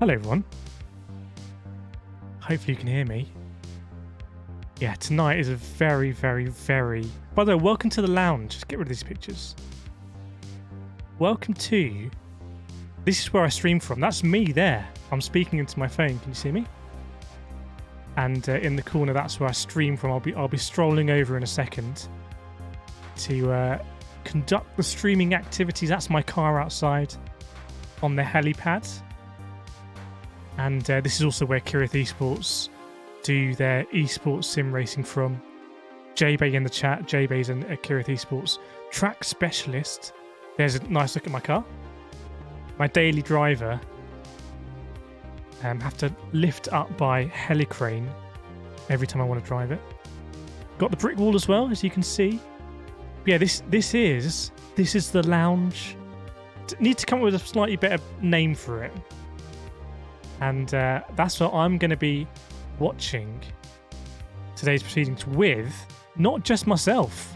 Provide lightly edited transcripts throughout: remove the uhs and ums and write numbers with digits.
Hello everyone. Hopefully you can hear me. Yeah, tonight is a very, very, very... By the way, welcome to the lounge. Just get rid of these pictures. Welcome to... This is where I stream from. That's me there. I'm speaking into my phone. Can you see me? And in the corner, that's where I stream from. I'll be strolling over in a second to conduct the streaming activities. That's my car outside on the helipad. And this is also where Kireth Esports do their esports sim racing from. J-Bay in the chat. J-Bay's a Kireth Esports track specialist. There's a nice look at my car. My daily driver have to lift up by helicrane every time I want to drive it. Got the brick wall as well, as you can see. Yeah, this is the lounge. Need to come up with a slightly better name for it. And that's what I'm going to be watching today's proceedings with, not just myself.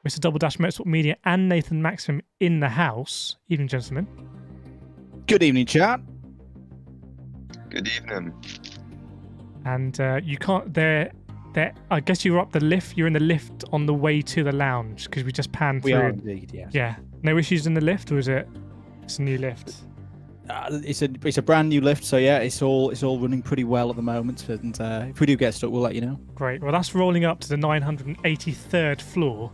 Mr. Double Dash Motorsport Media and Nathan Maxim in the house. Evening, gentlemen. Good evening, chat. Good evening. And you can't... I guess you were up the lift. You're in the lift on the way to the lounge because we just panned through. We are indeed, yes. Yeah. No issues in the lift, or is it? It's a new lift. It's a brand new lift, so yeah, it's all running pretty well at the moment. And if we do get stuck, we'll let you know. Great. Well, that's rolling up to the 983rd floor,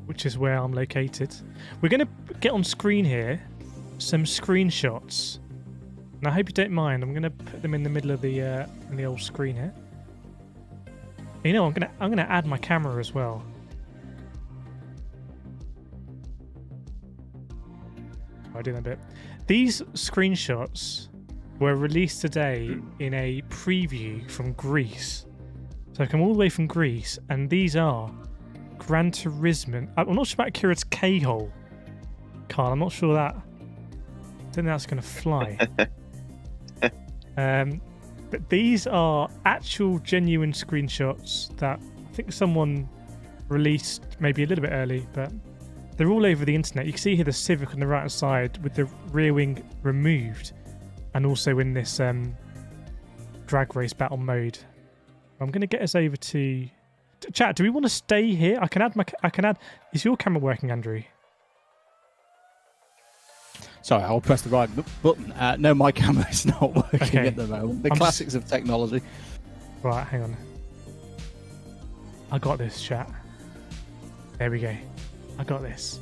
which is where I'm located. We're going to get on screen here some screenshots. And I hope you don't mind. I'm going to put them in the middle of the old screen here. You know, I'm gonna add my camera as well. I'll do that bit. These screenshots were released today in a preview from Greece. So I come all the way from Greece, and these are Gran Turismo. I'm not sure about Kireth's K-hole, Carl. I'm not sure that. I don't think that's going to fly. But these are actual, genuine screenshots that I think someone released maybe a little bit early, but they're all over the internet. You can see here the Civic on the right-hand side with the rear wing removed, and also in this drag race battle mode. I'm going to get us over to chat. Do we want to stay here? I can add. Is your camera working, Andrew? Sorry, I'll press the right button. No, my camera is not working at the moment. The classics of technology. Right, hang on. I got this, chat. There we go. I got this.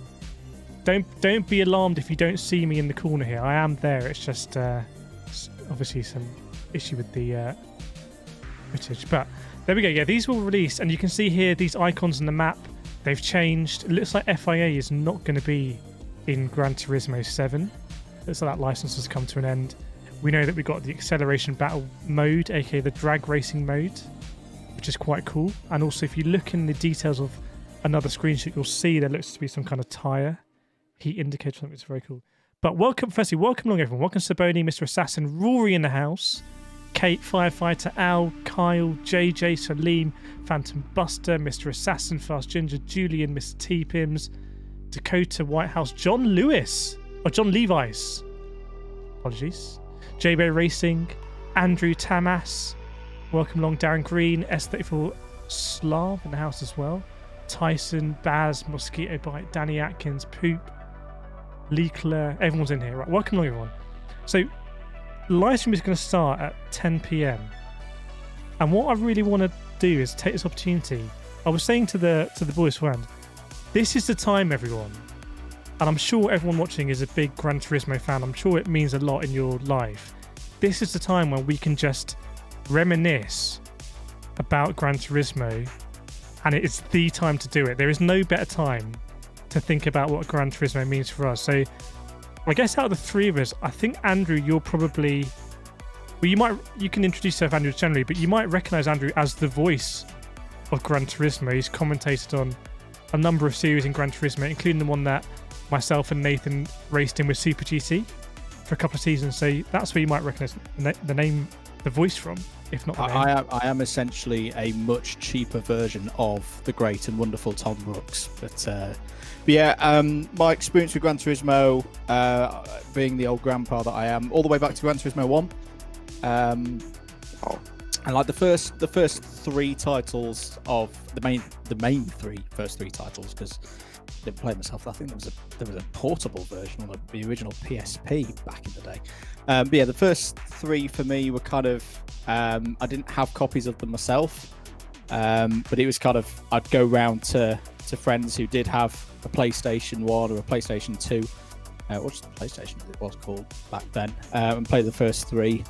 Don't be alarmed if you don't see me in the corner here. I am there. It's just obviously some issue with the footage. But there we go. Yeah, these were released, and you can see here these icons in the map. They've changed. It looks like FIA is not going to be in Gran Turismo 7. Looks like that license has come to an end. We know that we've got the acceleration battle mode, aka the drag racing mode, which is quite cool. And also, if you look in the details of another screenshot, you'll see there looks to be some kind of tyre heat indicator or something. It's very cool. But welcome along, everyone. Welcome Saboni, Mr. Assassin, Rory in the house, Kate, Firefighter, Al, Kyle, JJ, Salim, Phantom Buster, Mr. Assassin, Fast Ginger, Julian, Mr. T-Pims, Dakota, Whitehouse, John Lewis, or John Levi's. Apologies. J-Bay Racing, Andrew Tamas. Welcome along, Darren Green, S34 Slav in the house as well. Tyson, Baz, Mosquito Bite, Danny Atkins, Poop, Nickle. Everyone's in here. Right, welcome along, everyone. So, live stream is going to start at 10 p.m. And what I really want to do is take this opportunity. I was saying to the boys friend, this is the time, everyone, and I'm sure everyone watching is a big Gran Turismo fan. I'm sure it means a lot in your life. This is the time when we can just reminisce about Gran Turismo, and it's the time to do it. There is no better time to think about what Gran Turismo means for us. So I guess out of the three of us, I think, Andrew, you're probably... Well, you can introduce yourself, Andrew, generally, but you might recognise Andrew as the voice of Gran Turismo. He's commentated on a number of series in Gran Turismo, including the one that myself and Nathan raced in with Super GT for a couple of seasons. So that's where you might recognise the name, the voice from. if not the name. I am essentially a much cheaper version of the great and wonderful Tom Brooks. But yeah, my experience with Gran Turismo, being the old grandpa that I am, all the way back to Gran Turismo 1. And like the first three titles of the main first three titles, because I didn't play myself. I think there was a portable version on the original PSP back in the day. But yeah, the first three for me were kind of I didn't have copies of them myself, but it was kind of I'd go round to friends who did have a PlayStation 1 or a PlayStation 2. What's the PlayStation it was called back then, and play the first three.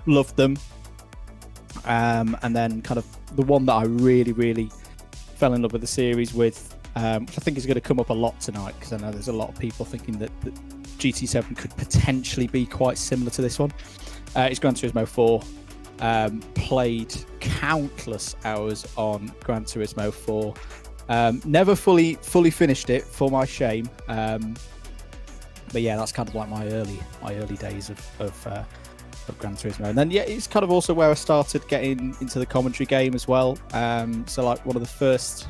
Loved them. And then kind of the one that I really fell in love with the series with, which I think is going to come up a lot tonight, because I know there's a lot of people thinking that GT7 could potentially be quite similar to this one. It's Gran Turismo 4. Played countless hours on Gran Turismo 4. Never fully finished it, for my shame. But yeah, that's kind of like my early days of Gran Turismo. And then yeah, it's kind of also where I started getting into the commentary game as well. So like one of the first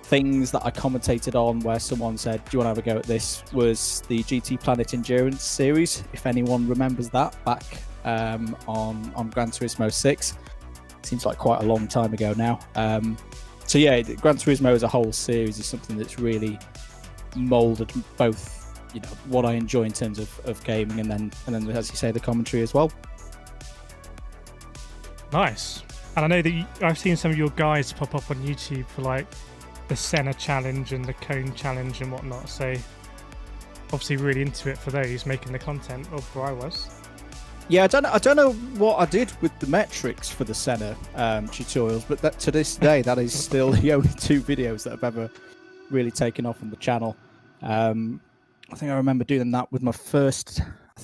things that I commentated on where someone said, do you want to have a go at this, was the GT Planet Endurance series, if anyone remembers that, back on Gran Turismo 6. Seems like quite a long time ago now. So yeah, Gran Turismo as a whole series is something that's really molded both, you know, what I enjoy in terms of gaming, and then as you say, the commentary as well. Nice. And I know that I've seen some of your guys pop up on YouTube for like the Senna challenge and the Cone challenge and whatnot. So obviously really into it for those making the content, or where I was. Yeah, I don't know what I did with the metrics for the Senna tutorials, but that, to this day, that is still the only two videos that have ever really taken off on the channel. I think I remember doing that with my first.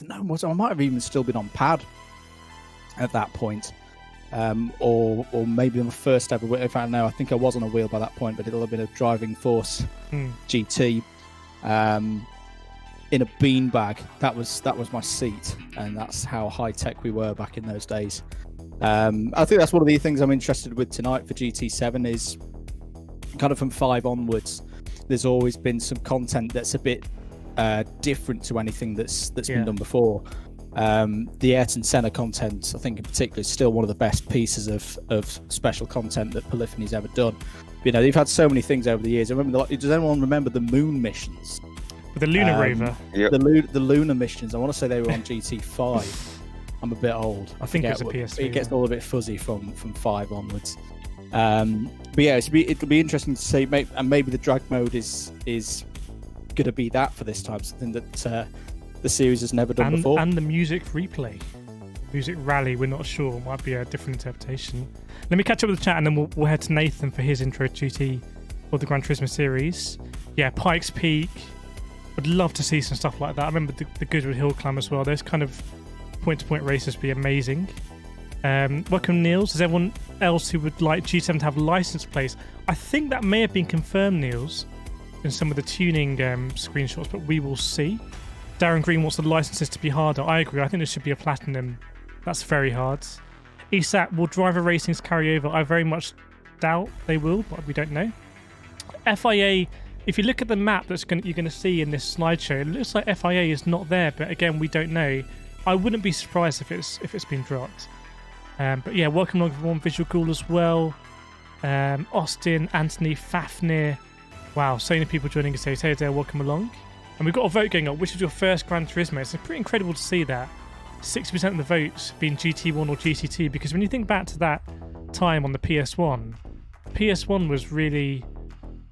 I might have even still been on pad at that point, or maybe on the first ever. In fact, no, I think I was on a wheel by that point, but it'll have been a Driving Force GT in a beanbag. That was my seat, and that's how high tech we were back in those days. I think that's one of the things I'm interested with tonight for GT7 is kind of from 5 onwards. There's always been some content that's a bit different to anything that's been done before. The Ayrton Senna content, I think in particular, is still one of the best pieces of special content that Polyphony's ever done. You know, they've had so many things over the years. I remember, does anyone remember the moon missions? With the Lunar Rover? Yep. The lunar missions. I want to say they were on GT5. I'm a bit old. I think it's a PS3. It gets all a bit fuzzy from 5 onwards. But yeah, it'll be interesting to see, and maybe the drag mode is going to be that for this time, something that the series has never done before. And the music replay, music rally, we're not sure, might be a different interpretation. Let me catch up with the chat, and then we'll head to Nathan for his intro to GT or the Gran Turismo series. Yeah, Pikes Peak, would love to see some stuff like that. I remember the Goodwood Hill Climb as well. Those kind of point-to-point races be amazing. Welcome, Niels. Is everyone else who would like G7 to have license plates? I think that may have been confirmed, Niels, in some of the tuning screenshots, but we will see. Darren Green wants the licenses to be harder. I agree. I think there should be a platinum. That's very hard. ESAT, will driver racings carry over? I very much doubt they will, but we don't know. FIA, if you look at the map you're going to see in this slideshow, it looks like FIA is not there, but again, we don't know. I wouldn't be surprised if it's been dropped. But yeah, welcome along everyone. Visual Cool as well. Austin, Anthony, Fafnir. Wow, so many people joining us here. Hey there, welcome along. And we've got a vote going up. Which is your first Gran Turismo? It's pretty incredible to see that 60% of the votes being GT1 or GT2, because when you think back to that time on the PS1 was really,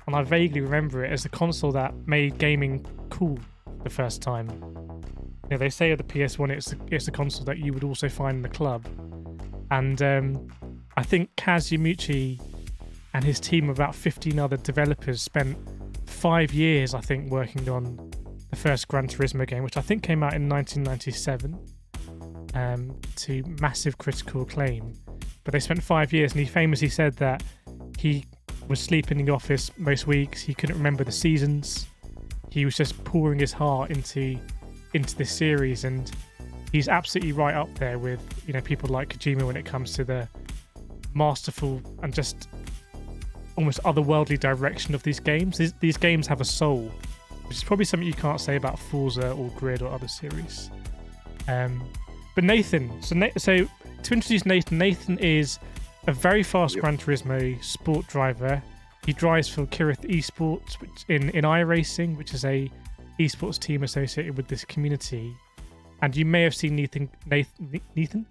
and I vaguely remember it as the console that made gaming cool the first time. You know, they say of the PS1 it's the console that you would also find in the club. And I think Kaz Yamaguchi and his team of about 15 other developers spent 5 years, I think, working on the first Gran Turismo game, which I think came out in 1997, to massive critical acclaim. But they spent 5 years, and he famously said that he was sleeping in the office most weeks. He couldn't remember the seasons. He was just pouring his heart into this series, and he's absolutely right up there with, you know, people like Kojima when it comes to the masterful and just almost otherworldly direction of these games. These games have a soul, which is probably something you can't say about Forza or Grid or other series. But Nathan, so to introduce Nathan is a very fast Gran Turismo sport driver. He drives for Kireth Esports, which in iRacing, which is a esports team associated with this community. And you may have seen Nathan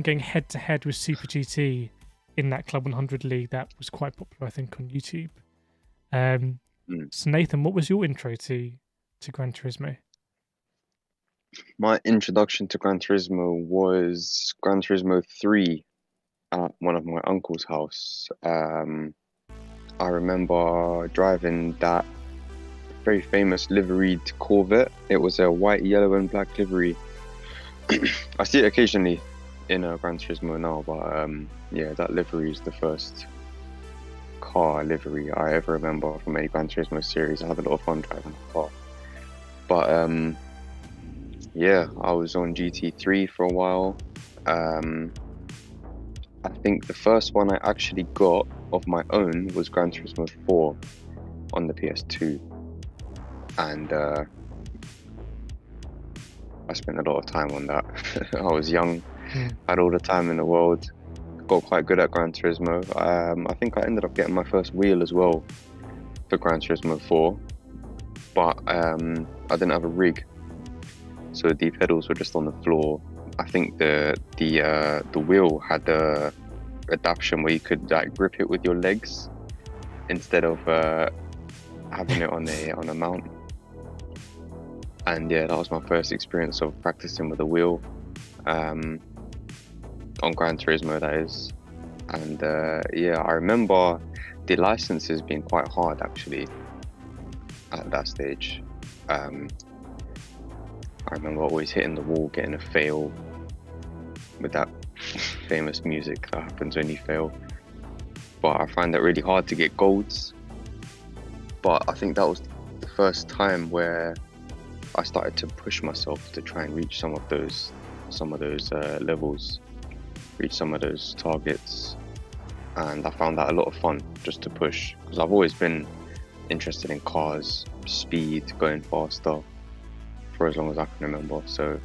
going head to head with Super GT in that Club 100 league that was quite popular, I think, on YouTube. So Nathan, what was your intro to Gran Turismo? My introduction to Gran Turismo was Gran Turismo 3 at one of my uncle's house. I remember driving that very famous liveried Corvette. It was a white, yellow, and black livery. I see it occasionally in a Gran Turismo now, but yeah, that livery is the first car livery I ever remember from a Gran Turismo series. I had a lot of fun driving the car. But yeah, I was on GT3 for a while. I think the first one I actually got of my own was Gran Turismo 4 on the PS2. And I spent a lot of time on that. I was young, had all the time in the world, got quite good at Gran Turismo. I think I ended up getting my first wheel as well for Gran Turismo 4, but I didn't have a rig, so the pedals were just on the floor. I think the wheel had the adaptation where you could like grip it with your legs instead of having it on a mount. And yeah, that was my first experience of practicing with a wheel on Gran Turismo, that is. And yeah, I remember the licenses being quite hard actually at that stage. I remember always hitting the wall, getting a fail with that famous music that happens when you fail. But I find that really hard to get golds. But I think that was the first time where I started to push myself to try and reach some of those levels, reach some of those targets, and I found that a lot of fun just to push, because I've always been interested in cars, speed, going faster for as long as I can remember. So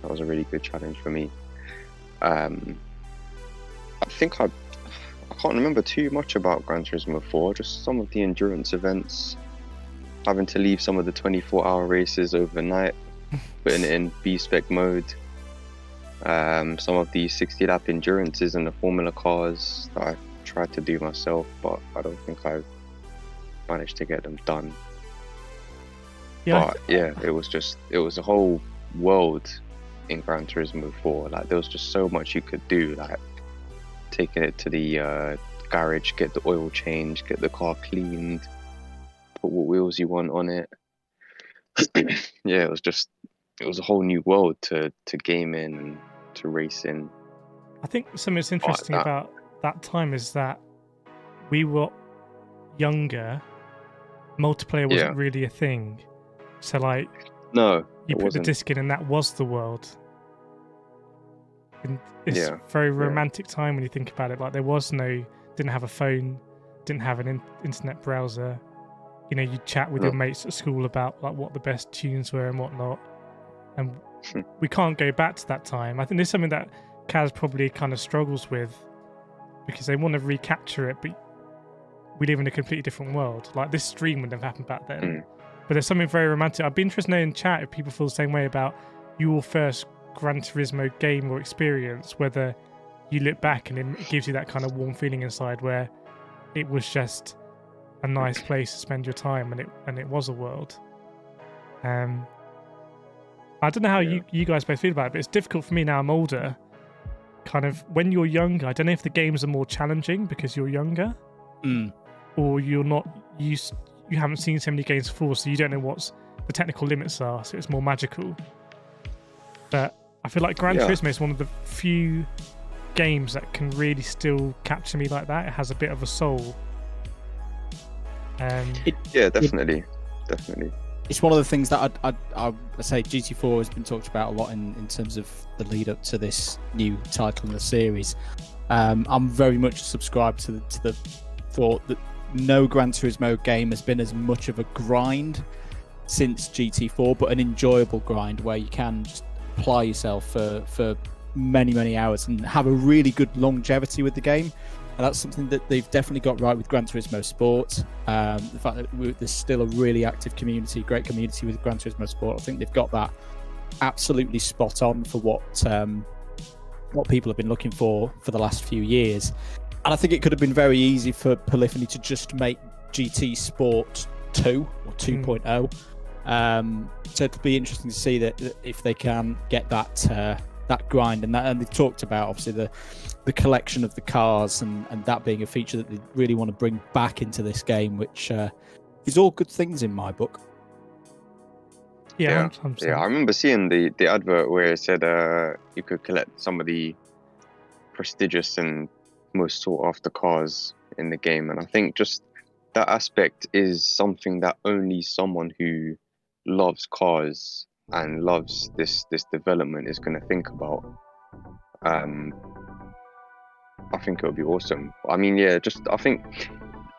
that was a really good challenge for me. I think I can't remember too much about Gran Turismo 4, just some of the endurance events, having to leave some of the 24-hour races overnight, putting it in B-spec mode, some of the 60-lap endurances in the Formula cars that I tried to do myself, but I don't think I managed to get them done. Yeah, but yeah, it was a whole world in Gran Turismo 4. Like, there was just so much you could do, like taking it to the garage, get the oil changed, get the car cleaned, put what wheels you want on it. Yeah, it was a whole new world to game in and to race in. I think something that's interesting about that time is that we were younger. Multiplayer wasn't really a thing. So like, no, you put the disc in and that was the world. And it's a very romantic time when you think about it. Like, didn't have a phone, didn't have an internet browser. You know, you chat with your mates at school about like what the best tunes were and whatnot. And we can't go back to that time. I think there's something that Kaz probably kind of struggles with, because they want to recapture it, but we live in a completely different world. Like, this stream wouldn't have happened back then. But there's something very romantic. I'd be interested to know in chat if people feel the same way about your first Gran Turismo game or experience, whether you look back and it gives you that kind of warm feeling inside where it was just a nice place to spend your time and it was a world. I don't know how you guys both feel about it, but it's difficult for me now. I'm older. Kind of when you're younger, I don't know if the games are more challenging because you're younger, or you're not used. You haven't seen so many games before, so you don't know what the technical limits are. So it's more magical. But I feel like Gran Turismo is one of the few games that can really still capture me like that. It has a bit of a soul. Yeah, definitely. it's one of the things that I say GT4 has been talked about a lot in terms of the lead up to this new title in the series. I'm very much subscribed to the thought that no Gran Turismo game has been as much of a grind since GT4, but an enjoyable grind where you can just apply yourself for many hours and have a really good longevity with the game. And that's something that they've definitely got right with Gran Turismo Sport. The fact that there's still a really active community, great community with Gran Turismo Sport. I think they've got that absolutely spot on for what people have been looking for the last few years. And I think it could have been very easy for Polyphony to just make GT Sport 2 or 2.0. So it'll be interesting to see that if they can get that grind and they've talked about obviously the collection of the cars and that being a feature that they really want to bring back into this game, which is all good things in my book. Yeah, I remember seeing the advert where it said you could collect some of the prestigious and most sought after cars in the game, and I think just that aspect is something that only someone who loves cars and loves this development is going to think about. I think it would be awesome. I mean, yeah, I think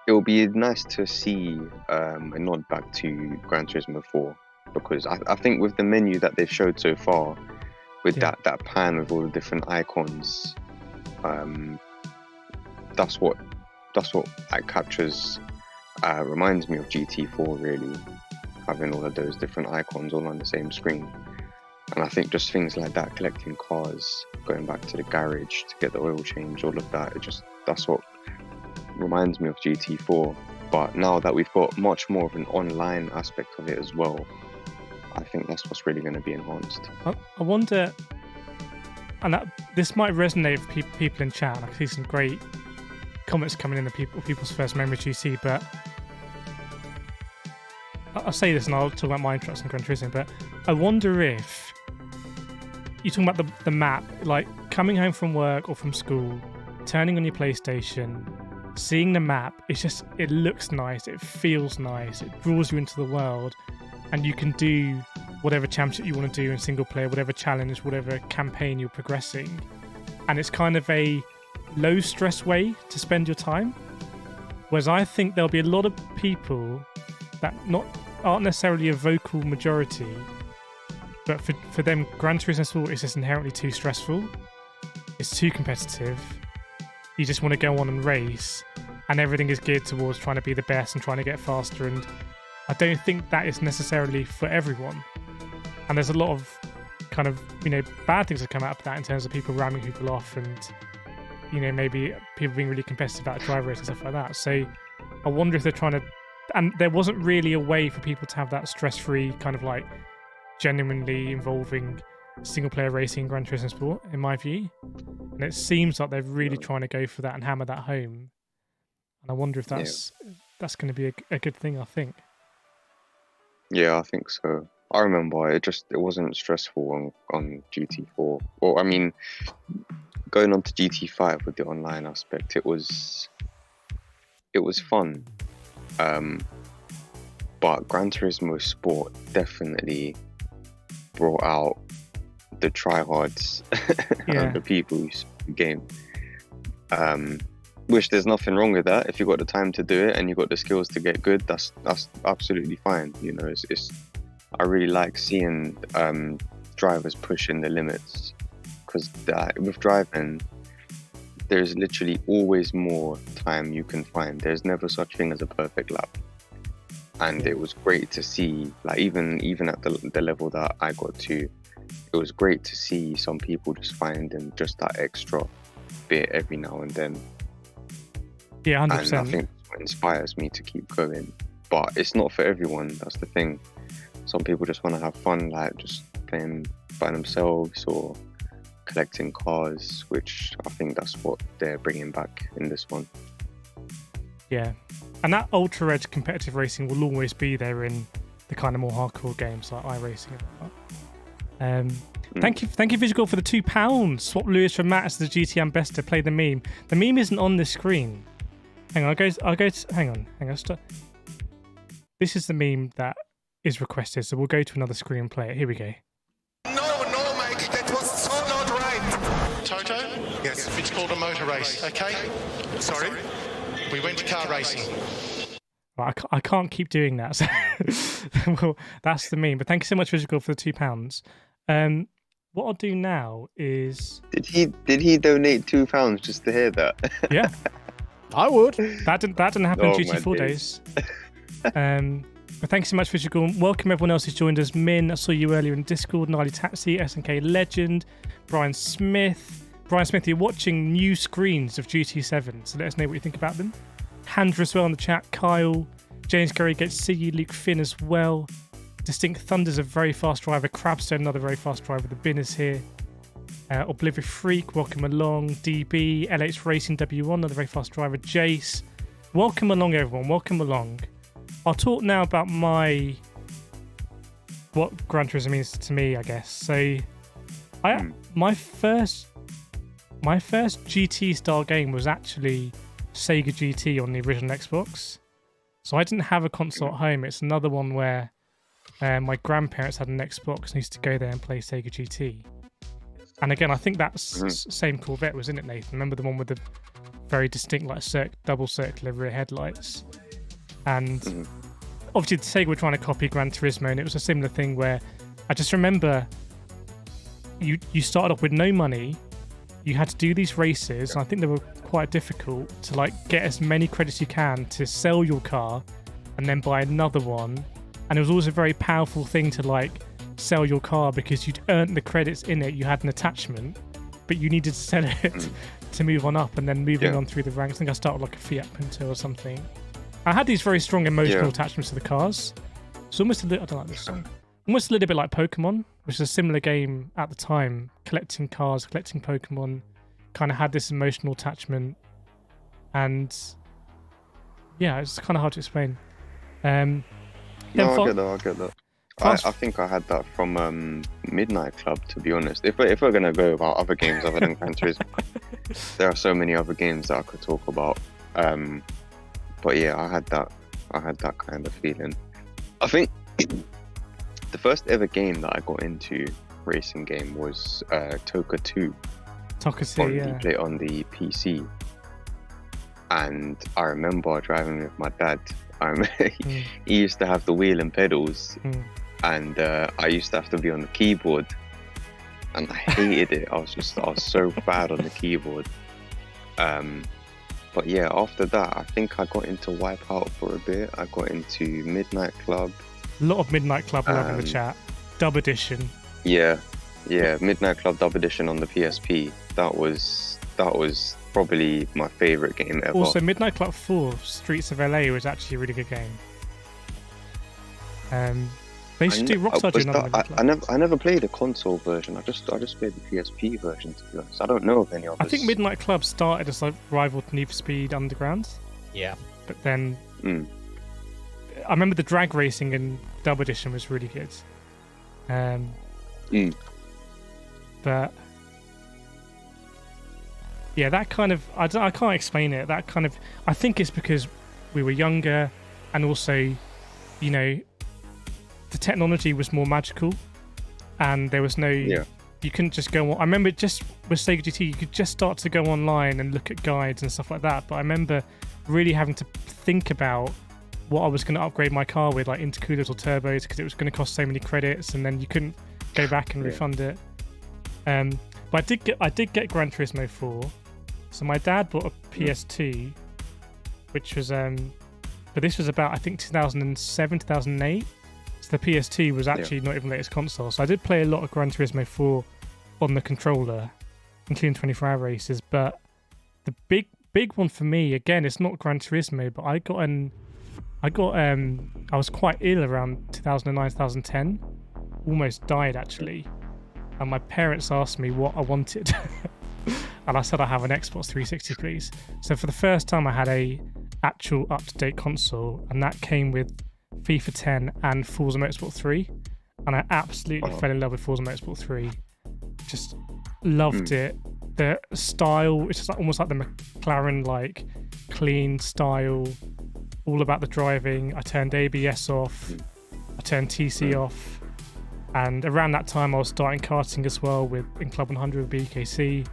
it will be nice to see a nod back to Gran Turismo 4, because I think with the menu that they've showed so far, with that pan with all the different icons, that's what like captures, reminds me of GT4 really, having all of those different icons all on the same screen. And I think just things like that, collecting cars, going back to the garage to get the oil change, all of that, that's what reminds me of GT4. But now that we've got much more of an online aspect of it as well, I think that's what's really going to be enhanced. I wonder, and this might resonate with people in chat. I see some great comments coming in the people's first memory GT, but I'll say this and I'll talk about my interest in Gran Turismo, but I wonder if you're talking about the map, like coming home from work or from school, turning on your PlayStation, seeing the map, it looks nice, it feels nice, it draws you into the world, and you can do whatever championship you want to do in single player, whatever challenge, whatever campaign you're progressing. And it's kind of a low stress way to spend your time. Whereas I think there'll be a lot of people that aren't necessarily a vocal majority, but for them, Gran Turismo Sport is just inherently too stressful. It's too competitive. You just want to go on and race, and everything is geared towards trying to be the best and trying to get faster. And I don't think that is necessarily for everyone. And there's a lot of kind of, bad things that come out of that in terms of people ramming people off and, maybe people being really competitive about driver race and stuff like that. So I wonder if they're trying to, and there wasn't really a way for people to have that stress-free kind of like genuinely involving single-player racing in Gran Turismo Sport, in my view. And it seems like they're really trying to go for that and hammer that home. And I wonder if that's going to be a good thing, I think. Yeah, I think so. I remember it wasn't stressful on GT4. Well, I mean, going on to GT5 with the online aspect, it was fun. But Gran Turismo Sport definitely brought out the tryhards and the people who the game. Which there's nothing wrong with that. If you've got the time to do it and you've got the skills to get good, that's absolutely fine. I really like seeing drivers pushing the limits, because with driving, there's literally always more time you can find. There's never such thing as a perfect lap. And it was great to see, like even at the level that I got to, it was great to see some people just finding just that extra bit every now and then. Yeah, 100%. And I think that's what inspires me to keep going. But it's not for everyone, that's the thing. Some people just want to have fun, like just playing by themselves or collecting cars, which I think that's what they're bringing back in this one. Yeah. And that ultra edge competitive racing will always be there in the kind of more hardcore games like iRacing and that. Thank you, Visual, for the £2. Swap Lewis for Matt as the GT ambassador. Play the meme. The meme isn't on this screen. Hang on, I'll go. Hang on. This is the meme that is requested, so we'll go to another screen and play it. Here we go. No, mate, that was so not right. Toto? Yes. It's called a motor race, okay? Sorry? We went to car racing. Well, I can't keep doing that. So well, that's the meme. But thank you so much, Physical, for the £2. What I'll do now is... Did he donate £2 just to hear that? Yeah. I would. That didn't happen in Oh, my GT4 days. days. But thanks so much, Physical. Welcome everyone else who's joined us. Min, I saw you earlier in Discord. Gnarly Taxi, SNK Legend, Brian Smith. Brian Smith, you're watching new screens of GT7, so let us know what you think about them. Handra as well in the chat. Kyle, James Gary gets to see you. Luke Finn as well. Distinct Thunder's a very fast driver. Crabstone, another very fast driver. The bin is here. Oblivious Freak, welcome along. DB, LH Racing W1, another very fast driver. Jace, welcome along, everyone. Welcome along. I'll talk now about what Gran Turismo means to me, I guess. So, my first GT style game was actually Sega GT on the original Xbox. So I didn't have a console at home. It's another one where my grandparents had an Xbox and I used to go there and play Sega GT. And again, I think that's same Corvette, wasn't it, Nathan? Remember the one with the very distinct double circular rear headlights? And obviously Sega were trying to copy Gran Turismo, and it was a similar thing where I just remember you started off with no money, you had to do these races, and I think they were quite difficult to like get as many credits you can to sell your car and then buy another one. And it was always a very powerful thing to like sell your car because you'd earned the credits in it, you had an attachment, but you needed to sell it to move on up, and then moving on through the ranks. I think I started like a Fiat Punto or something. I had these very strong emotional attachments to the cars. It's almost a little, I don't like this song. Almost a little bit like Pokemon, which is a similar game at the time. Collecting cars, collecting Pokemon, kind of had this emotional attachment. And yeah, it's kind of hard to explain. No, I get that. I think I had that from Midnight Club, to be honest. If we're going to go about other games other than Gran Turismo, there are so many other games that I could talk about. But yeah, I had that kind of feeling. I think the first ever game that I got into, racing game, was Toka 2. Toka 2, yeah. You play it on the PC. And I remember driving with my dad. He used to have the wheel and pedals, and I used to have to be on the keyboard, and I hated it. I was so bad on the keyboard. But yeah, after that, I think I got into Wipeout for a bit. I got into Midnight Club. A lot of Midnight Club love in the chat. Dub Edition. Yeah, Midnight Club Dub Edition on the PSP. That was probably my favourite game ever. Also, Midnight Club 4 Streets of LA was actually a really good game. They should do Rockstar do another Midnight Club. I never played the console version. I just played the PSP version, to be honest. I don't know of any others. I think Midnight Club started as a rival to Need for Speed Underground. Yeah. But then I remember the drag racing in Dub Edition was really good. But yeah, that kind of I can't explain it. That kind of, I think it's because we were younger, and also, you know, the technology was more magical, and there was no you couldn't just go on. I remember just with Sega GT, you could just start to go online and look at guides and stuff like that. But I remember really having to think about what I was going to upgrade my car with, like intercoolers or turbos, because it was going to cost so many credits, and then you couldn't go back and refund it. But I did get Gran Turismo 4. So my dad bought a PS2, which was but this was about, I think, 2007, 2008. So the PS2 was actually not even the latest console. So I did play a lot of Gran Turismo 4 on the controller, including 24-hour races. But the big one for me, again, it's not Gran Turismo, but I was quite ill around 2009, 2010. Almost died, actually. And my parents asked me what I wanted. And I said, I have an Xbox 360, please. So for the first time, I had a actual up-to-date console, and that came with FIFA 10 and Forza Motorsport 3. And I absolutely fell in love with Forza Motorsport 3. Just loved it. The style, it's just like, almost like the McLaren, like clean style, all about the driving. I turned ABS off. I turned TC off, and around that time I was starting karting as well in Club 100 with BKC.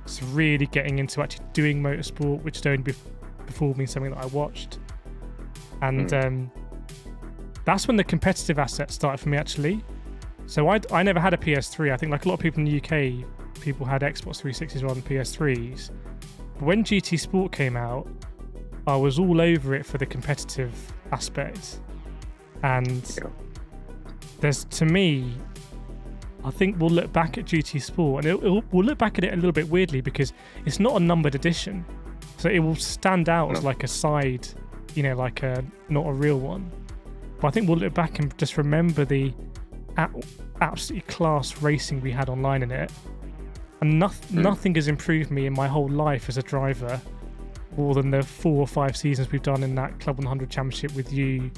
So really getting into actually doing motorsport, which had only before been something that I watched. And that's when the competitive aspect started for me, actually. So I never had a PS3. I think like a lot of people in the UK, people had Xbox 360s rather than PS3s. But when GT Sport came out, I was all over it for the competitive aspect. And there's, to me, I think we'll look back at GT Sport and we'll look back at it a little bit weirdly because it's not a numbered edition. So it will stand out as like a side, like not a real one. But I think we'll look back and just remember the absolutely class racing we had online in it. And nothing has improved me in my whole life as a driver more than the 4 or 5 seasons we've done in that Club 100 Championship with you,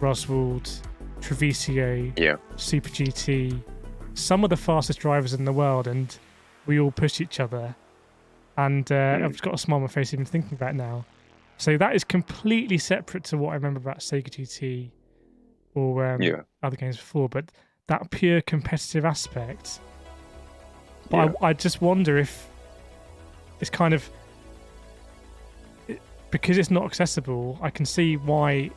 Roswald, Treviso, Super GT, some of the fastest drivers in the world, and we all push each other. And I've just got a smile on my face even thinking about it now. So that is completely separate to what I remember about Sega GT or other games before, but that pure competitive aspect. But I just wonder if it's kind of, because it's not accessible, I can see why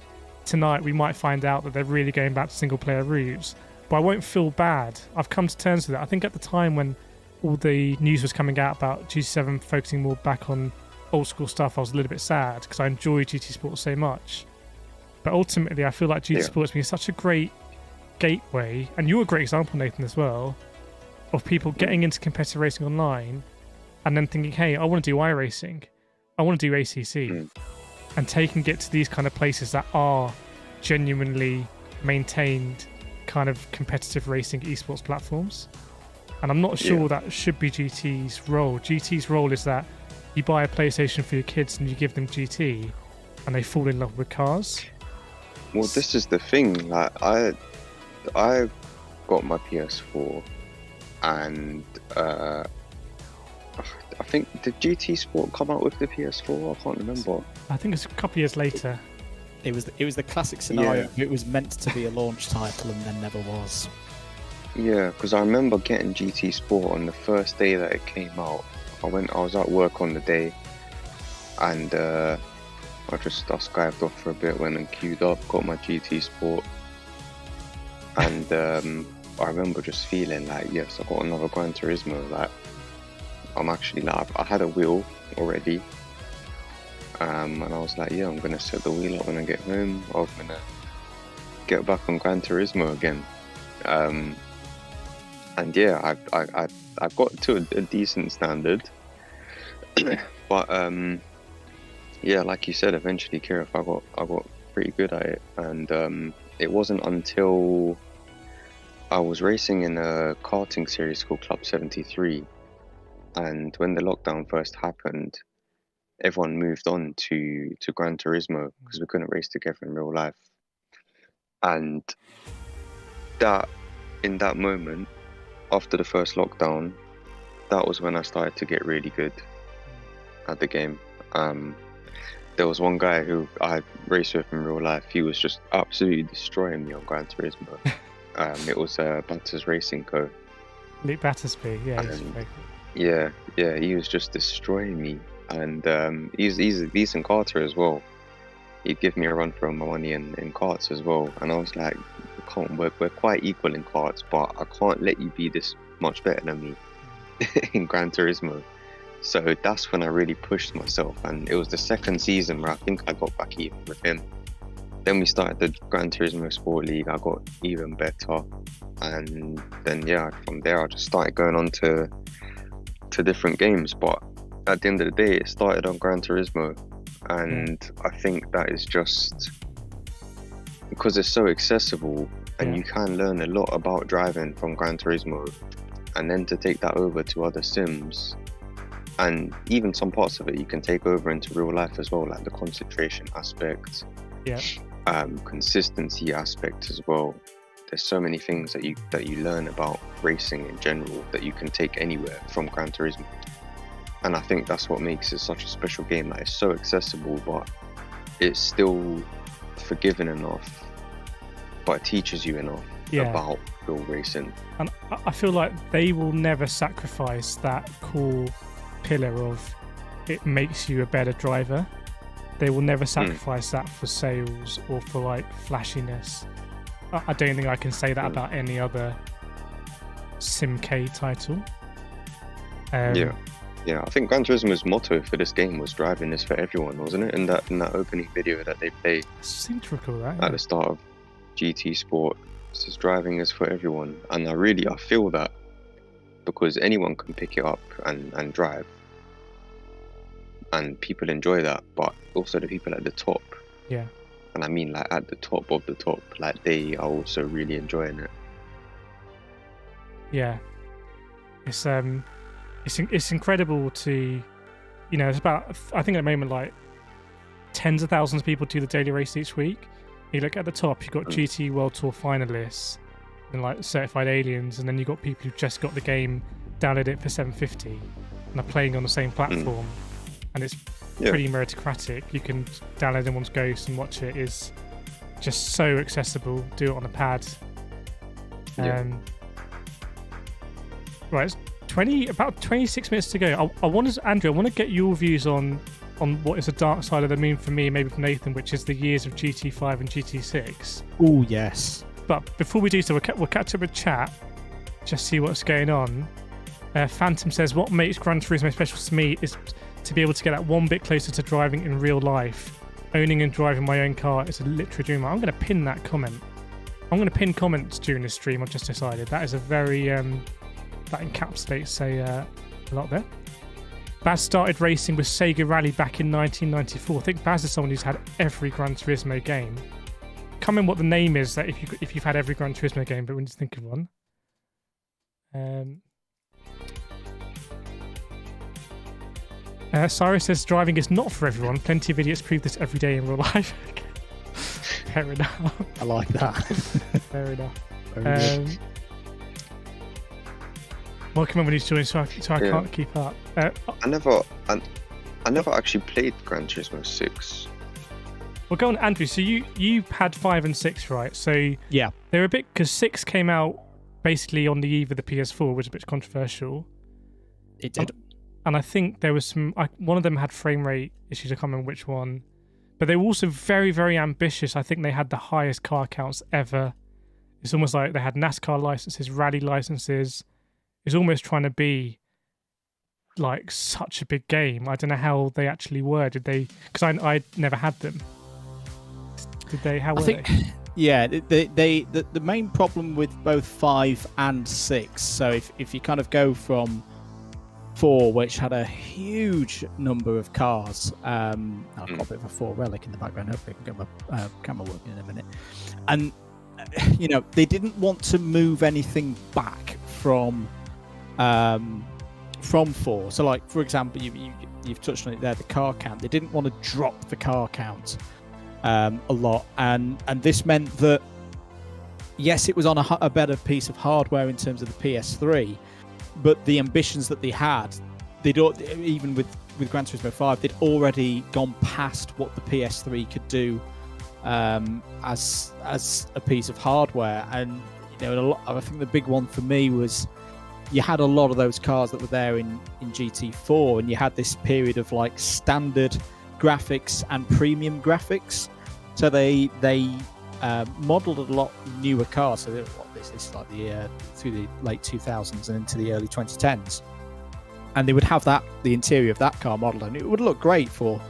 tonight we might find out that they're really going back to single player routes, but I won't feel bad. I've come to terms with it. I think at the time when all the news was coming out about GT7 focusing more back on old school stuff, I was a little bit sad because I enjoy GT Sport so much. But ultimately, I feel like GT Sport's been such a great gateway, and you're a great example, Nathan, as well, of people getting into competitive racing online and then thinking, hey, I want to do iRacing, I want to do ACC, and taking it to these kind of places that are genuinely maintained kind of competitive racing esports platforms. And I'm not sure that should be GT's role. GT's role is that you buy a PlayStation for your kids and you give them GT and they fall in love with cars. Well, this is the thing. Like I got my PS4 and I think, did GT Sport come out with the PS4? I can't remember. I think it's a couple of years later. It was the classic scenario. It was meant to be a launch title and then never was. Yeah, because I remember getting GT Sport on the first day that it came out. I was at work on the day, and I skived off for a bit, went and queued up, got my GT Sport, and I remember just feeling like, yes, I got another Gran Turismo. Like, I'm actually like, I had a wheel already, and I was like, yeah, I'm gonna set the wheel up when I get home. I'm gonna get back on Gran Turismo again. And yeah, I got to a decent standard, but yeah, like you said, eventually, Kireth, I got pretty good at it, and it wasn't until I was racing in a karting series called Club 73, and when the lockdown first happened, everyone moved on to Gran Turismo because we couldn't race together in real life, and in that moment, after the first lockdown, that was when I started to get really good at the game. There was one guy who I raced with in real life. He was just absolutely destroying me on Gran Turismo. It was Batters Racing Co. Luke Battersby, yeah. Yeah, he was just destroying me. And he's a decent karter as well. He'd give me a run for my money in karts as well. And I was like, we're quite equal in karts, but I can't let you be this much better than me in Gran Turismo. So that's when I really pushed myself, and it was the second season where I think I got back even with him. Then we started the Gran Turismo Sport League. I got even better, and then yeah, from there I just started going on to different games. But at the end of the day, it started on Gran Turismo, and I think that is just because it's so accessible, and you can learn a lot about driving from Gran Turismo, and then to take that over to other sims, and even some parts of it you can take over into real life as well, like the concentration aspect, consistency aspect as well. There's so many things that you learn about racing in general that you can take anywhere from Gran Turismo, and I think that's what makes it such a special game. Like, it's so accessible, but it's still forgiving enough but it teaches you enough about real racing. And I feel like they will never sacrifice that core pillar of it makes you a better driver. They will never sacrifice that for sales or for like flashiness. I don't think I can say that about any other SimK title. Yeah, I think Gran Turismo's motto for this game was "driving is for everyone," wasn't it? In that opening video that they played I seem to recall that. at the start of GT Sport, it says "driving is for everyone," and I feel that, because anyone can pick it up and drive, and people enjoy that, but also the people at the top. Yeah. And I mean, like, at the top of the top, like, they are also really enjoying it. Yeah. It's incredible to, you know, it's about, I think at the moment, like, tens of thousands of people do the daily race each week. You look at the top, you've got GT World Tour finalists and, like, certified aliens, and then you've got people who've just got the game, downloaded it for $7.50, and are playing on the same platform. And it's pretty meritocratic. You can download anyone's Ghost and watch it. Is just so accessible. Do it on a pad. Right, it's about 26 minutes to go. Andrew, I want to get your views on what is the dark side of the moon for me, maybe for Nathan, which is the years of GT5 and GT6. Oh yes. But before we do so, we'll catch up with chat, just see what's going on. Phantom says, what makes Gran Turismo special to me is to be able to get that one bit closer to driving in real life. Owning and driving my own car is a literary dream. I'm going to pin that comment. I'm going to pin comments during this stream, I've just decided. That is a very... that encapsulates a lot there. Baz started racing with Sega Rally back in 1994. I think Baz is someone who's had every Gran Turismo game. Can't remember what the name is that if you've had every Gran Turismo game, but we need to think of one. Cyrus says driving is not for everyone. Plenty of idiots prove this every day in real life. Fair enough. I like that. Fair enough. Welcome when he's joining, so I can't keep up. I never actually played Gran Turismo 6. Well, go on, Andrew. So you had 5 and 6, right? So yeah, they're a bit, because 6 came out basically on the eve of the PS4, which was a bit controversial. It did. And I think there was one of them had frame rate issues. I can't remember which one, but they were also very, very ambitious. I think they had the highest car counts ever. It's almost like they had NASCAR licenses, rally licenses. It's almost trying to be like such a big game. I don't know how they actually were. Did they? Because I never had them. Did they? How were they? Yeah, the main problem with both 5 and 6. So if you kind of go from 4, which had a huge number of cars, I've got a bit of a 4 relic in the background. Hopefully I can get my camera working in a minute. And you know, they didn't want to move anything back from 4. So, like, for example, you've touched on it there, the car count. They didn't want to drop the car count a lot, and this meant that yes, it was on a better piece of hardware in terms of the PS3, but the ambitions that they had, even with Gran Turismo 5, they'd already gone past what the PS3 could do as a piece of hardware. And you know, I think the big one for me was you had a lot of those cars that were there in GT4, and you had this period of like standard graphics and premium graphics. So they modeled a lot newer cars. So this is like through the late 2000s and into the early 2010s, and they would have the interior of that car modeled, and it would look great for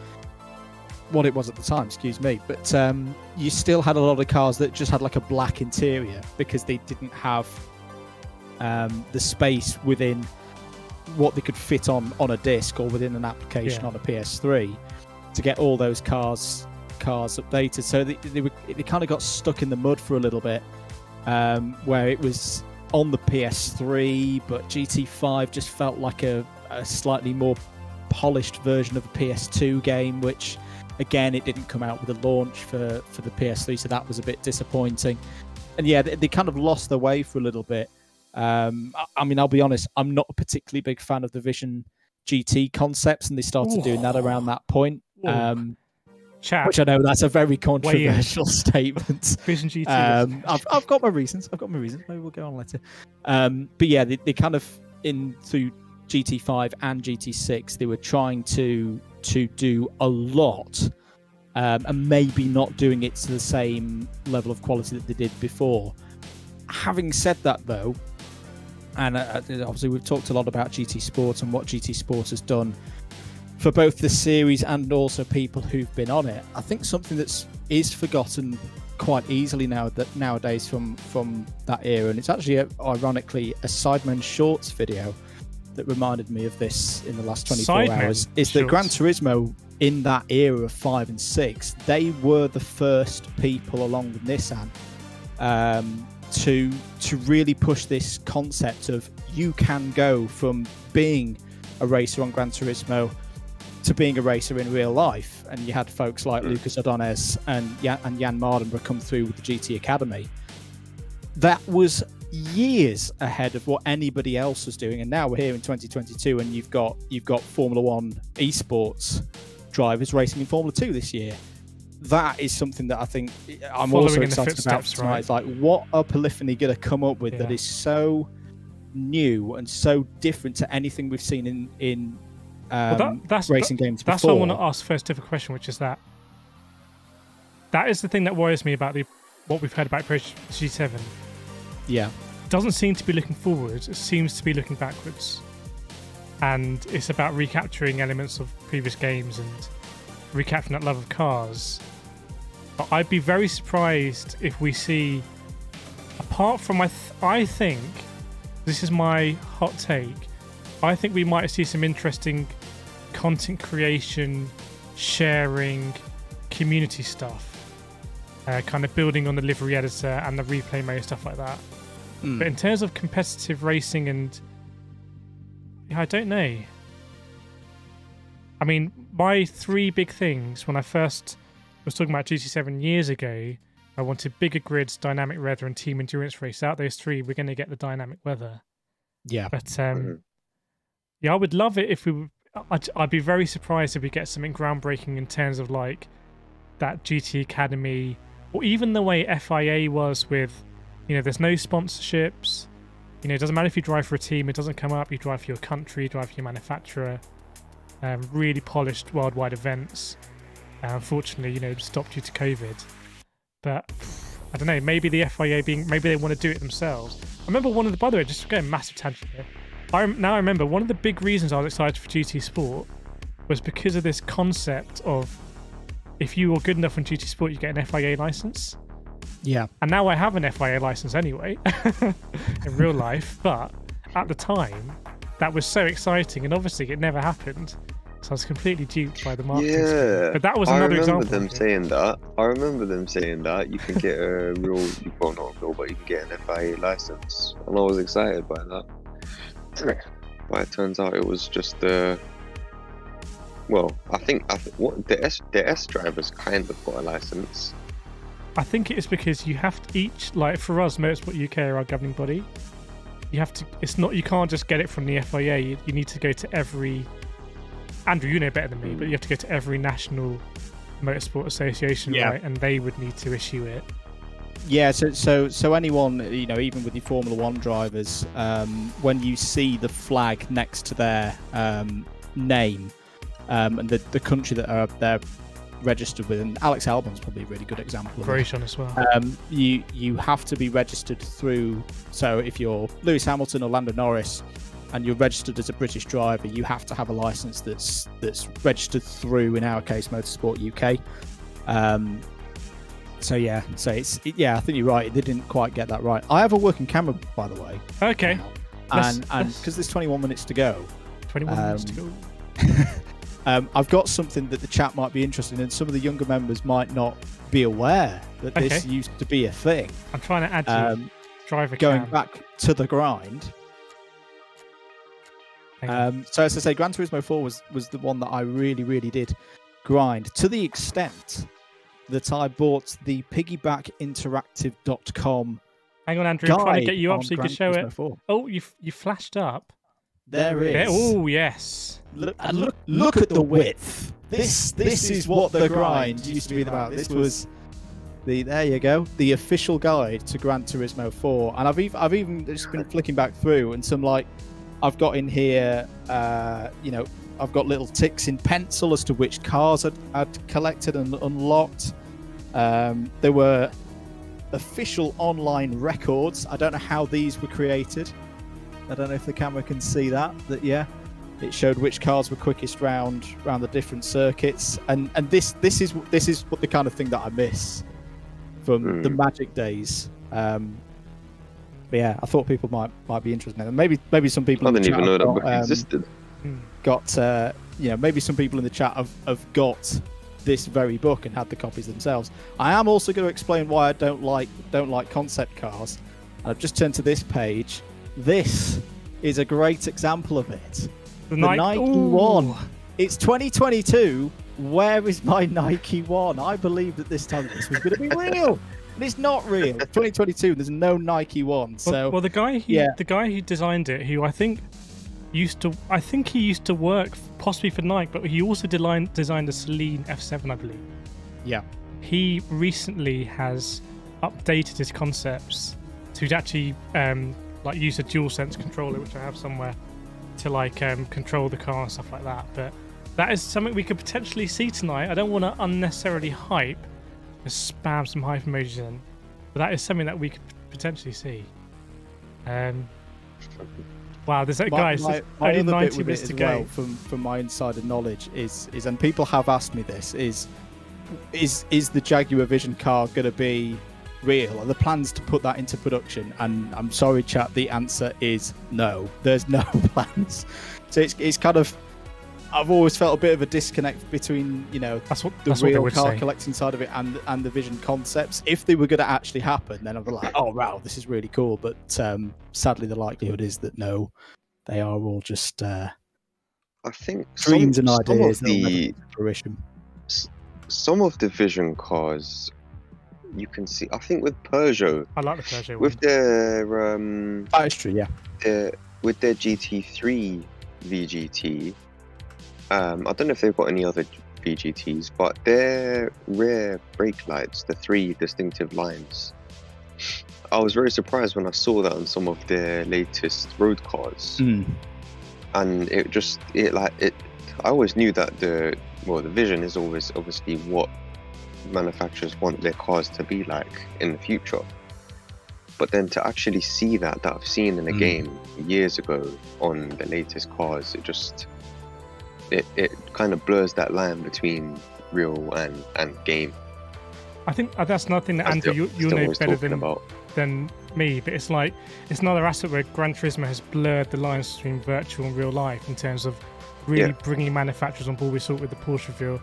what it was at the time. Excuse me, but you still had a lot of cars that just had like a black interior because they didn't have the space within what they could fit on a disc or within an application on a PS3 to get all those cars updated. So they kind of got stuck in the mud for a little bit, where it was on the PS3, but GT5 just felt like a slightly more polished version of a PS2 game, which again, it didn't come out with a launch for the PS3, so that was a bit disappointing. And yeah, they kind of lost their way for a little bit. I mean, I'll be honest, I'm not a particularly big fan of the Vision GT concepts, and they started doing that around that point. Chat. Which I know that's a very controversial statement. Vision GT. I've got my reasons. Maybe we'll go on later. But yeah, they kind of through GT5 and GT6, they were trying to do a lot, and maybe not doing it to the same level of quality that they did before. Having said that, though, and obviously we've talked a lot about GT Sport and what GT Sport has done for both the series and also people who've been on it. I think something is forgotten quite easily nowadays from that era, and it's actually ironically a Sidemen Shorts video that reminded me of this in the last 24 hours. Is that Gran Turismo in that era of 5 and 6, they were the first people along with Nissan to really push this concept of you can go from being a racer on Gran Turismo to being a racer in real life. And you had folks like Lucas Ordonez and Jan Mardenborough come through with the GT Academy. That was years ahead of what anybody else was doing, and now we're here in 2022, and you've got Formula One esports drivers racing in Formula 2 this year. That is something that I think I'm Following also in the excited about footsteps, tonight. right? It's like, what are Polyphony going to come up with that is so new and so different to anything we've seen in that's racing games before? That's what I want to ask first different question, which is that is the thing that worries me about what we've heard about G7. Yeah. Doesn't seem to be looking forwards, it seems to be looking backwards. And it's about recapturing elements of previous games and recapturing that love of cars. But I'd be very surprised if we see, apart from I think, this is my hot take, I think we might see some interesting content creation, sharing, community stuff. Kind of building on the livery editor and the replay mode, stuff like that. But in terms of competitive racing and... I don't know. I mean, my three big things when I first was talking about GT7 years ago, I wanted bigger grids, dynamic weather, and team endurance race. Out those three, we're going to get the dynamic weather. Yeah. But yeah, I would love it if we... I'd be very surprised if we get something groundbreaking in terms of like that GT Academy, or even the way FIA was with... there's no sponsorships. It doesn't matter if you drive for a team, it doesn't come up. You drive for your country, you drive for your manufacturer. Really polished worldwide events. Unfortunately, stopped due to COVID. But I don't know. Maybe the FIA maybe they want to do it themselves. I remember by the way, just going massive tangent here. I remember one of the big reasons I was excited for GT Sport was because of this concept of if you were good enough on GT Sport, you get an FIA license. Yeah. And now I have an FIA license anyway, in real life. But at the time, that was so exciting, and obviously it never happened. So I was completely duped by the marketing. Yeah. But that was another example. I remember them saying that. You can get a real, well, not real, but you can get an FIA license. And I was excited by that. But it turns out it was just well, I think what the S drivers kind of got a license. I think it is because you have to like for us, Motorsport UK are our governing body. You have to. It's not. You can't just get it from the FIA. You need to go to every. Andrew, you know better than me, but you have to go to every national motorsport association, right? And they would need to issue it. Yeah. So anyone, even with your Formula One drivers, when you see the flag next to their name and the country that they're registered with, and Alex Albon's probably a really good example of Gratian as well. You have to be registered through. So if you're Lewis Hamilton or Lando Norris and you're registered as a British driver, you have to have a license that's registered through, in our case, Motorsport UK. I think you're right, they didn't quite get that right. I have a working camera, by the way. Okay. And because there's 21 minutes to go. 21 minutes to go. I've got something that the chat might be interested in, and some of the younger members might not be aware that this used to be a thing. I'm trying to add you. Driver going back to the grind. So as I say, Gran Turismo 4 was the one that I really, really did grind, to the extent that I bought the piggybackinteractive.com. Hang on, Andrew, I'm trying to get you up so you can show it. 4. Oh, you flashed up. There it is. Oh, yes. Look at the width. This is what the grind used to be about. This was there you go, the official guide to Gran Turismo 4. And I've even just been flicking back through, and some like I've got in here, I've got little ticks in pencil as to which cars I'd collected and unlocked. There were official online records. I don't know how these were created. I don't know if the camera can see that. It showed which cars were quickest round the different circuits, and this is what the kind of thing that I miss from the Magic days. But yeah, I thought people might be interested in it. Maybe some people. I didn't even know that book existed. Maybe some people in the chat have got this very book and had the copies themselves. I am also going to explain why I don't like concept cars. And I've just turned to this page. This is a great example of it. The Nike One. It's 2022. Where is my Nike One? I believe that this time this was going to be real. And it's not real. 2022. There's no Nike One. So the guy who designed it, who I think he used to work possibly for Nike, but he also designed a Celine F7, I believe. Yeah. He recently has updated his concepts to actually use a DualSense controller, which I have somewhere, to control the car and stuff like that. But that is something we could potentially see tonight. I don't want to unnecessarily hype, just spam some hype emojis in, but that is something that we could potentially see. Wow, there's guys. My only other 90 bit with minutes it to as go. well, from my insider knowledge is, and people have asked me this, is the Jaguar Vision car going to be real? Are the plans to put that into production? And I'm sorry, chat, the answer is no. There's no plans. So it's kind of, I've always felt a bit of a disconnect between that's what real car collecting side of it and the Vision concepts. If they were going to actually happen, then I'd be like, oh wow, this is really cool. But sadly, the likelihood is that no, they are all just I think dreams and ideas some that will never come to fruition. Some of the Vision cars, you can see. I think with Peugeot, I like the Peugeot with one. their That is true, yeah. With their GT3 VGT. I don't know if they've got any other VGTs, but their rear brake lights, the 3 distinctive lines, I was very surprised when I saw that on some of their latest road cars. And I always knew that the Vision is always obviously what manufacturers want their cars to be like in the future. But then to actually see that I've seen in a game years ago on the latest cars, it kind of blurs that line between real and game. I think that's another thing that Andrew you'll know better than me, but it's another aspect where Gran Turismo has blurred the lines between virtual and real life in terms of really bringing manufacturers on board. We saw it with the Porsche reveal.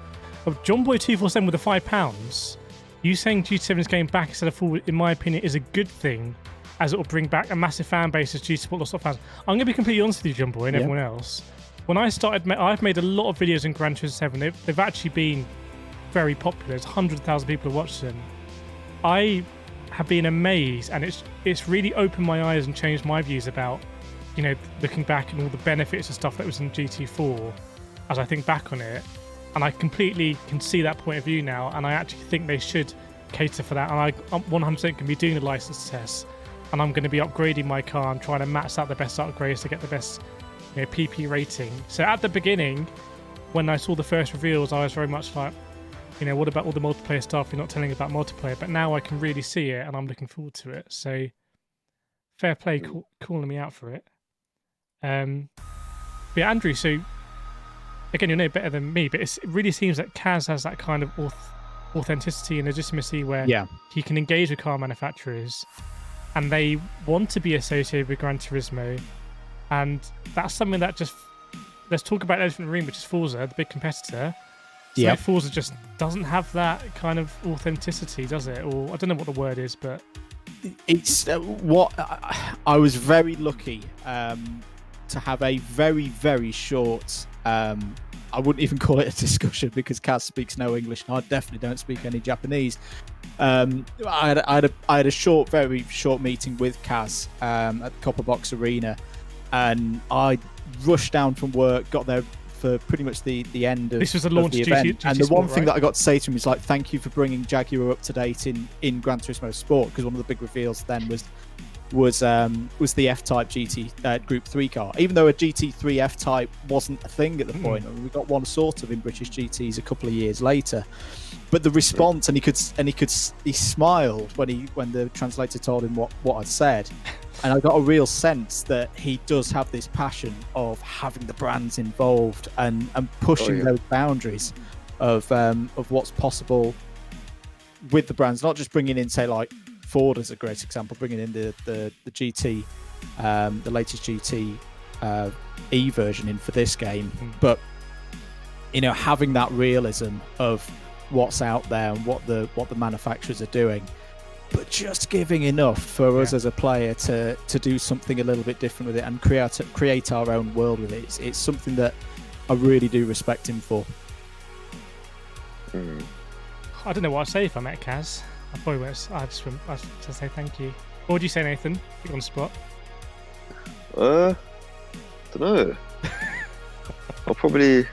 John Boy 247 with the £5. You saying GT7 is going back instead of forward, in my opinion, is a good thing, as it will bring back a massive fan base as GT Sport lost a lot of fans. I'm going to be completely honest with you, John Boy, and everyone else. When I started, I've made a lot of videos in Gran Turismo 7. They've actually been very popular. There's 100,000 people who watch them. I have been amazed, and it's really opened my eyes and changed my views about, looking back and all the benefits and stuff that was in GT4 as I think back on it. And I completely can see that point of view now, and I actually think they should cater for that. And I'm 100% going to be doing the license tests, and I'm going to be upgrading my car and trying to max out the best upgrades to get the best PP rating. So at the beginning, when I saw the first reveals, I was very much like, what about all the multiplayer stuff? You're not telling about multiplayer. But now I can really see it, and I'm looking forward to it. So fair play calling me out for it. But yeah, Andrew, so again, you'll know better than me, but it really seems that Kaz has that kind of authenticity and legitimacy where he can engage with car manufacturers and they want to be associated with Gran Turismo. And that's something that let's talk about elephant in the room, which is Forza, the big competitor. So Forza just doesn't have that kind of authenticity, does it? Or I don't know what the word is, but it's what I was very lucky to have a very, very short, I wouldn't even call it a discussion because Kaz speaks no English and I definitely don't speak any Japanese. I had a very short meeting with Kaz at the Copper Box Arena, and I rushed down from work, got there for pretty much the end of This was a of launch the GT event. And the Sport, one thing right? that I got to say to him is like, thank you for bringing Jaguar up to date in Gran Turismo Sport, because one of the big reveals then was the F-Type GT Group 3 car. Even though a GT3 F-Type wasn't a thing at the point, I mean, we got one sort of in British GTs a couple of years later. But the response, and he smiled when the translator told him what I'd said, and I got a real sense that he does have this passion of having the brands involved and pushing those boundaries of what's possible with the brands, not just bringing in, say, like Ford as a great example, bringing in the GT, the latest GT E version in for this game, but having that realism of what's out there and what the manufacturers are doing, but just giving enough for us as a player to do something a little bit different with it and create our own world with it. It's something that I really do respect him for. I don't know what I'd say if I met Kaz. I probably won't. I'd just say thank you. What would you say, Nathan? You're on the spot. Don't know. I'll probably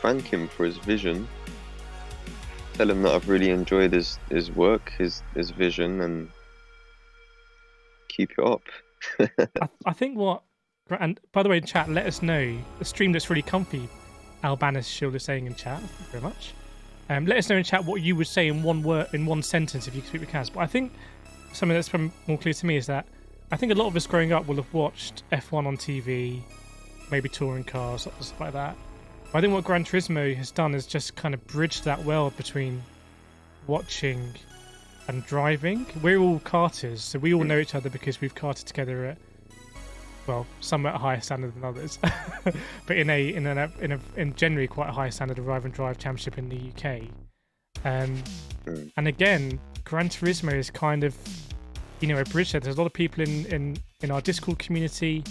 thank him for his vision. Tell him that I've really enjoyed his work, his vision, and keep it up. I think what, and by the way, in chat, let us know. The stream looks really comfy. Albanus Shield is saying in chat. Thank you very much. Let us know in chat what you would say in one word, in one sentence, if you could speak with Kaz. But I think something that's become more clear to me is that I think a lot of us growing up will have watched F1 on TV, maybe touring cars, stuff like that. But I think what Gran Turismo has done is just kind of bridged that world between watching and driving. We're all karters, so we all know each other because we've karted together at, well, some at a higher standard than others, but in generally quite a high standard of Rival and Drive Championship in the UK. And again, Gran Turismo is kind of, a bridge there. There's a lot of people in our Discord community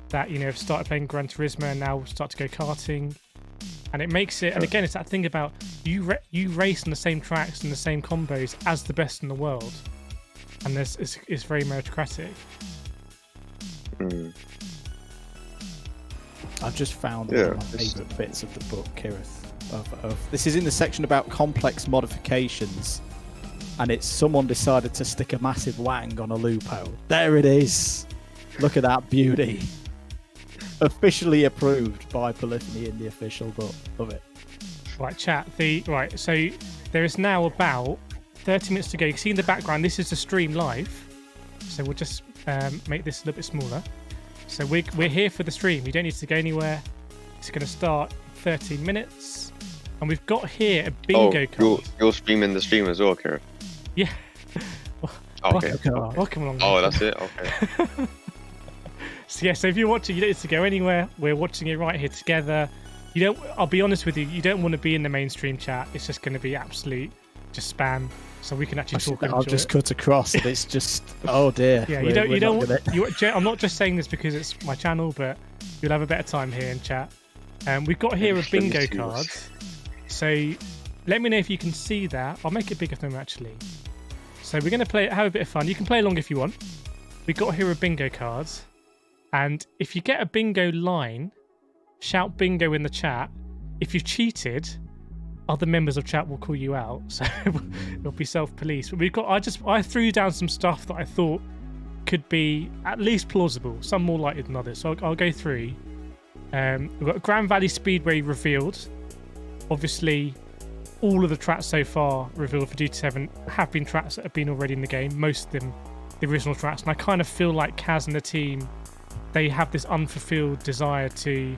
that have started playing Gran Turismo and now start to go karting, and it makes it. And again, it's that thing about you race on the same tracks and the same combos as the best in the world, and it's very meritocratic. I've just found one of my favourite bits of the book, Kireth. This is in the section about complex modifications, and it's someone decided to stick a massive wang on a loophole. There it is. Look at that beauty. Officially approved by Polyphony in the official book. Love it. Right, chat. So there is now about 30 minutes to go. You can see in the background, this is the stream live. So we'll just make this a little bit smaller. So we're here for the stream. You don't need to go anywhere. It's going to start in 13 minutes. And we've got here a bingo card. You're streaming the stream as well, Kireth? Yeah. Okay. Welcome along. Oh, that's it? Okay. So if you're watching, you don't need to go anywhere. We're watching it right here together. I'll be honest with you, you don't want to be in the mainstream chat. It's just going to be absolute just spam. So we can actually talk. I'll just cut across, and it's just oh dear. Yeah, I'm not just saying this because it's my channel, but you'll have a better time here in chat. We've got here a bingo card. So let me know if you can see that. I'll make it bigger for them actually. So we're going to have a bit of fun. You can play along if you want. We've got here a bingo card, and if you get a bingo line, shout bingo in the chat. If you've cheated, other members of chat will call you out, so it'll be self-police. But I threw down some stuff that I thought could be at least plausible, some more likely than others. So I'll go through. We've got Grand Valley Speedway revealed. Obviously, all of the tracks so far revealed for GT7 have been tracks that have been already in the game. Most of them, the original tracks. And I kind of feel like Kaz and the team, they have this unfulfilled desire to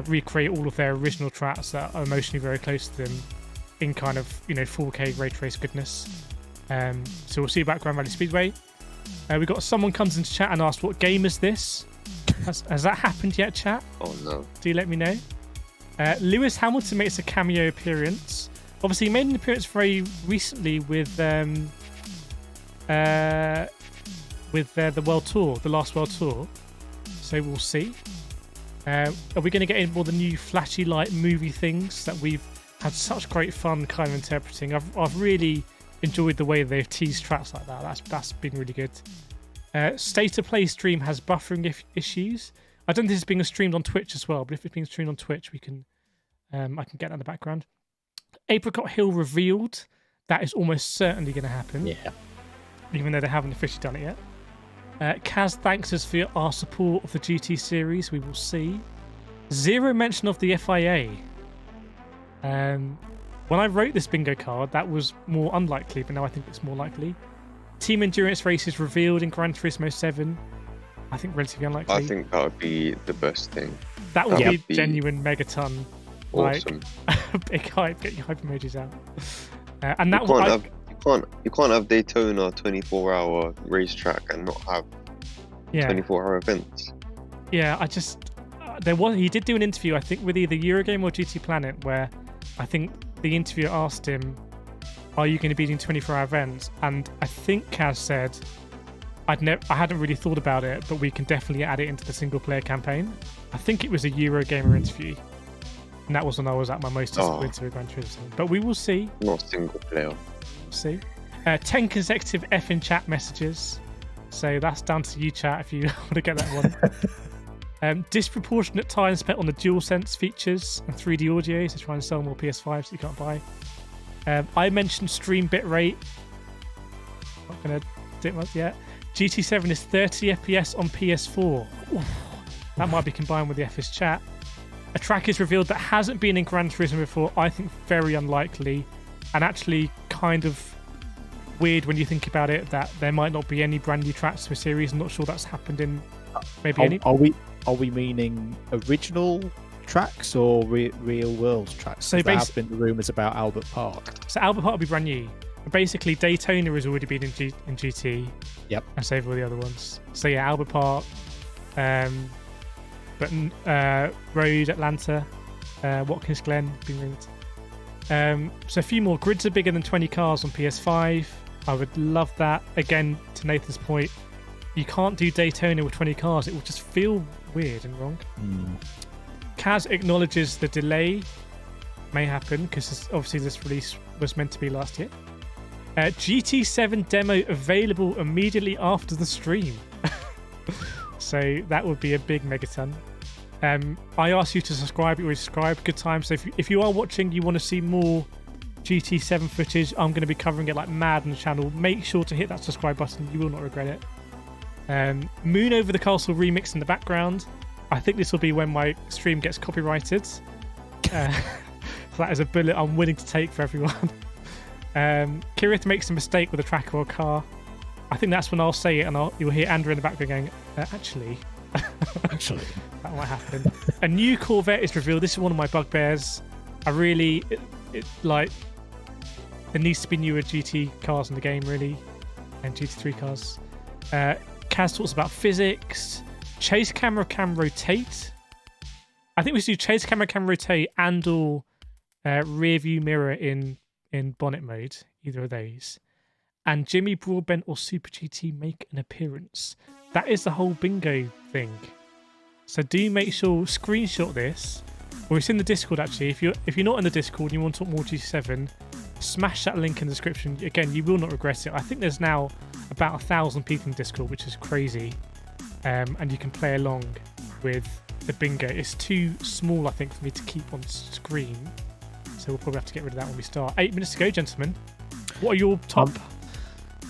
recreate all of their original tracks that are emotionally very close to them in kind of 4K ray trace goodness. So we'll see about Grand Valley Speedway. We've got someone comes into chat and asks, what game is this? Has that happened yet, chat? Oh no. Do let me know. Lewis Hamilton makes a cameo appearance. Obviously he made an appearance very recently with the World Tour, the last World Tour. So we'll see. Are we going to get in more the new flashy light movie things that we've had such great fun kind of interpreting? I've really enjoyed the way they've teased tracks like that. That's been really good. State of Play stream has buffering issues. I don't think this is being streamed on Twitch as well, but if it's being streamed on Twitch, we can. I can get that in the background. Apricot Hill revealed. That is almost certainly going to happen. Yeah. Even though they haven't officially done it yet. Kaz thanks us for our support of the GT series. We will see. Zero mention of the FIA. When I wrote this bingo card, that was more unlikely, but now I think it's more likely. Team endurance races revealed in Gran Turismo 7. I think relatively unlikely. I think that would be the best thing. That would be genuine megaton. Awesome. Like, big hype. Get your hype emojis out. And that you can't have Daytona 24-hour racetrack and not have 24-hour events. Yeah, I just he did do an interview, I think, with either Eurogame or GT Planet, where I think the interviewer asked him, "Are you going to be doing 24-hour events?" And I think Kaz said, I hadn't really thought about it, but we can definitely add it into the single-player campaign. I think it was a Eurogamer interview, and that was when I was at my most disappointed with Gran Turismo. But we will see. Not single player. See, 10 consecutive F in chat messages. So that's down to you, chat, if you want to get that one. Disproportionate time spent on the DualSense features and 3D audio to try and sell more PS5s that you can't buy. I mentioned stream bitrate. Not going to do it much yet. GT7 is 30 FPS on PS4. Oof, that might be combined with the FS chat. A track is revealed that hasn't been in Gran Turismo before. I think very unlikely. And actually kind of weird when you think about it that there might not be any brand new tracks for a series. I'm not sure that's happened in maybe any. Are we meaning original tracks or real world tracks? So there have been rumours about Albert Park. So Albert Park will be brand new. But basically, Daytona has already been in GT. Yep. And so have all the other ones. So yeah, Albert Park, but Road, Atlanta, Watkins Glen being rumored. So a few more. Grids are bigger than 20 cars on PS5. I would love that. Again, to Nathan's point, you can't do Daytona with 20 cars. It will just feel weird and wrong. Kaz acknowledges the delay may happen because obviously this release was meant to be last year. GT7 demo available immediately after the stream. So that would be a big megaton. I asked you to subscribe. You already subscribed. Good time. So if you are watching, you want to see more GT7 footage, I'm going to be covering it like mad on the channel. Make sure to hit that subscribe button. You will not regret it. Moon Over the Castle remix in the background. I think this will be when my stream gets copyrighted. So that is a bullet I'm willing to take for everyone. Kireth makes a mistake with a track or a car. I think that's when I'll say it, and you'll hear Andrew in the background going, actually. Actually. That might happen. A new Corvette is revealed. This is one of my bugbears. I really, like, there needs to be newer GT cars in the game, really, and GT3 cars. Kaz talks about physics. Chase camera can rotate. I think we should do chase camera can rotate and or rear view mirror in bonnet mode, either of those. And Jimmy Broadbent or Super GT make an appearance. That is the whole bingo thing. So do make sure, screenshot this, or it's in the Discord actually. If you're not in the Discord and you want to talk more GT7, smash that link in the description. Again, you will not regret it. I think there's now about 1,000 people in Discord, which is crazy. And you can play along with the bingo. It's too small, I think, for me to keep on screen. So we'll probably have to get rid of that when we start. 8 minutes to go, gentlemen. What are your top...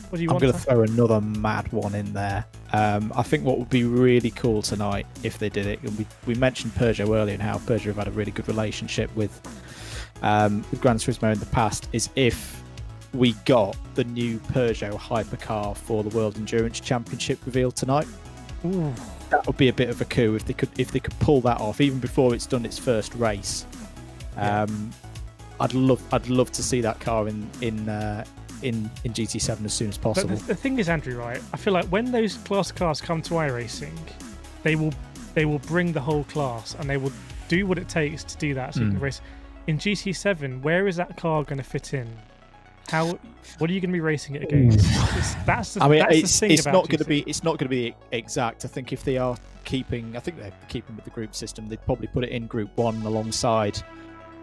What do you want? I'm going to throw another mad one in there. I think what would be really cool tonight if they did it, we mentioned Peugeot earlier and how Peugeot have had a really good relationship with Gran Turismo in the past, is if we got the new Peugeot hypercar for the World Endurance Championship revealed tonight. Ooh. That would be a bit of a coup if they could pull that off, even before it's done its first race. Yeah. I'd love to see that car in GT7 as soon as possible. But the thing is, Andrew, right? I feel like when those class cars come to iRacing, they will bring the whole class and they will do what it takes to do that. So you can race in GT7. Where is that car going to fit in? What are you going to be racing it against? It's not going to be exact. I think if they are keeping with the group system, they'd probably put it in Group 1 alongside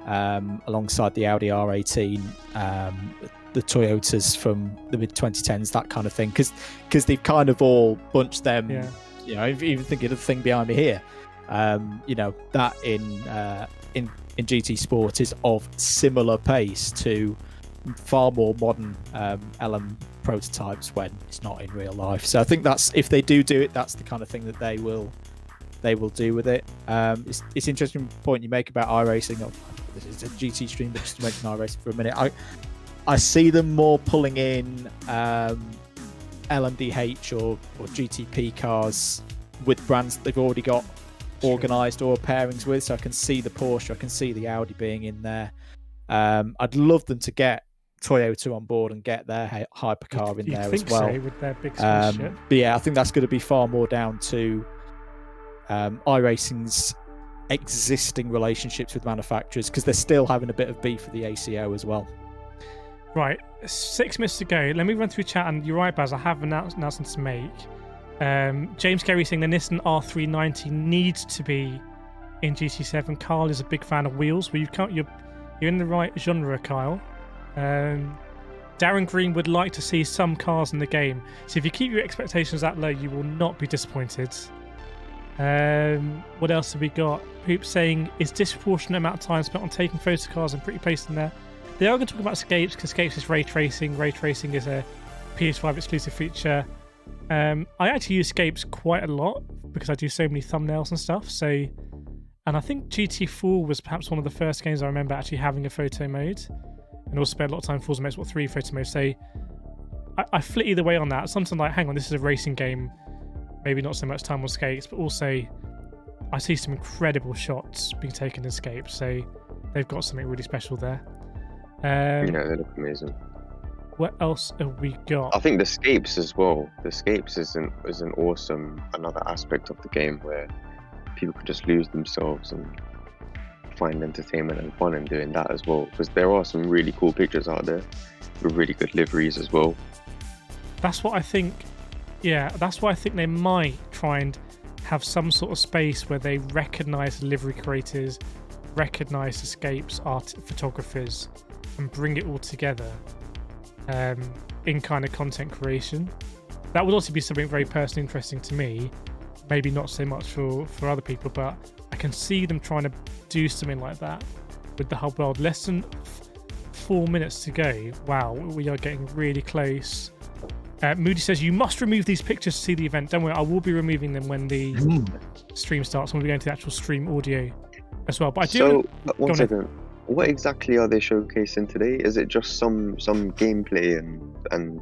the Audi R18, the Toyotas from the mid 2010s, that kind of thing, because they've kind of all bunched them You know, even thinking of the thing behind me here, you know, that in GT Sport is of similar pace to far more modern LM prototypes when it's not in real life. So I think that's, if they do it, that's the kind of thing that they will do with it. It's interesting point you make about iRacing. This is a GT stream, but just to mention iRacing for a minute, I see them more pulling in LMDH or GTP cars with brands that they've already got organised or pairings with. So I can see the Porsche, I can see the Audi being in there. I'd love them to get Toyota on board and get their hypercar in there as well. So, with their big sponsorship. But yeah, I think that's going to be far more down to iRacing's existing relationships with manufacturers, because they're still having a bit of beef with the ACO as well. Right, 6 minutes to go. Let me run through chat, and you're right, Baz, I have announcements to make. James Carey saying the Nissan R390 needs to be in GT7. Carl is a big fan of wheels. Well, you're in the right genre, Kyle. Darren Green would like to see some cars in the game. So if you keep your expectations that low, you will not be disappointed. What else have we got? Poop saying, is disproportionate amount of time spent on taking photos of cars and pretty placed in there. They are going to talk about Scapes, because Scapes is ray tracing. Ray tracing is a PS5 exclusive feature. I actually use Scapes quite a lot because I do so many thumbnails and stuff. So, and I think GT4 was perhaps one of the first games I remember actually having a photo mode, and also spent a lot of time in Forza Motorsport 3 photo mode. So I flit either way on that. Sometimes like, hang on, this is a racing game. Maybe not so much time on Scapes, but also I see some incredible shots being taken in Scapes. So they've got something really special there. Yeah, they look amazing. What else have we got? I think the Scapes as well. The Scapes is an awesome, another aspect of the game where people could just lose themselves and find entertainment and fun in doing that as well. Because there are some really cool pictures out there with really good liveries as well. That's what I think. Yeah, that's why I think they might try and have some sort of space where they recognise the livery creators, recognise Escapes art photographers, and bring it all together in kind of content creation. That would also be something very personally interesting to me. Maybe not so much for other people, but I can see them trying to do something like that with the whole world. Less than 4 minutes to go. Wow, we are getting really close. Moody says, you must remove these pictures to see the event. Don't worry, I will be removing them when the stream starts, when we go into the actual stream audio as well. But I do... So, one second. What exactly are they showcasing today? Is it just some gameplay and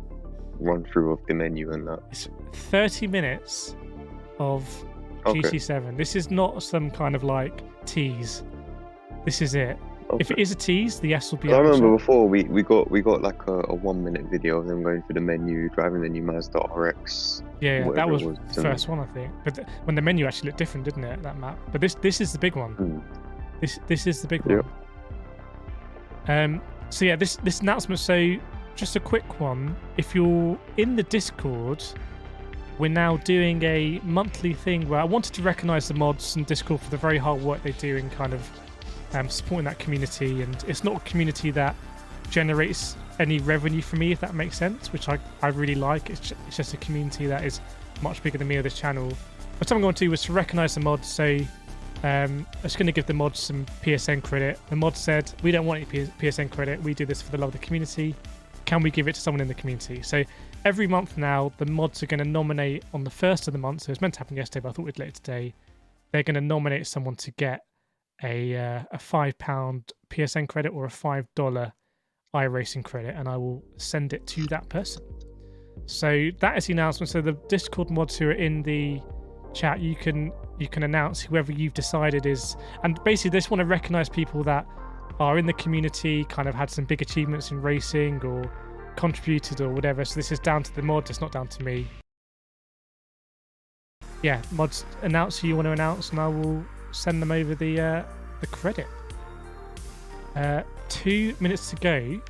run through of the menu and that? It's 30 minutes of GT7. This is not some kind of like tease. This is it. Okay. If it is a tease, the S will be. I remember before we got like a 1 minute video of them going through the menu, driving the new Mazda RX. Yeah, that was the first one, I think. But when the menu actually looked different, didn't it? That map. But this is the big one. This is the big one. So yeah, this announcement. So just a quick one. If you're in the Discord, we're now doing a monthly thing where I wanted to recognise the mods and Discord for the very hard work they do in kind of supporting that community. And it's not a community that generates any revenue for me, if that makes sense, which I really like. It's just a community that is much bigger than me or this channel. But something I want to do was to recognise the mods. So I'm just going to give the mods some PSN credit. The mod said, we don't want any PSN credit. We do this for the love of the community. Can we give it to someone in the community? So every month now, the mods are going to nominate on the first of the month. So it was meant to happen yesterday, but I thought we'd later today. They're going to nominate someone to get a £5 PSN credit or a $5 iRacing credit, and I will send it to that person. So that is the announcement. So the Discord mods who are in the chat, you can announce whoever you've decided is, and basically they just want to recognize people that are in the community, kind of had some big achievements in racing or contributed or whatever. So this is down to the mods, it's not down to me. Yeah, mods, announce who you want to announce, and I will send them over the credit. 2 minutes to go.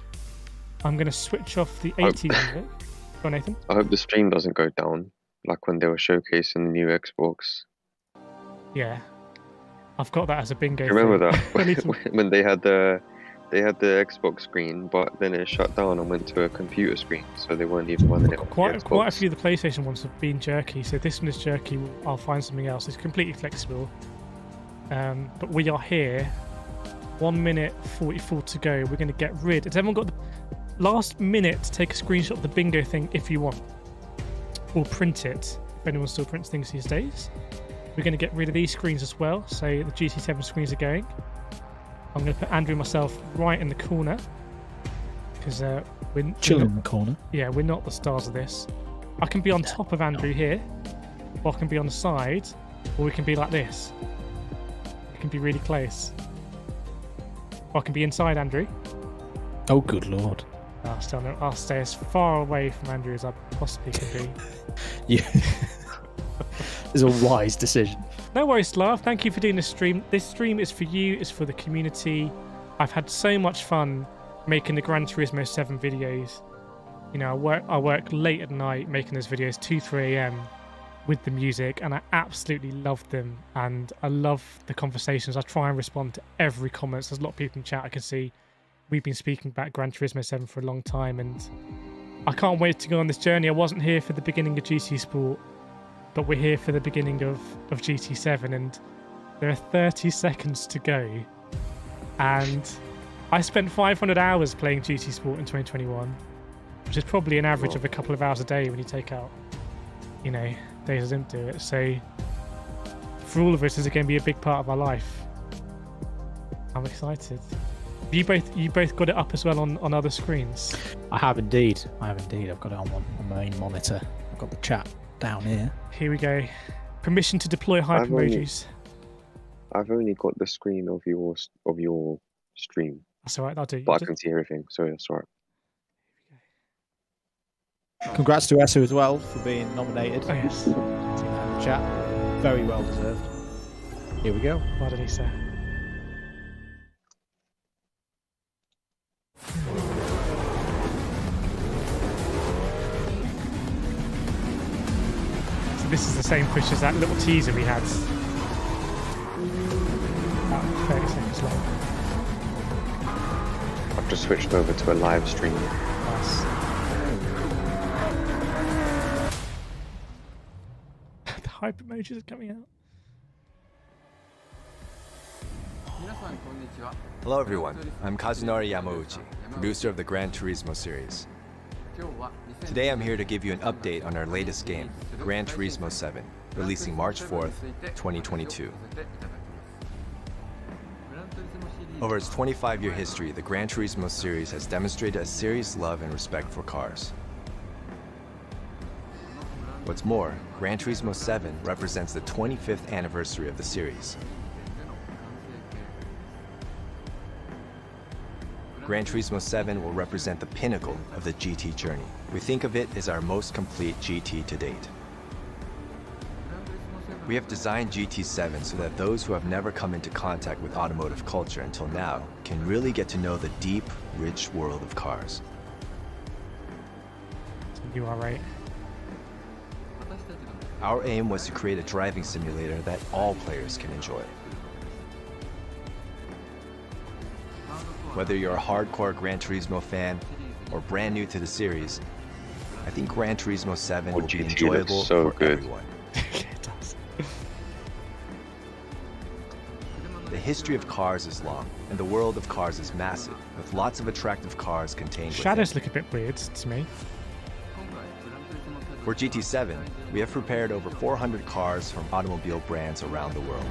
I'm going to switch off the 80 music. Go on, Nathan. I hope the stream doesn't go down like when they were showcasing the new Xbox. Yeah, I've got that as a bingo. Remember that when they had the They had the Xbox screen, but then it shut down and went to a computer screen, so they weren't even running it on the Quite a Xbox. few of the PlayStation ones have been jerky, so this one is jerky. I'll find something else. It's completely flexible. But we are here. 1 minute 44 to go. We're going to get rid. Has everyone got the last minute to take a screenshot of the bingo thing if you want? Or print it, if anyone still prints things these days. We're going to get rid of these screens as well, so the GT7 screens are going. I'm going to put Andrew and myself right in the corner, because we're Chilling in the corner. Yeah, we're not the stars of this. I can be on top of Andrew here, or I can be on the side, or we can be like this. It can be really close. Or I can be inside Andrew. Oh, good lord. I'll stay as far away from Andrew as I possibly can be. Yeah. It's a wise decision. No worries, Slav. Thank you for doing this stream. This stream is for you, it's for the community. I've had so much fun making the Gran Turismo 7 videos. You know, I work late at night making those videos, 2, 3 a.m. with the music, and I absolutely love them. And I love the conversations. I try and respond to every comment. There's a lot of people in chat I can see. We've been speaking about Gran Turismo 7 for a long time, and I can't wait to go on this journey. I wasn't here for the beginning of GT Sport, but we're here for the beginning of GT7, and there are 30 seconds to go. And I spent 500 hours playing GT Sport in 2021, which is probably an average of a couple of hours a day when you take out, you know, days I didn't do it. So for all of us, this is going to be a big part of our life. I'm excited. You both got it up as well on other screens? I have indeed. I've got it on my main monitor. I've got the chat down here. Here we go. Permission to deploy hyper emojis. I've only got the screen of your stream. That's all right. I'll do. But I can see everything, so that's all right. Congrats to Esu as well for being nominated. Oh, yes. In the chat. Very well deserved. Here we go. Well done, Lisa. So this is the same push as that little teaser we had. About 30 seconds long. I've just switched over to a live stream. Nice. The hype emojis are coming out. Hello everyone, I'm Kazunori Yamauchi, producer of the Gran Turismo series. Today I'm here to give you an update on our latest game, Gran Turismo 7, releasing March 4th, 2022. Over its 25-year history, the Gran Turismo series has demonstrated a serious love and respect for cars. What's more, Gran Turismo 7 represents the 25th anniversary of the series. Gran Turismo 7 will represent the pinnacle of the GT journey. We think of it as our most complete GT to date. We have designed GT7 so that those who have never come into contact with automotive culture until now can really get to know the deep, rich world of cars. You are right. Our aim was to create a driving simulator that all players can enjoy. Whether you're a hardcore Gran Turismo fan or brand new to the series, I think Gran Turismo 7 will be enjoyable for everyone. It does. The history of cars is long, and the world of cars is massive, with lots of attractive cars contained Shadows within. look a bit weird to me. For GT7, we have prepared over 400 cars from automobile brands around the world.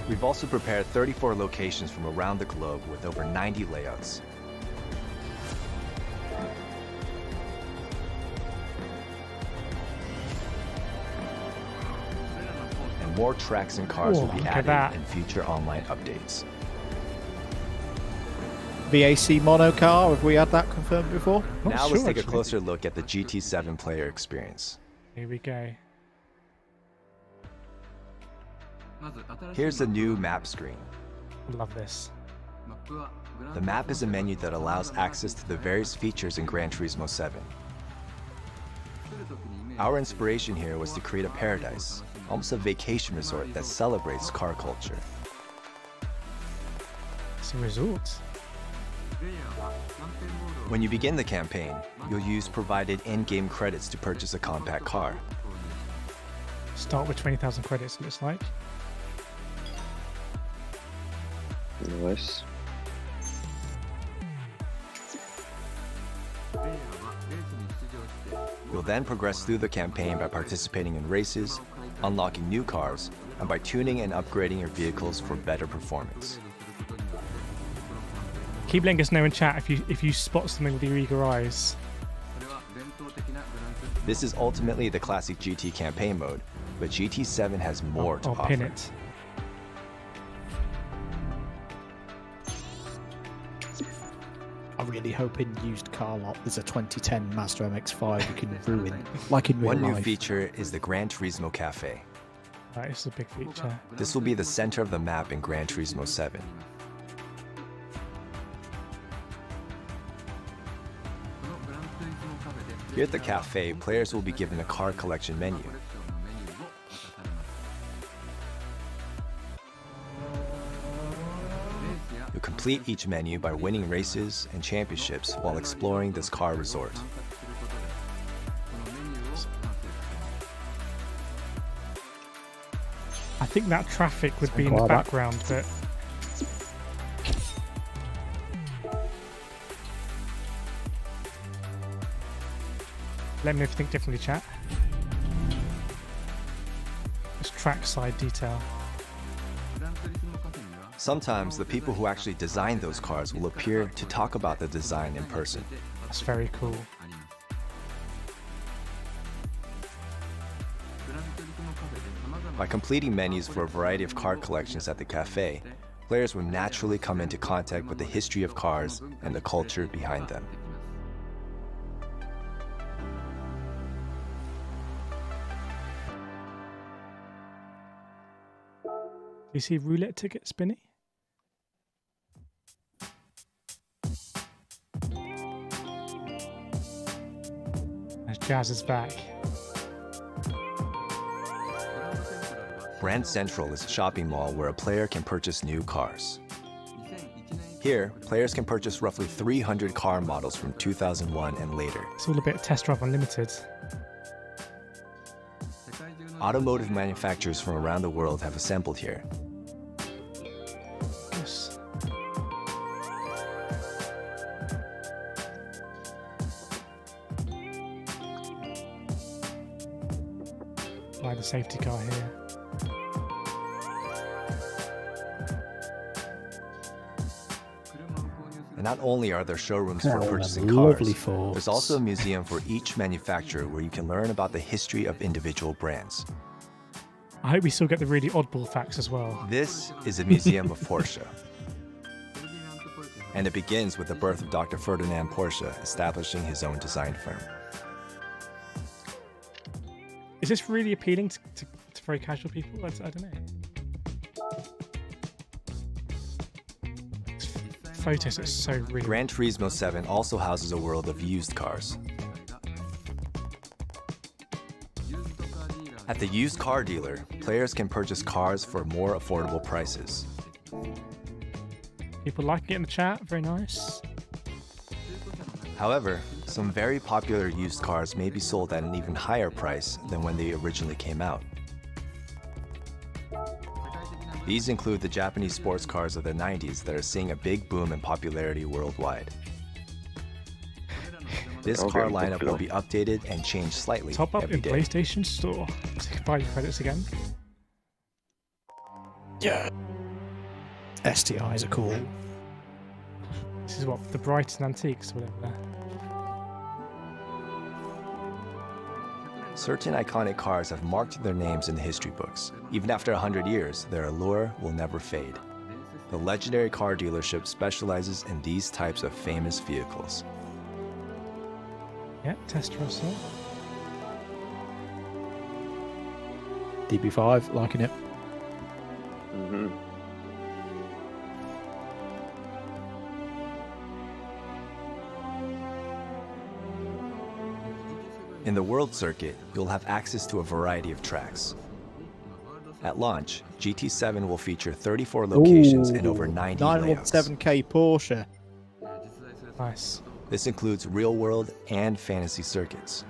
We've also prepared 34 locations from around the globe with over 90 layouts. And more tracks and cars will be look at that. added in future online updates. VAC mono car, have we had that confirmed before? Not Now sure, let's take a actually. closer look at the GT7 player experience. Here we go. Here's the new map screen. Love this. The map is a menu that allows access to the various features in Gran Turismo 7. Our inspiration here was to create a paradise, almost a vacation resort that celebrates car culture. It's a resort. When you begin the campaign, you'll use provided in-game credits to purchase a compact car. Start with 20,000 credits, it looks like. Nice. You'll then progress through the campaign by participating in races, unlocking new cars, and by tuning and upgrading your vehicles for better performance. Keep letting us know in chat if you spot something with your eager eyes. This is ultimately the classic GT campaign mode, but GT7 has more to I'll offer. pin it. I really hope in used car lot there's a 2010 Mazda MX-5 you can ruin, like in real One new life. feature is the Gran Turismo Cafe. That is a big feature. This will be the center of the map in Gran Turismo 7. Here at the cafe, players will be given a car collection menu. You'll complete each menu by winning races and championships while exploring this car resort. I think that traffic would be in the Inquire back. background, but let me know if you think differently, chat. It's trackside detail. Sometimes the people who actually designed those cars will appear to talk about the design in person. That's very cool. By completing menus for a variety of car collections at the cafe, players will naturally come into contact with the history of cars and the culture behind them. Do you see roulette ticket, Spinny? As Jazz is back. Brand Central is a shopping mall where a player can purchase new cars. Here, players can purchase roughly 300 car models from 2001 and later. It's all a bit Test Drive Unlimited. Automotive manufacturers from around the world have assembled here. Yes. Buy the safety car here. And not only are there showrooms for Oh, purchasing lovely cars, Fords. there's also a museum for each manufacturer where you can learn about the history of individual brands. I hope we still get the really oddball facts as well. This is a museum of Porsche. And it begins with the birth of Dr. Ferdinand Porsche establishing his own design firm. Is this really appealing to very casual people? I don't know. Photos are so real. Gran Turismo 7 also houses a world of used cars. At the used car dealer, players can purchase cars for more affordable prices. People liking it in the chat. Very nice. However, some very popular used cars may be sold at an even higher price than when they originally came out. These include the Japanese sports cars of the 90s that are seeing a big boom in popularity worldwide. This car lineup will be updated and changed slightly Top up every in day. PlayStation Store. So buy your credits again. Yeah. STIs are cool. This is what the Brighton Antiques, whatever. Certain iconic cars have marked their names in the history books. Even after 100 years, their allure will never fade. The legendary car dealership specializes in these types of famous vehicles. Yeah, Testarossa. DB5, liking it. Mm-hmm. In the World Circuit, you'll have access to a variety of tracks. At launch, GT7 will feature 34 locations and over 90 layouts. 917K Porsche. Nice. This includes real-world and fantasy circuits.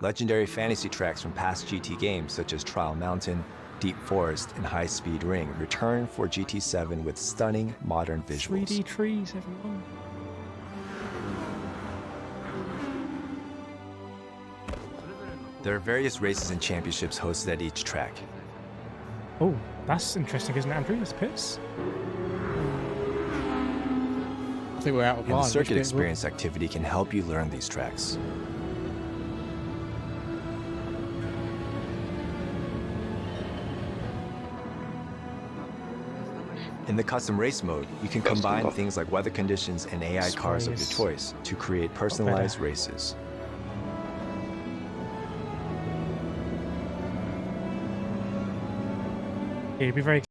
Legendary fantasy tracks from past GT games such as Trial Mountain, Deep Forest, and High Speed Ring return for GT7 with stunning modern visuals. 3D trees, everyone. There are various races and championships hosted at each track. Oh, that's interesting, isn't it, Andrew? It's pits. I think we're out of And the line. circuit experience activity can help you learn these tracks. In the custom race mode, you can combine things like weather conditions and AI cars of your choice to create personalized races. Yeah, be very.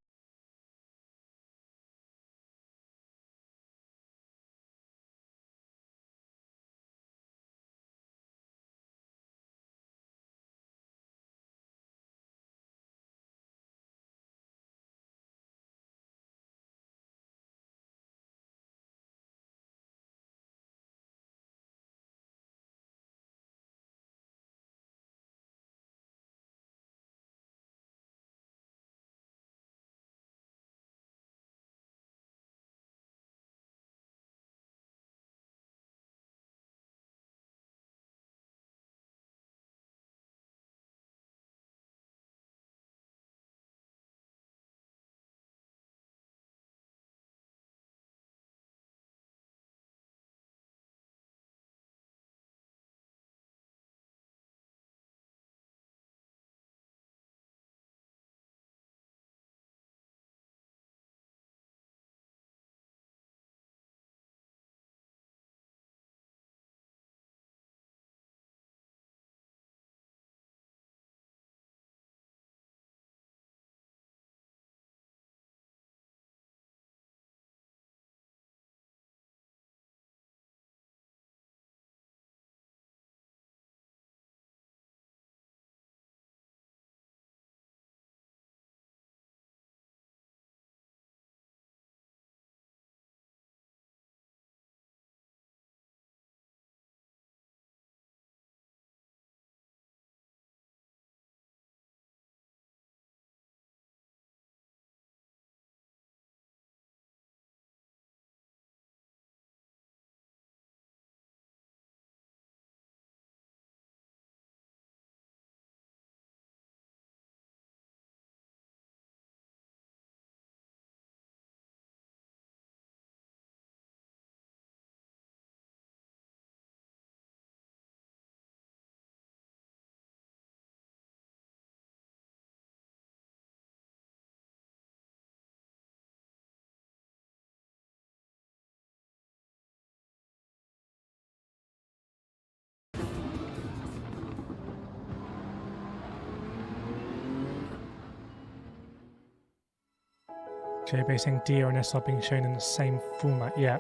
Okay, basing D and S are being shown in the same format. Yeah.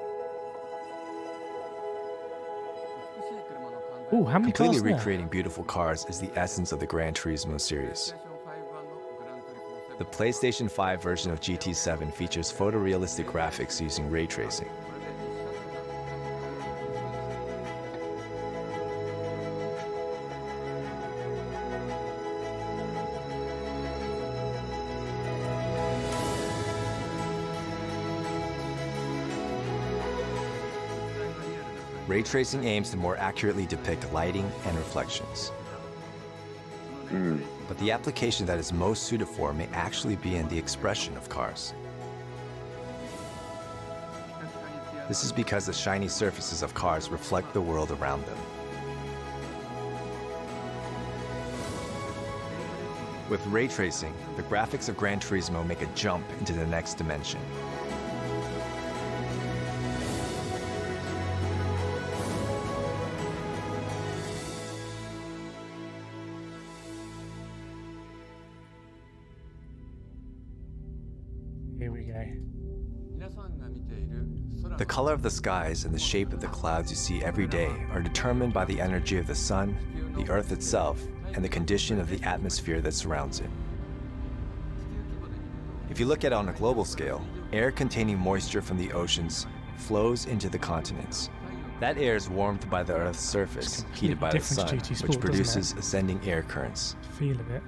Oh, how many Completely cars there? recreating beautiful cars is the essence of the Gran Turismo series. The PlayStation 5 version of GT7 features photorealistic graphics using ray tracing. Ray tracing aims to more accurately depict lighting and reflections. But the application that is most suited for may actually be in the expression of cars. This is because the shiny surfaces of cars reflect the world around them. With ray tracing, the graphics of Gran Turismo make a jump into the next dimension. Here we go. The color of the skies and the shape of the clouds you see every day are determined by the energy of the sun, the earth itself, and the condition of the atmosphere that surrounds it. If you look at it on a global scale, air containing moisture from the oceans flows into the continents. That air is warmed by the Earth's surface, heated by the different sun, to GT Sport, which doesn't produces it? ascending air currents. Feel of it.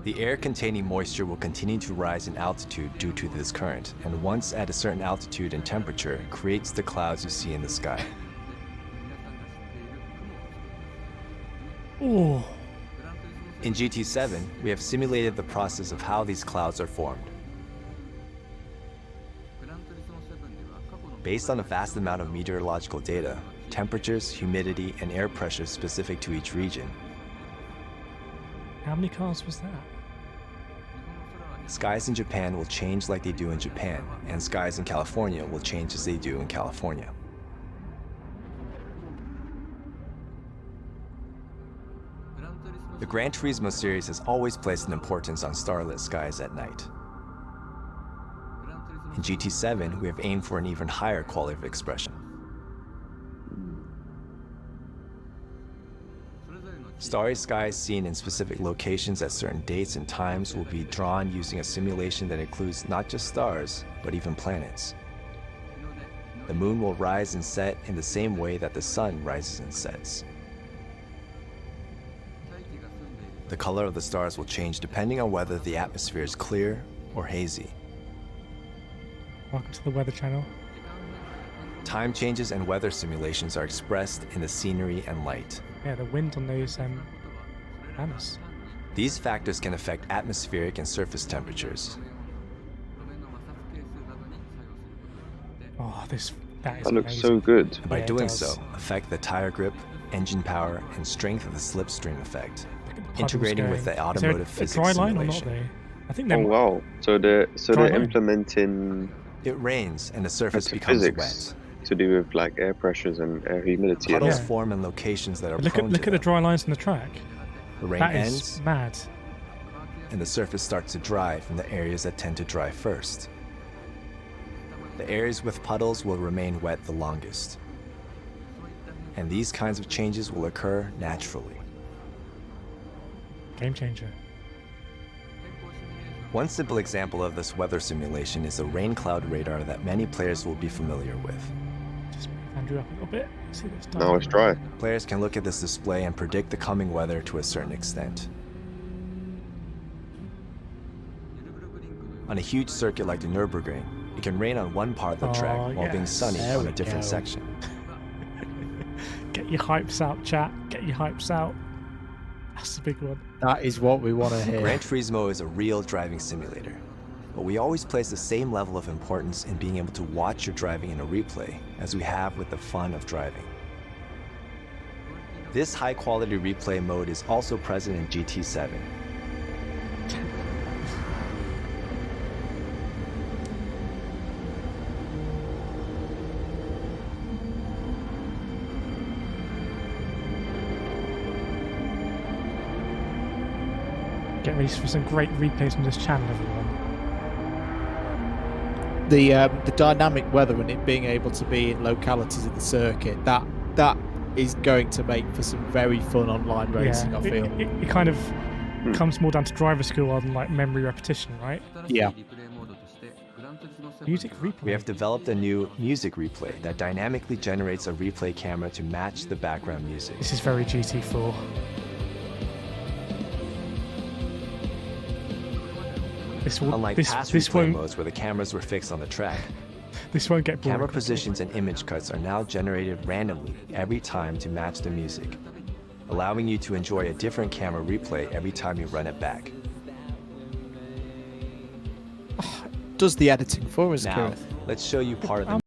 The air containing moisture will continue to rise in altitude due to this current, and once at a certain altitude and temperature, creates the clouds you see in the sky. Oh, In GT7, we have simulated the process of how these clouds are formed. Based on a vast amount of meteorological data, temperatures, humidity, and air pressure specific to each region, how many cars was that? skies in Japan will change like they do in Japan, and skies in California will change as they do in California. The Gran Turismo series has always placed an importance on starlit skies at night. In GT7, we have aimed for an even higher quality of expression. Starry skies seen in specific locations at certain dates and times will be drawn using a simulation that includes not just stars, but even planets. The moon will rise and set in the same way that the sun rises and sets. The color of the stars will change depending on whether the atmosphere is clear or hazy. Welcome to the Weather Channel. Time changes and weather simulations are expressed in the scenery and light. Yeah, the wind on those banners. These factors can affect atmospheric and surface temperatures. Oh, that is That looks amazing. so good. And by Yeah, it doing does. so, affect the tire grip, engine power, and strength of the slipstream effect, Look at the puddles integrating with going. the Is there automotive a physics dry line or not simulation. though? I think Oh they're wow! So Dry they're line. implementing It rains and the surface into becomes physics wet. to do with like air pressures and air humidity. Puddles Yeah. form in locations that are look prone at to the them. dry lines on the track. The rain That ends, is mad. and the surface starts to dry from the areas that tend to dry first. The areas with puddles will remain wet the longest. And these kinds of changes will occur naturally. Game changer. One simple example of this weather simulation is the rain cloud radar that many players will be familiar with. Just move Andrew up a little bit. See this Now it's dry. Players can look at this display and predict the coming weather to a certain extent. On a huge circuit like the Nürburgring, it can rain on one part of the track while being yes. sunny There on we a different go. section. Get your hypes out, chat. Get your hypes out. That's the big one. That is what we want to hear. Gran Turismo is a real driving simulator, but we always place the same level of importance in being able to watch your driving in a replay as we have with the fun of driving. This high-quality replay mode is also present in GT7. Get ready for some great replays on this channel, everyone. The dynamic weather and it being able to be in localities of the circuit, that is going to make for some very fun online racing, yeah, I feel. it kind of comes more down to driver skill rather than like memory repetition, right? Yeah. Music replay. We have developed a new music replay that dynamically generates a replay camera to match the background music. This is very GT4. Unlike past replay modes where the cameras were fixed on the track, This won't get boring. camera positions and image cuts are now generated randomly every time to match the music, allowing you to enjoy a different camera replay every time you run it back. Does the editing for us, Now, Kireth? let's show you part of the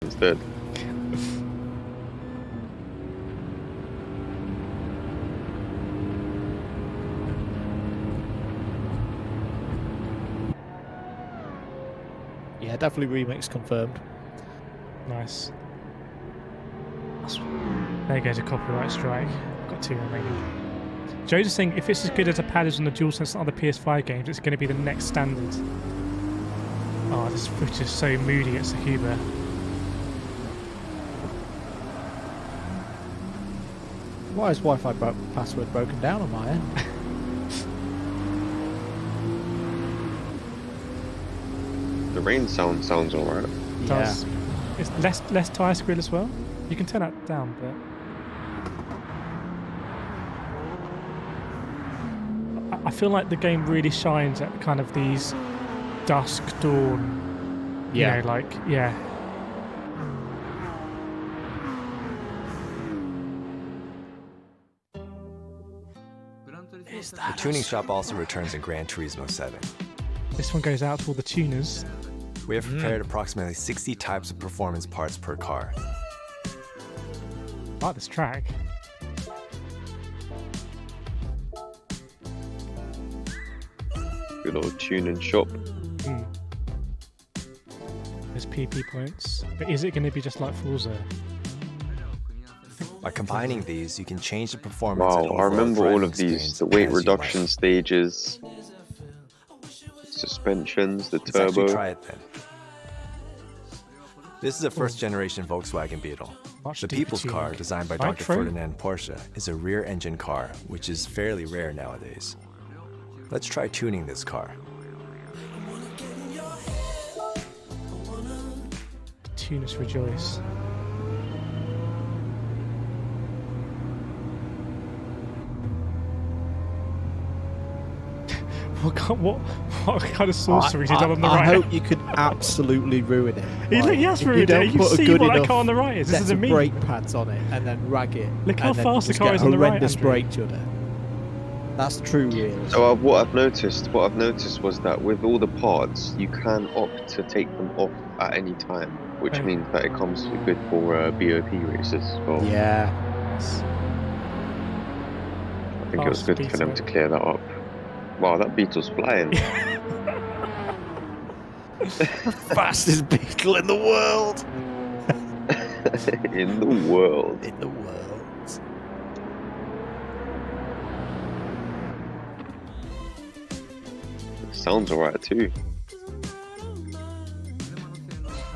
instead. Yeah, definitely remix confirmed. Nice. There goes a copyright strike. I've got 2 remaining. Joe's just saying if it's as good as a pad is on the DualSense and other PS5 games, it's going to be the next standard. Oh, this footage is so moody at Sakuba. Why is Wi-Fi password broken down on my end? The rain sounds alright. Does. It's less tire squeal as well. You can turn that down, but I feel like the game really shines at kind of these dusk dawn. You know, like The tuning shop also returns in Gran Turismo 7. This one goes out to all the tuners. We have prepared approximately 60 types of performance parts per car. I like this track. Good old tuning shop. There's PP points. But is it going to be just like Forza? By combining these, you can change the performance. Wow, I remember all of these. The weight reduction stages, suspensions, the Let's actually turbo. try it then. This is a first-generation Volkswagen Beetle. The people's car, designed by Dr. Ferdinand Porsche, is a rear-engine car, which is fairly rare nowadays. Let's try tuning this car. Tuners rejoice. What kind of sorcery he done on the right? I hope you could absolutely ruin it. He has ruined it. You see what that car on the right is. This is a meme. Brake pads on it and then rag it. Look how and then fast the just car get is on the right, horrendous Andrew. brake judder. That's true realism. So what I've noticed was that with all the parts, you can opt to take them off at any time, which means that it comes good for BOP races as well. Yeah. I think it was good for them to clear that up. Wow, that Beetle's flying. Fastest Beetle in the world. In the world. In the world. It sounds alright too.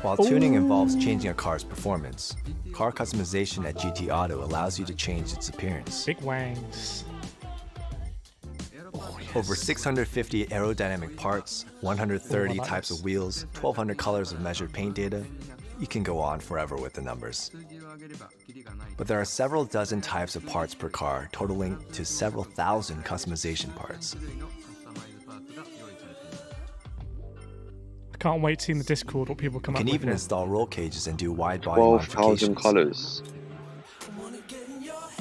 While tuning involves changing a car's performance, car customization at GT Auto allows you to change its appearance. Big wangs. Over 650 aerodynamic parts, 130 types of wheels, 1,200 colors of measured paint data. You can go on forever with the numbers. But there are several dozen types of parts per car, totaling to several thousand customization parts. I can't wait to see in the Discord what people come You up can with. even install roll cages and do wide body 12,000 modifications. colours.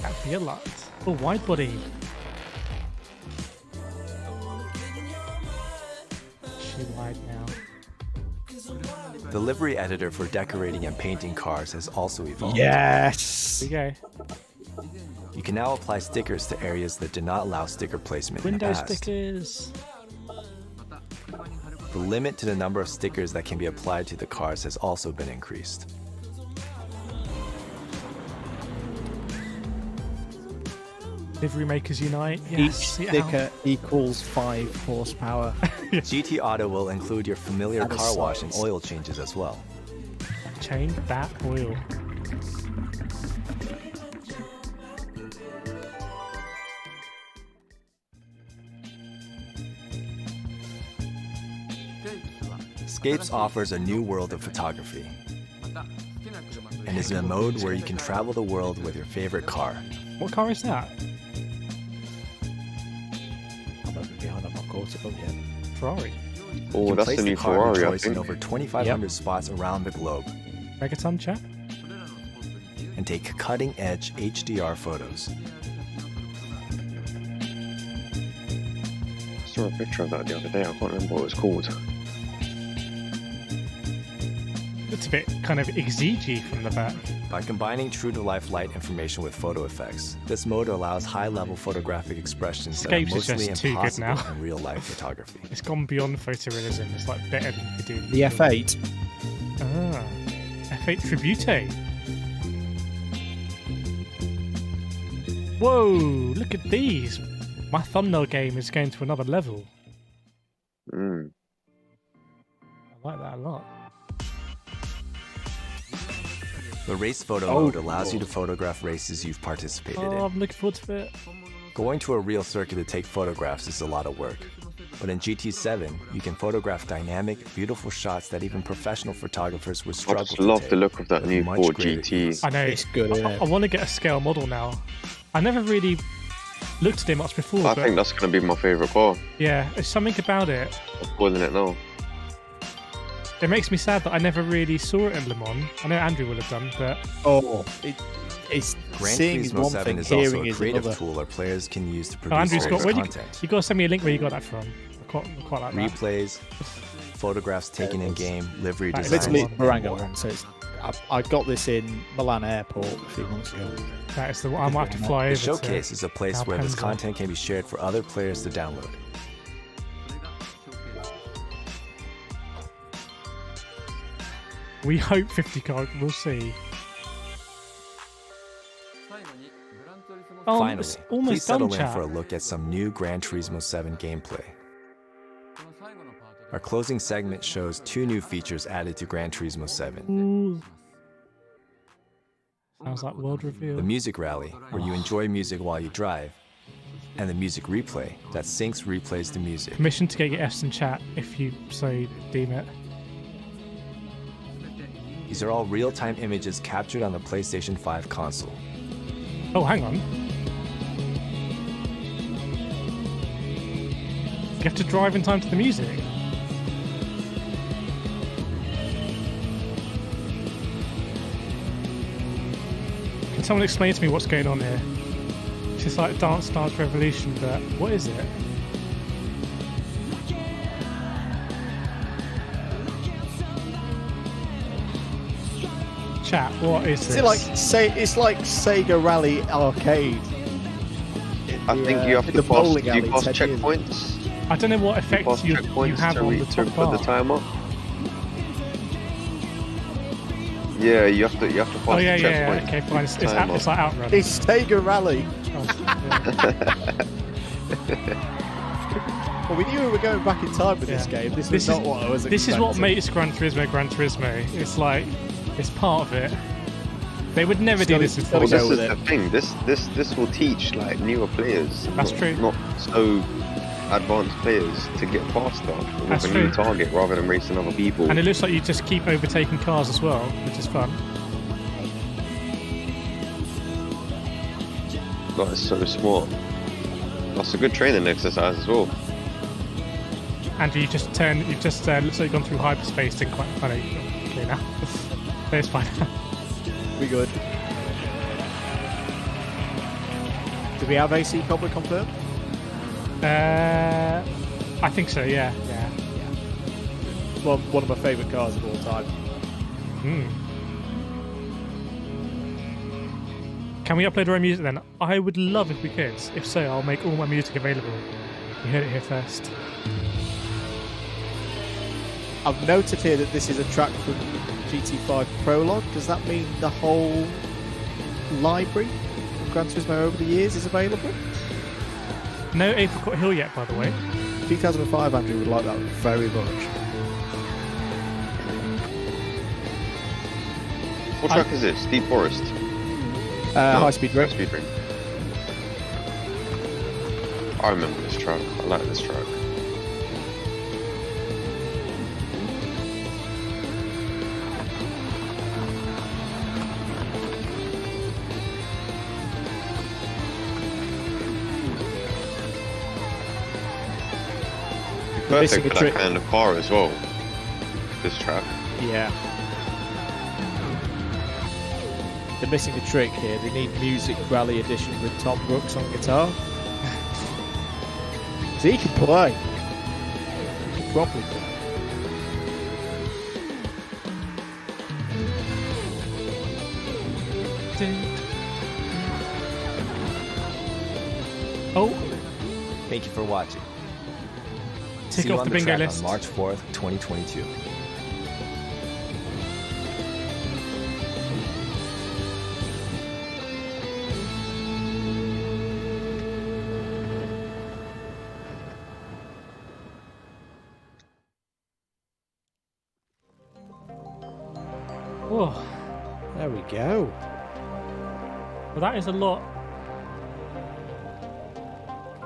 That'd be a lot. Oh, wide body. Wide now. The livery editor for decorating and painting cars has also evolved. Yes. Here we go. You can now apply stickers to areas that did not allow sticker placement in the Window past. stickers. The limit to the number of stickers that can be applied to the cars has also been increased. Livery makers unite. Yes. Each sticker equals 5 horsepower. GT Auto will include your familiar That is car wash and size. oil changes as well. Change that oil. Scapes offers a new world of photography and is in a mode where you can travel the world with your favorite car. What car is that? I'm not behind, I'm not caught up yet. Ferrari. Oh, You can that's place the the new car of your Ferrari, I choice in think. over 2,500 spots around the globe Megaton chap. and take cutting-edge HDR photos. I saw a picture of that the other day. I can't remember what it was called. It's a bit kind of exegete from the back. By combining true-to-life light information with photo effects, this mode allows high-level photographic expressions that are Escapes is mostly just too good impossible now. in real-life photography. It's gone beyond photorealism. It's like better than you could do. The F8. Ah, F8 Tribute. Whoa! Look at these. My thumbnail game is going to another level. Mm. I like that a lot. The race photo mode allows you to photograph races you've participated Oh, in. I'm looking forward to it. Going to a real circuit to take photographs is a lot of work. But in GT7, you can photograph dynamic, beautiful shots that even professional photographers would I struggle just to love take the look of that with new much Ford greater GT. ease. I know. It's good, isn't it? I want to get a scale model now. I never really looked at it much before. I but think that's going to be my favourite car. yeah, there's something about it. I'm calling it now. It makes me sad that I never really saw it in Le Mans. I know Andrew will have done, but It's Gran seeing is Turismo one 7 thing, is also hearing a is creative another. tool our players can use to oh, produce Andrew's got. original Where you content. got to send me a link where you got that from. I quite like that. Replays, photographs taken in game, livery That is designs, literally Design. and Marango more. one. So I got this in Milan Airport a few months ago. That is the one. I might have to fly The over. showcase is a place where this Malpensa. content can be shared for other players to download. We hope 50 card. We'll see. Oh, Finally, it's please almost settle done, in chat. for a look at some new Gran Turismo 7 gameplay. Our closing segment shows 2 new features added to Gran Turismo 7. Ooh. Sounds like world reveal. The Music Rally, where you enjoy music while you drive, and the Music Replay, that syncs replays to music. Permission to get your F's in chat if you so deem it. These are all real-time images captured on the PlayStation 5 console. Oh, hang on. You have to drive in time to the music. Can someone explain to me what's going on here? It's just like Dance Dance Revolution, but what is it? Chat, what is this? Is it like it's like Sega Rally Arcade? I think you have in to the pass. bowling Do you alley pass 10 years ago. checkpoints? I don't know what You effect pass you checkpoints have to, on the to top put bar. the timer. Yeah, you have to pass Oh yeah, the yeah, checkpoint. okay, fine. It's Timer. it's like Outrun. It's Sega Rally. Well, we knew we were going back in time with this Yeah. game. This This was is- not what I was This is what expecting. makes Gran Turismo. It's like it's part of it. They would never do this It's before. gotta Well, go this with is it. the thing. This will teach like newer players. That's not, true. Not so advanced players to get faster with That's a true. new target rather than racing other people. And it looks like you just keep overtaking cars as well, which is fun. That is so smart. That's a good training exercise as well. Andrew, you've just looks like you've gone through hyperspace. Didn't quite funny. Okay, now it's fine. We good. Do we have AC Cobra confirmed? I think so. Yeah. One of my favourite cars of all time. Hmm. Can we upload our own music then? I would love if we could. If so, I'll make all my music available. You heard it here first. I've noted here that this is a track from GT5 Prologue. Does that mean the whole library of Gran Turismo over the years is available? No Apricot Hill yet, by the way. 2005, Andrew would like that very much. What track is this? Deep Forest. No, High Speed Race. High Speed Ring. I remember this track. I like this track. Missing Perfect a for that trick. kind of car as well. This track. Yeah. They're missing a trick here. They need Music Rally Edition with Tom Brooks on guitar. So he can play. He can properly play. Oh, Thank you for watching. tick See you off on the the bingo track list. on March 4th, 2022. Oh, There we go. well, that is a lot.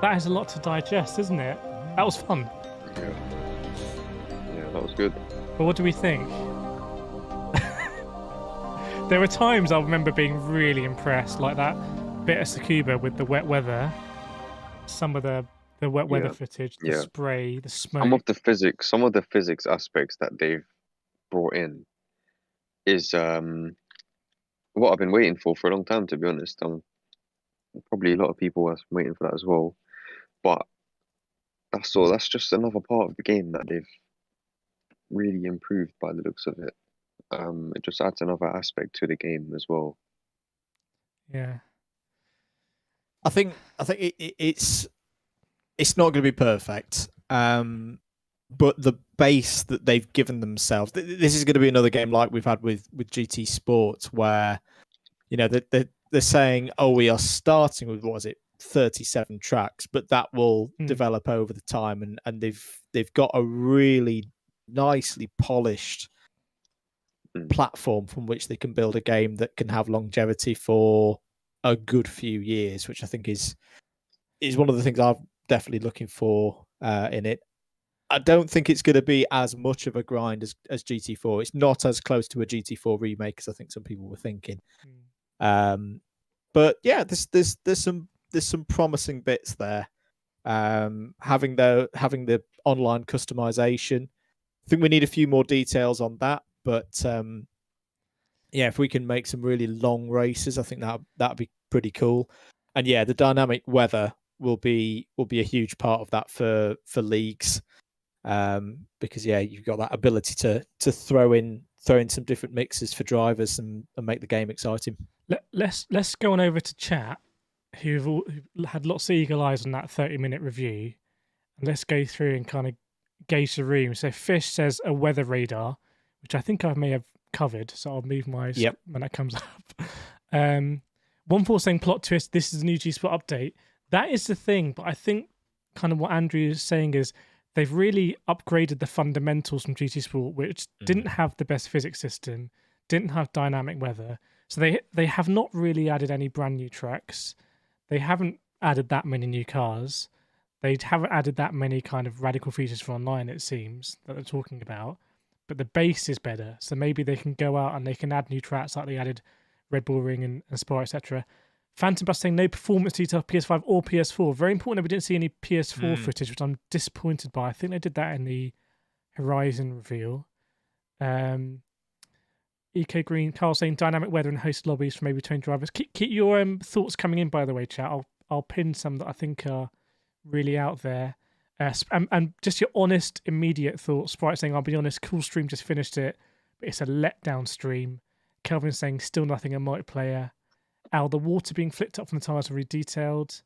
That is a lot to digest, isn't it? That was fun. Yeah. Yeah, that was good. But what do we think? There were times I remember being really impressed, like that bit of Tsukuba with the wet weather. Some of the wet weather Yeah. footage, the Yeah. spray, the smoke. Some of the physics aspects that they've brought in is what I've been waiting for a long time, to be honest. Probably a lot of people are waiting for that as well. But that's just another part of the game that they've really improved by the looks of it. It just adds another aspect to the game as well. Yeah. I think it's not going to be perfect, but the base that they've given themselves. This is going to be another game like we've had with GT Sport, where they're saying, "Oh, we are starting with what was it, 37 tracks, but that will develop over the time," and they've got a really nicely polished platform from which they can build a game that can have longevity for a good few years, which I think is one of the things I'm definitely looking for in it. I don't think it's going to be as much of a grind as GT4. It's not as close to a GT4 remake as I think some people were thinking. But yeah, there's some promising bits there. Having the online customization, I think we need a few more details on that. But yeah, if we can make some really long races, I think that'd be pretty cool. And yeah, the dynamic weather will be a huge part of that for leagues, because yeah, you've got that ability to throw in some different mixes for drivers and make the game exciting. Let's go on over to chat, who had lots of eagle eyes on that 30-minute review, and let's go through and kind of gauge the room. So Fish says a weather radar, which I think I may have covered, so I'll move my when that comes up. 1-4 saying plot twist, this is a new G Sport update. That is the thing, but I think kind of what Andrew is saying is they've really upgraded the fundamentals from GT Sport, which didn't have the best physics system, didn't have dynamic weather. So they have not really added any brand new tracks. They haven't added that many new cars. They haven't added that many kind of radical features for online, it seems, that they're talking about. But the base is better. So maybe they can go out and they can add new tracks like they added Red Bull Ring and Spa, etc. Phantom Bus saying no performance detail PS5 or PS4. Very important that we didn't see any PS4 footage, which I'm disappointed by. I think they did that in the Horizon reveal. Eco Green, Carl saying dynamic weather and hosted lobbies for maybe 20 drivers. Keep your thoughts coming in, by the way, chat. I'll pin some that I think are really out there. And just your honest, immediate thoughts. Sprite saying, I'll be honest, cool stream, just finished it, but it's a letdown stream. Kelvin saying, still nothing in multiplayer. Al, the water being flipped up from the tyres already detailed.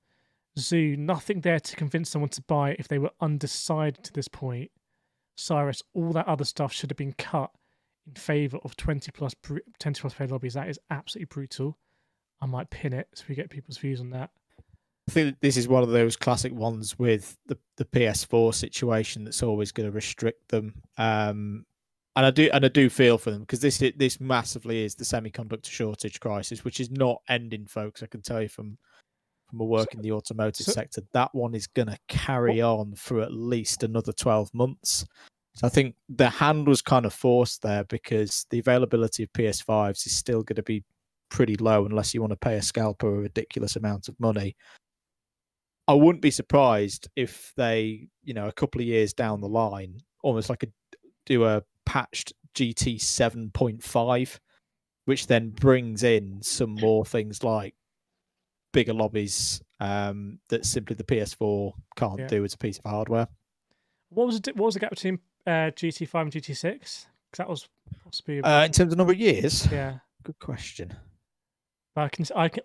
Zoo, nothing there to convince someone to buy if they were undecided to this point. Cyrus, all that other stuff should have been cut in favour of 10 plus paid lobbies. That is absolutely brutal. I might pin it so we get people's views on that. I think this is one of those classic ones with the PS4 situation that's always going to restrict them. And I do feel for them, because this massively is the semiconductor shortage crisis, which is not ending, folks. I can tell you from a work in the automotive sector, that one is going to carry on for at least another 12 months. So I think the hand was kind of forced there, because the availability of PS5s is still going to be pretty low unless you want to pay a scalper a ridiculous amount of money. I wouldn't be surprised if they, a couple of years down the line, almost like do a patched GT 7.5, which then brings in some more things like bigger lobbies that simply the PS4 can't do as a piece of hardware. What was the gap between GT5 and GT6? Because that was possibly in terms of number of years. Yeah, good question. But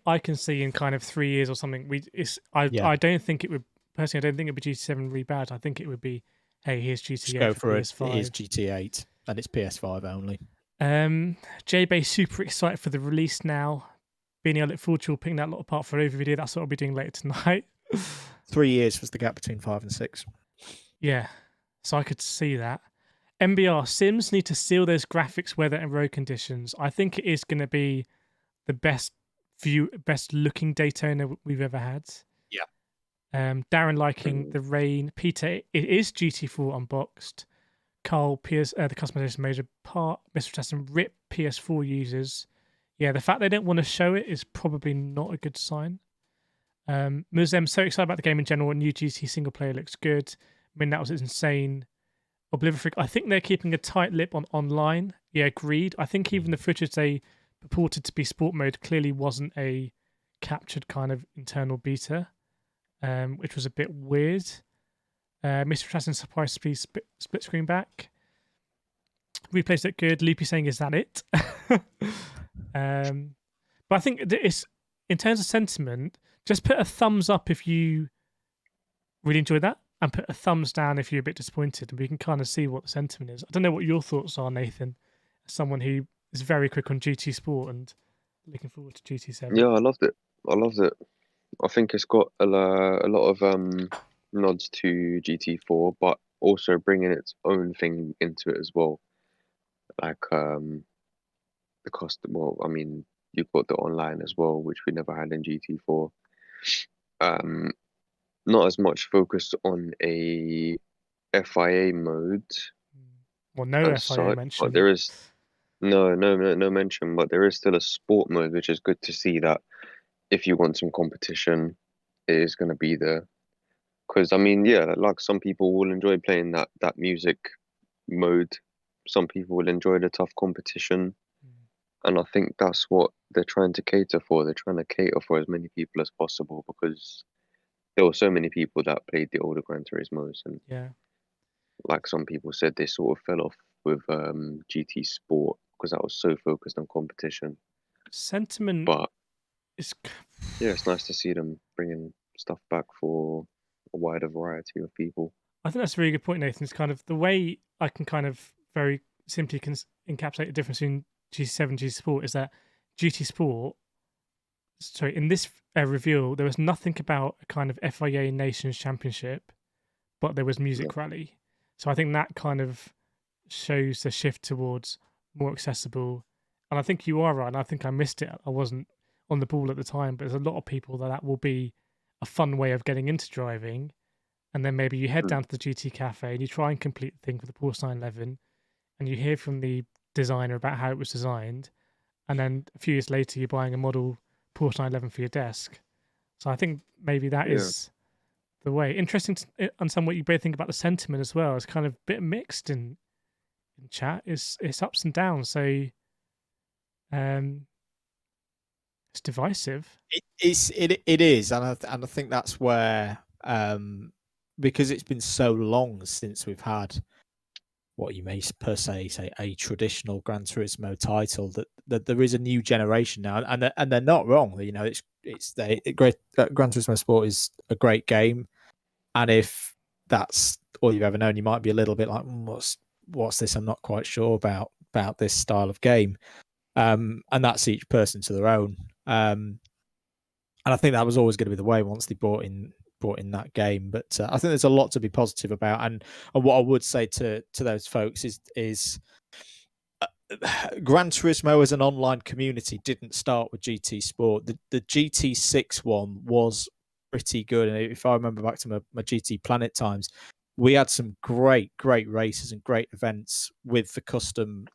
I can see in kind of 3 years or something. I don't think it would personally. I don't think it would be GT7 really bad. I think it would be, hey, here's Just GTA go for for it. PS5. It is GT8 and it's PS5 only. J-Bay super excited for the release now. Beanie, I look forward to picking that lot apart for an over video. That's what I'll be doing later tonight. 3 years was the gap between 5 and 6. Yeah, so I could see that. MBR Sims need to seal those graphics, weather, and road conditions. I think it is going to be the best looking Daytona we've ever had. Yeah. Darren liking the rain. Peter, it is GT4 unboxed. Carl, the customization major part. Mr. Tesson, RIP PS4 users. Yeah, the fact they don't want to show it is probably not a good sign. Muzem, so excited about the game in general. New GT single player looks good. I mean, that was insane. Oblivion, I think they're keeping a tight lip on online. Yeah, agreed. I think even the footage they purported to be sport mode clearly wasn't a captured kind of internal beta, which was a bit weird. Mr. Assassin surprise speed split screen back. Replays look good. Loopy saying, is that it? But I think it's, in terms of sentiment, just put a thumbs up if you really enjoyed that, and put a thumbs down if you're a bit disappointed, and we can kind of see what the sentiment is. I don't know what your thoughts are, Nathan, as someone who is very quick on GT Sport and looking forward to GT7. Yeah, I loved it. I think it's got a lot of nods to GT4, but also bringing its own thing into it as well. Like the cost. Well, I mean, you've got the online as well, which we never had in GT4. Not as much focus on a FIA mode. Well, no FIA mention. But there is no mention. But there is still a sport mode, which is good to see that if you want some competition, it is going to be there. Because I mean, yeah, like some people will enjoy playing that music mode. Some people will enjoy the tough competition. And I think that's what they're trying to cater for. They're trying to cater for as many people as possible, because there were so many people that played the older Gran Turismos, and yeah, like some people said, they sort of fell off with GT Sport because that was so focused on competition. Sentiment, but is... yeah, it's nice to see them bringing stuff back for a wider variety of people. I think that's a really good point, Nathan. It's kind of the way I can kind of very simply encapsulate the difference between GT7 and GT Sport is that GT Sport, sorry, in this reveal, there was nothing about a kind of FIA Nations Championship, but there was Music Rally. So I think that kind of shows the shift towards more accessible. And I think you are right. And I think I missed it. I wasn't on the ball at the time, but there's a lot of people that will be a fun way of getting into driving. And then maybe you head down to the GT Cafe and you try and complete the thing for the Porsche 911, and you hear from the designer about how it was designed. And then a few years later, you're buying a model Porsche 911 for your desk. So I think maybe that is the way. Interesting to understand what you both think about the sentiment as well. It's kind of a bit mixed in chat. It's ups and downs. So it's divisive. It is, and I think that's where because it's been so long since we've had what you may per se say a traditional Gran Turismo title, that there is a new generation now, and they're not wrong. You know, it's great. Gran Turismo Sport is a great game, and if that's all you've ever known, you might be a little bit like, what's this? I'm not quite sure about this style of game, and that's each person to their own. And I think that was always going to be the way once they brought in that game. But I think there's a lot to be positive about. And what I would say to those folks is Gran Turismo as an online community didn't start with GT Sport. The GT6 one was pretty good. And if I remember back to my GT Planet times, we had some great races and great events with the custom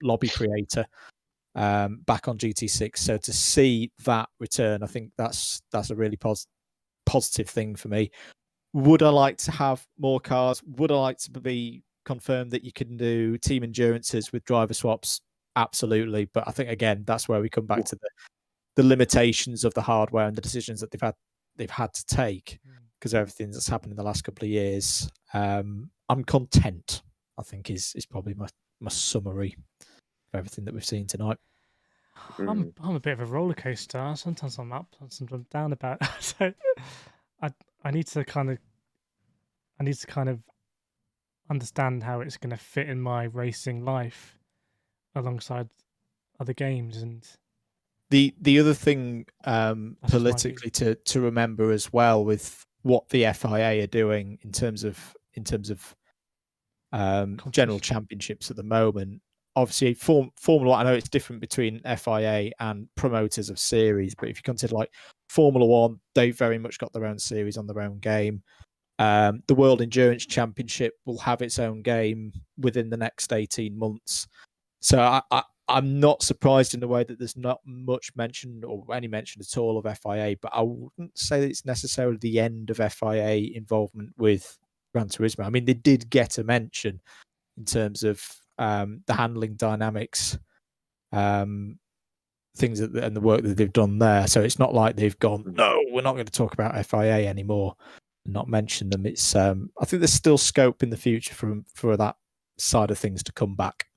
lobby creator back on GT6. So to see that return, I think that's a really positive thing for me. Would I like to have more cars? Would I like to be confirmed that you can do team endurances with driver swaps? Absolutely. But I think, again, that's where we come back to the limitations of the hardware and the decisions that they've had to take because of everything that's happened in the last couple of years. I'm content, I think, is probably my summary of everything that we've seen tonight. I'm a bit of a roller coaster. Sometimes I'm up, sometimes I'm down about it. So I need to kind of understand how it's going to fit in my racing life alongside other games. And The other thing just my view. politically to remember as well with what the FIA are doing in terms of general Competition. championships at the moment. Obviously, Formula One, I know it's different between FIA and promoters of series, but if you consider like Formula One, they've very much got their own series on their own game. The World Endurance Championship will have its own game within the next 18 months. So I'm not surprised in the way that there's not much mention or any mention at all of FIA, but I wouldn't say that it's necessarily the end of FIA involvement with Gran Turismo. I mean, they did get a mention in terms of the handling dynamics, things and the work that they've done there. So it's not like they've gone, no, we're not going to talk about FIA anymore and not mention them. It's I think there's still scope in the future for that side of things to come back.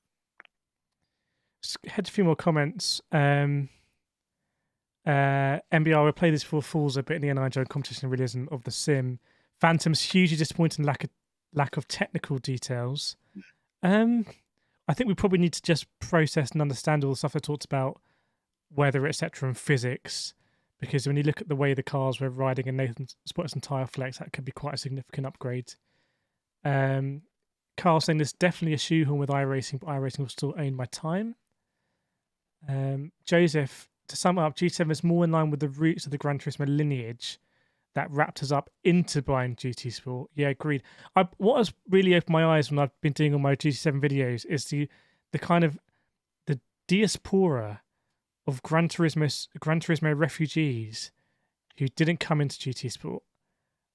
Had a few more comments. MBR will play this for Forza, but in the end, I enjoyed competition and realism of the sim. Phantom's hugely disappointing lack of technical details. I think we probably need to just process and understand all the stuff I talked about, weather, etc., and physics. Because when you look at the way the cars were riding in Nathan Spot's entire flex, that could be quite a significant upgrade. Carl saying there's definitely a shoehorn with iRacing, but iRacing will still own my time. Joseph, to sum up, G7 is more in line with the roots of the Gran Turismo lineage that wrapped us up into buying GT Sport. Yeah, agreed. What has really opened my eyes when I've been doing all my GT7 videos is the kind of the diaspora of Gran Turismo refugees who didn't come into GT Sport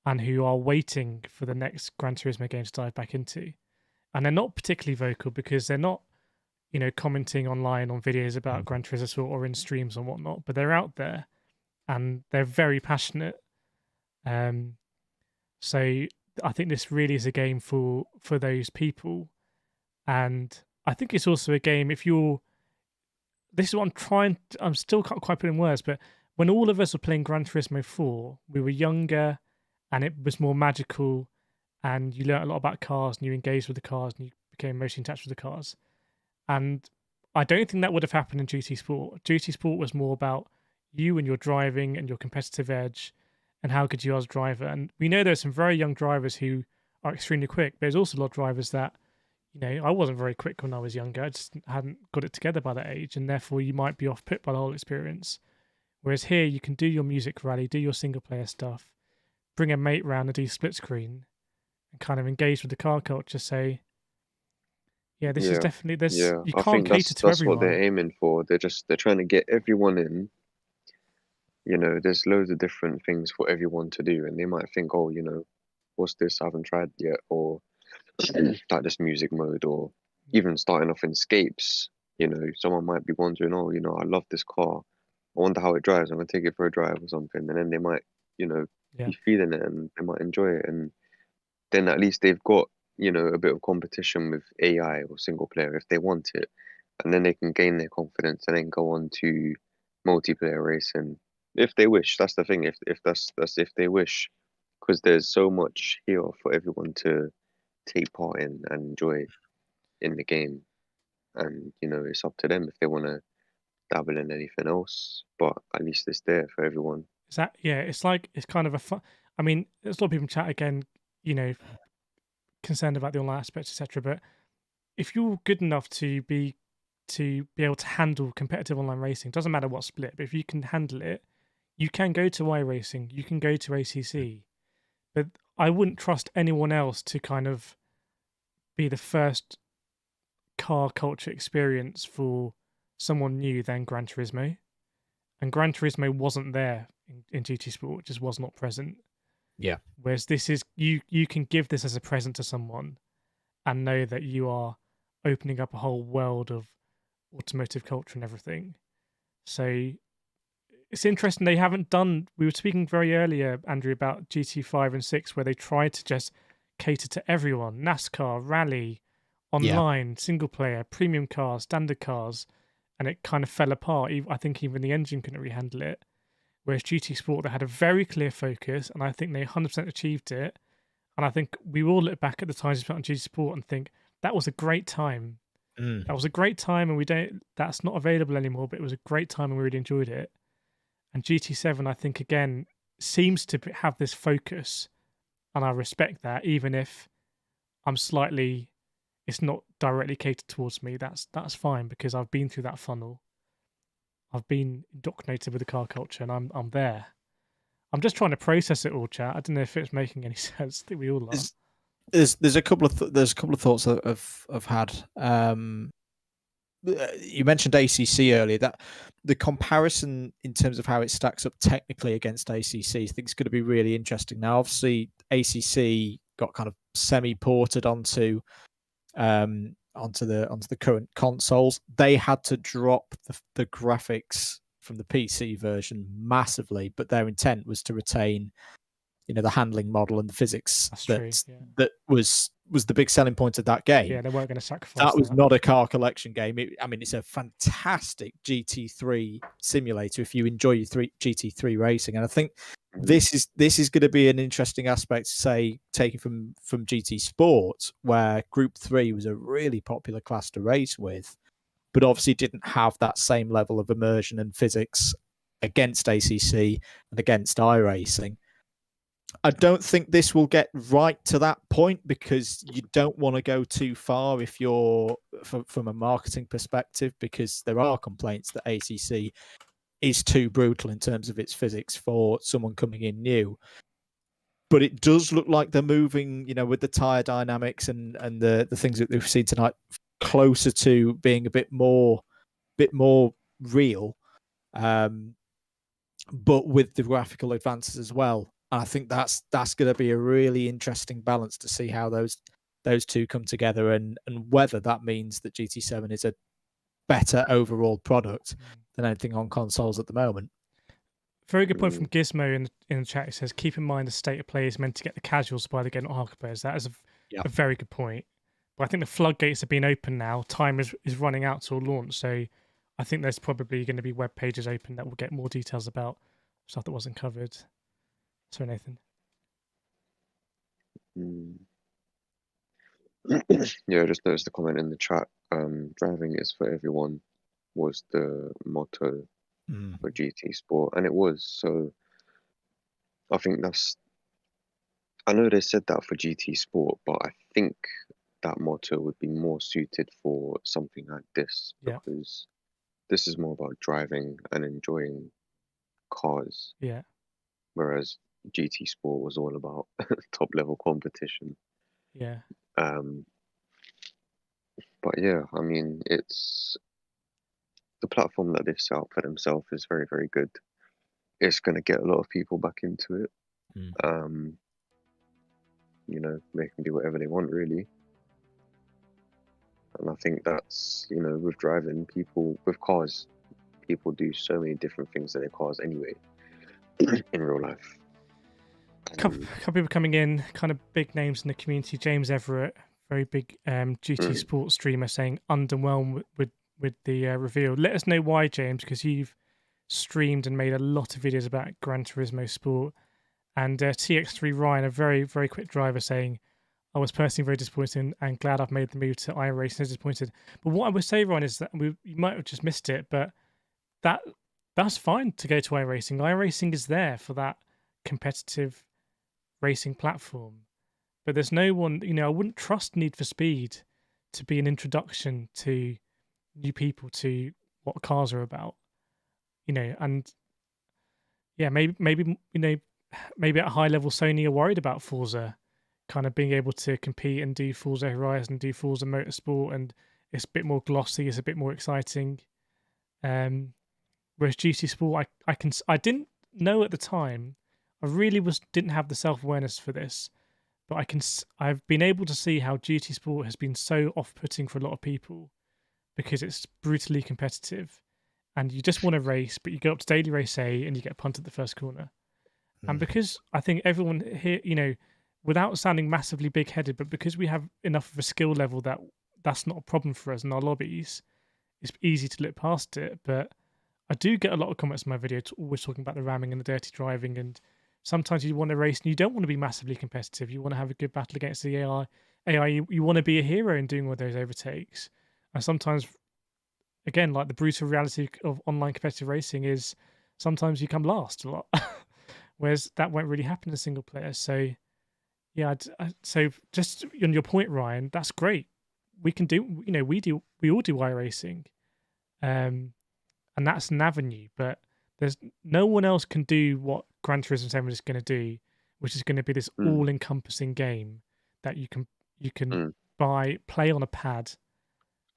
and who are waiting for the next Gran Turismo game to dive back into. And they're not particularly vocal because they're not, commenting online on videos about Gran Turismo Sport or in streams and whatnot, but they're out there and they're very passionate. So I think this really is a game for those people. And I think it's also a game this is what I'm still can't quite put in words, but when all of us were playing Gran Turismo 4, we were younger and it was more magical and you learnt a lot about cars and you engaged with the cars and you became emotionally attached with the cars. And I don't think that would have happened in GT Sport. GT Sport was more about you and your driving and your competitive edge and how good you are as a driver. And we know there's some very young drivers who are extremely quick, but there's also a lot of drivers that, I wasn't very quick when I was younger. I just hadn't got it together by that age, and therefore you might be off-put by the whole experience. Whereas here, you can do your music rally, do your single-player stuff, bring a mate round and do split screen, and kind of engage with the car culture. Say, yeah, this is definitely this. Yeah, You I can't think cater to that's everyone. what they're aiming for. They're trying to get everyone in. There's loads of different things for everyone to do, and they might think, oh, what's this? I haven't tried yet, or like this music mode, or even starting off in escapes. Someone might be wondering, oh, I love this car. I wonder how it drives. I'm gonna take it for a drive or something, and then they might, Yeah. be feeling it and they might enjoy it, and then at least they've got, a bit of competition with AI or single player if they want it, and then they can gain their confidence and then go on to multiplayer racing if they wish. That's the thing. If that's if they wish, because there's so much here for everyone to take part in and enjoy in the game, and it's up to them if they want to dabble in anything else. But at least it's there for everyone. It's kind of a fun. I mean, there's a lot of people in chat again, concerned about the online aspects, etc. But if you're good enough to be able to handle competitive online racing, doesn't matter what split, but if you can handle it, you can go to iRacing, you can go to ACC. But I wouldn't trust anyone else to kind of be the first car culture experience for someone new than Gran Turismo. And Gran Turismo wasn't there in GT Sport, it just was not present. Yeah. Whereas this is, you can give this as a present to someone and know that you are opening up a whole world of automotive culture and everything. So it's interesting they haven't done, we were speaking very earlier, Andrew, about GT5 and 6, where they tried to just cater to everyone. NASCAR, rally, online, single player, premium cars, standard cars. and it kind of fell apart. I think even the engine couldn't really handle it. Whereas GT Sport, they had a very clear focus, and I think they 100% achieved it. And I think we all look back at the times we spent on GT Sport and think that was a great time. That was a great time, and that's not available anymore, but it was a great time and we really enjoyed it. And GT7, I think, again, seems to have this focus, and I respect that, even if it's not directly catered towards me. That's fine, because I've been through that funnel. I've been indoctrinated with the car culture, and I'm there. I'm just trying to process it all, chat. I don't know if it's making any sense. I think we all are. There's a couple of thoughts I've had. You mentioned ACC earlier. That the comparison in terms of how it stacks up technically against ACC, I think is going to be really interesting. Now, obviously, ACC got kind of semi-ported onto the current consoles. They had to drop the graphics from the PC version massively, but their intent was to retain, the handling model and the physics that was the big selling point of that game. Yeah, they weren't going to sacrifice that. Was not a car collection game. It's a fantastic GT3 simulator if you enjoy your GT3 racing, and I think this is going to be an interesting aspect, say, taken from GT Sport, where Group 3 was a really popular class to race with, but obviously didn't have that same level of immersion and physics against ACC and against iRacing. I don't think this will get right to that point, because you don't want to go too far if you're from a marketing perspective, because there are complaints that ACC is too brutal in terms of its physics for someone coming in new. But it does look like they're moving, with the tyre dynamics and the things that we've seen tonight, closer to being a bit more real, but with the graphical advances as well. And I think that's going to be a really interesting balance to see how those two come together, and whether that means that GT7 is a better overall product than anything on consoles at the moment. Very good point from Gizmo in the chat. It says, keep in mind the state of play is meant to get the casuals by the game, not hardcore players. That is a very good point. But I think the floodgates have been open now. Time is running out till launch. So I think there's probably going to be web pages open that will get more details about stuff that wasn't covered. Sorry, Nathan. Yeah, just noticed the comment in the chat. Driving is for everyone was the motto for GT Sport, and it was. So I think I know they said that for GT Sport, but I think that motto would be more suited for something like this, because this is more about driving and enjoying cars. Yeah. Whereas GT Sport was all about top level competition. Yeah. But yeah, it's the platform that they've set up for themselves is very, very good. It's going to get a lot of people back into it. They can do whatever they want, really. And I think that's, with driving, with cars, people do so many different things to their cars anyway in real life. A couple people coming in, kind of big names in the community. James Everett, very big GT Sport streamer, saying underwhelmed with the reveal. Let us know why, James, because you've streamed and made a lot of videos about Gran Turismo Sport. And TX3 Ryan, a very, very quick driver, saying, I was personally very disappointed and glad I've made the move to iRacing. Disappointed. But what I would say, Ryan, is that you might have just missed it, but that's fine to go to iRacing. iRacing is there for that competitive racing platform. But there's no one, I wouldn't trust Need for Speed to be an introduction to new people to what cars are about. And yeah, maybe at a high level Sony are worried about Forza kind of being able to compete and do Forza Horizon, do Forza Motorsport, and it's a bit more glossy, it's a bit more exciting. Whereas GT Sport, I didn't know at the time. I really didn't have the self-awareness for this, but I've been able to see how GT Sport has been so off-putting for a lot of people because it's brutally competitive, and you just want to race, but you go up to Daily Race A and you get punted at the first corner. And because I think everyone here, without sounding massively big-headed, but because we have enough of a skill level that's not a problem for us in our lobbies, it's easy to look past it. But I do get a lot of comments in my video always talking about the ramming and the dirty driving, and sometimes you want to race and you don't want to be massively competitive. You want to have a good battle against the AI. You want to be a hero in doing all those overtakes. And sometimes, again, like the brutal reality of online competitive racing is sometimes you come last a lot, whereas that won't really happen in single player. So, yeah, so just on your point, Ryan, that's great. We can do, we all do iRacing, and that's an avenue. But there's no one else can do what Gran Turismo 7 is going to do, which is going to be this all-encompassing game that you can play on a pad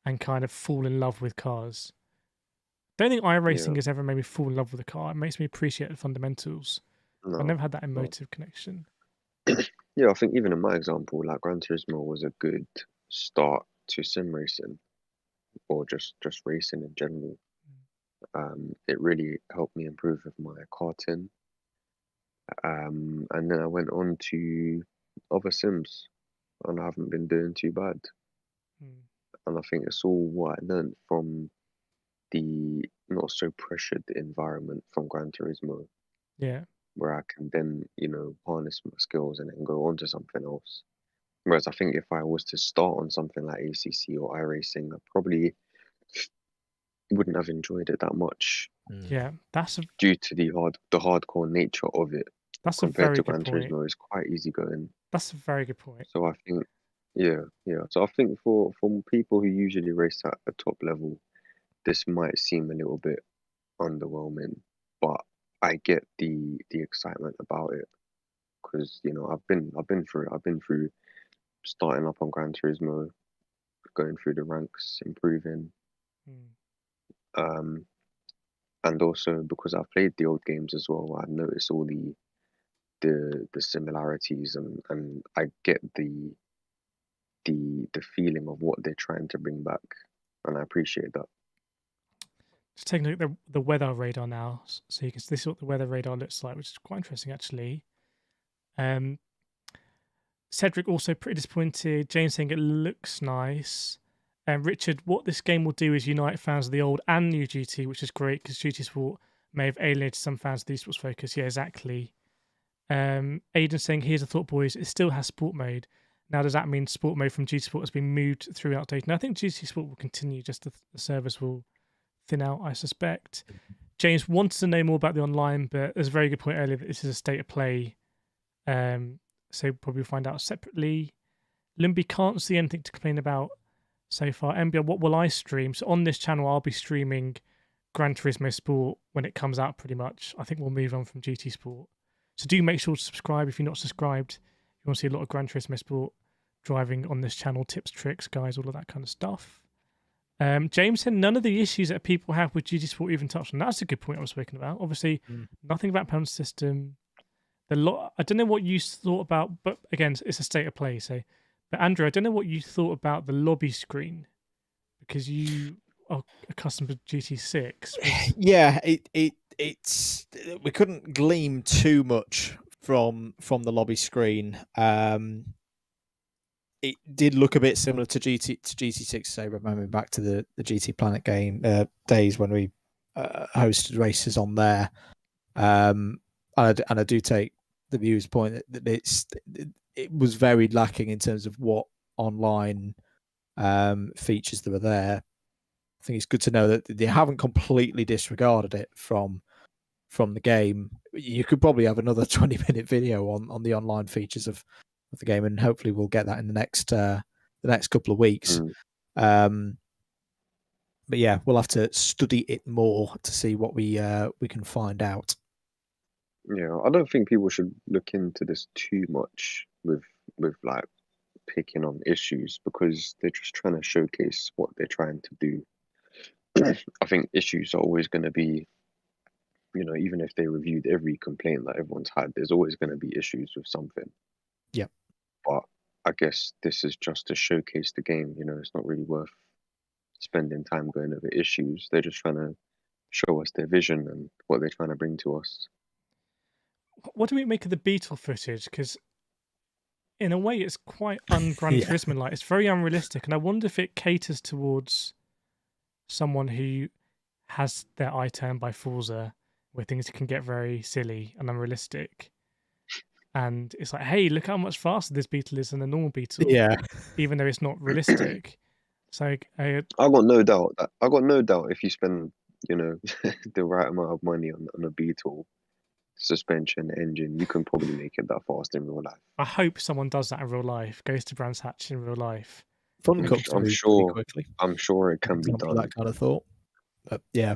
and kind of fall in love with cars. Don't think iRacing has ever made me fall in love with a car. It makes me appreciate the fundamentals. No, I never had that emotive connection. Yeah, I think even in my example, like Gran Turismo was a good start to sim racing or just racing in general. It really helped me improve with my karting. And then I went on to other sims and I haven't been doing too bad. And I think it's all what I learned from the not so pressured environment from Gran Turismo, Yeah. where I can then, harness my skills and then go on to something else. Whereas I think if I was to start on something like ACC or iRacing, I probably wouldn't have enjoyed it that much Yeah, due to the hardcore nature of it. That's a Compared very to good Gran point. Turismo, it's quite easygoing. That's a very good point. So I think, yeah. So I think for people who usually race at a top level, this might seem a little bit underwhelming, but I get the excitement about it because I've been through it. I've been through starting up on Gran Turismo, going through the ranks, improving, and also because I've played the old games as well, I noticed all the similarities and I get the feeling of what they're trying to bring back, and I appreciate that. Just taking a look at the weather radar now, so you can this is what the weather radar looks like, which is quite interesting actually. Cedric also pretty disappointed. James saying it looks nice. Richard, what this game will do is unite fans of the old and new GT, which is great because GT Sport may have alienated some fans of the esports focus. Yeah, exactly. Aidan saying, here's a thought, boys. It still has sport mode. Now, does that mean sport mode from GT Sport has been moved through outdated? And I think GT Sport will continue, just the servers will thin out, I suspect. James wanted to know more about the online, but there's a very good point earlier that this is a state of play. So probably find out separately. Limby can't see anything to complain about so far. MBR, what will I stream? So on this channel, I'll be streaming Gran Turismo Sport when it comes out pretty much. I think we'll move on from GT Sport. So do make sure to subscribe if you're not subscribed. You want to see a lot of Gran Turismo Sport driving on this channel, tips, tricks, guys, all of that kind of stuff. James said none of the issues that people have with GT Sport even touched on. That's a good point I was speaking about. Obviously, nothing about penalty system. I don't know what you thought about, but again, it's a state of play. So, but Andrew, I don't know what you thought about the lobby screen because you are accustomed to GT6. Yeah, it's we couldn't glean too much from the lobby screen. It did look a bit similar to GT6. So remembering back to the GT Planet game days when we hosted races on there. And I do take the view's point that it was very lacking in terms of what online features that were there. I think it's good to know that they haven't completely disregarded it from the game. You could probably have another 20-minute video on the online features of the game, and hopefully we'll get that in the next couple of weeks. But yeah, we'll have to study it more to see what we can find out. Yeah, I don't think people should look into this too much with like picking on issues because they're just trying to showcase what they're trying to do. I think issues are always going to be, even if they reviewed every complaint that everyone's had, there's always going to be issues with something. Yeah. But I guess this is just to showcase the game. It's not really worth spending time going over issues. They're just trying to show us their vision and what they're trying to bring to us. What do we make of the Beetle footage? Because in a way, it's quite un-Gran Turismo-like. It's very unrealistic, and I wonder if it caters towards someone who has their eye turned by Forza, where things can get very silly and unrealistic. And it's like, hey, look how much faster this beetle is than a normal beetle, Yeah. even though it's not realistic. So I got no doubt that I got no doubt if you spend, you know, the right amount of money on a Beetle, suspension, engine, you can probably make it that fast in real life. I hope someone does that in real life, goes to Brands Hatch in real life. Fun Cup to I'm move sure. pretty quickly. I'm sure it can be Example of done. that kind of thought. But yeah,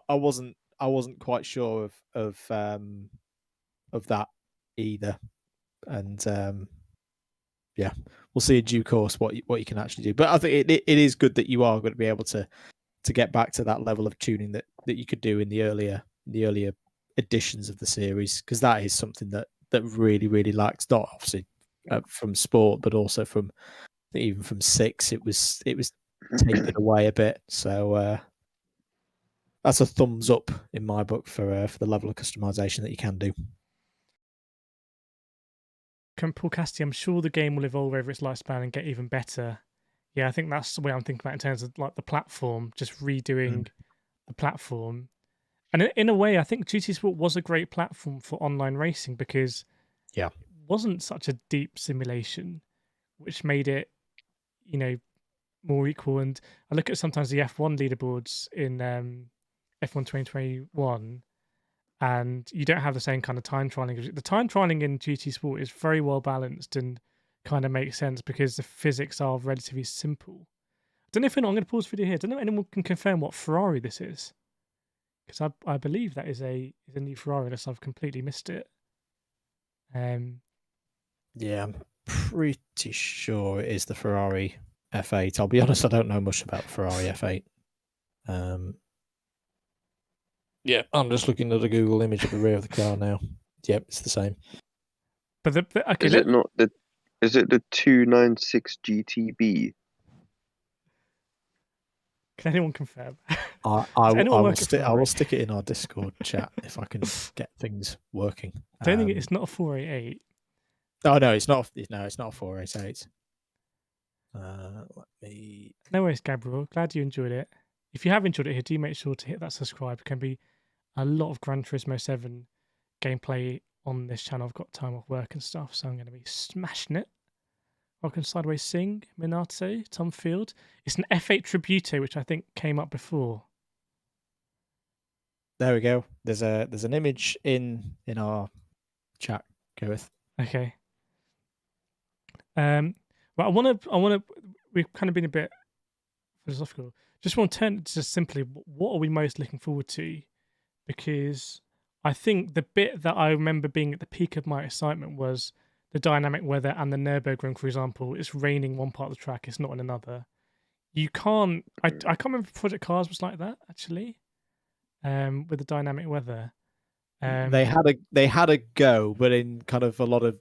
I wasn't quite sure of that either, and yeah, we'll see in due course what you can actually do. But I think it is good that you are going to be able to get back to that level of tuning that you could do in the earlier editions of the series, because that is something that really lacks, not obviously from Sport, but also from even from 6. It was tapered away a bit. So that's a thumbs up in my book for the level of customization that you can do. Paul Cassidy, I'm sure the game will evolve over its lifespan and get even better. Yeah, I think that's the way I'm thinking about it in terms of like the platform, just redoing the platform. And in a way, I think GT Sport was a great platform for online racing because it wasn't such a deep simulation, which made it, you know, more equal. And I look at sometimes the F1 leaderboards in F1 2021, and you don't have the same kind of time trialing. The time trialing in GT Sport is very well balanced and kind of makes sense because the physics are relatively simple. I don't know if I'm going to pause the video here. I don't know if anyone can confirm what Ferrari this is, because I believe that is a new Ferrari, unless I've completely missed it. Yeah, I'm pretty sure it is the Ferrari F8. I'll be honest, I don't know much about the Ferrari F8. Yeah, I'm just looking at a Google image of the rear of the car now. Yep, it's the same. But okay, Is it not the? Is it the 296 GTB? Can anyone confirm? I will stick it in our Discord chat if I can get things working. I don't think it's not a 488. Oh no, it's not. No, it's not a 488. Let me. No worries, Gabriel. Glad you enjoyed it. If you have enjoyed it here, do make sure to hit that subscribe. It can be a lot of Gran Turismo 7 gameplay on this channel. I've got time off work and stuff, so I'm going to be smashing it. Welcome Sideways Sing, Minato, Tom Field. It's an F8 Tributo, which I think came up before. There we go. There's an image in our chat, Kireth. Okay. Well, I want to. We've kind of been a bit philosophical. Just want to turn to just simply, what are we most looking forward to? Because I think the bit that I remember being at the peak of my excitement was the dynamic weather and the Nürburgring, for example. It's raining one part of the track, it's not in another. You can't. I can't remember if Project Cars was like that actually, with the dynamic weather. They had a go, but in kind of a lot of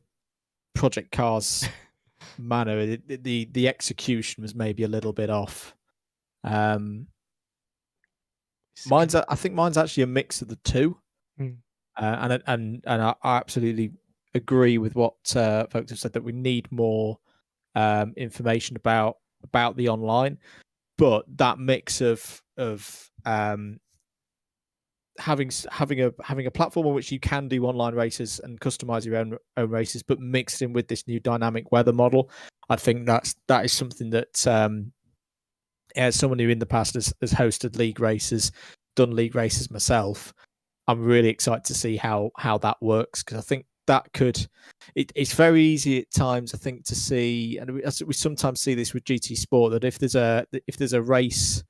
Project Cars manner, the execution was maybe a little bit off. I think mine's actually a mix of the two, and I absolutely agree with what folks have said, that we need more information about the online, but that mix of having a platform on which you can do online races and customize your own races, but mixed in with this new dynamic weather model. I think that is something that as someone who in the past has hosted league races, done league races myself, I'm really excited to see how that works, because I think that could. It's very easy at times, I think, to see, and we sometimes see this with GT Sport, that if there's a race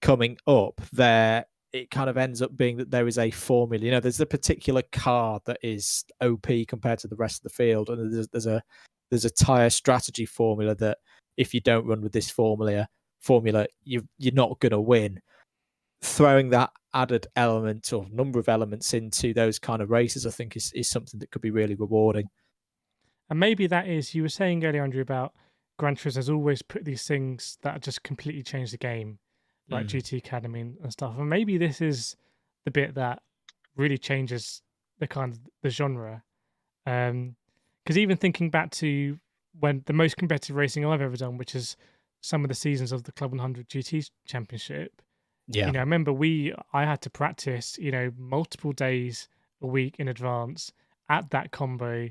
coming up there, it kind of ends up being that there is a formula. You know, there's a particular car that is OP compared to the rest of the field, and there's a tire strategy formula that if you don't run with this formula, you're not going to win. Throwing that added element or number of elements into those kind of races, I think is something that could be really rewarding. And maybe that is, you were saying earlier, Andrew, about Gran Turismo has always put these things that just completely change the game, like GT Academy and stuff. And maybe this is the bit that really changes the genre. Because even thinking back to when the most competitive racing I've ever done, which is some of the seasons of the Club 100 GT Championship, Yeah. you know, I remember I had to practice, you know, multiple days a week in advance at that combo,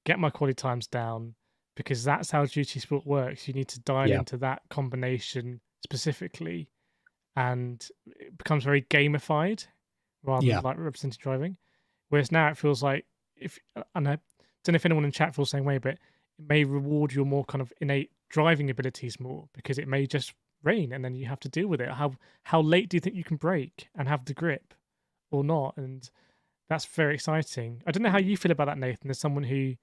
get my quality times down, because that's how GT Sport works. You need to dial Yeah. into that combination specifically, and it becomes very gamified rather Yeah. than like represented driving. Whereas now it feels like, and I don't know if anyone in chat feels the same way, but it may reward your more kind of innate driving abilities more, because it may just rain and then you have to deal with it. How late do you think you can brake and have the grip or not? And that's very exciting. I don't know how you feel about that, Nathan, as someone who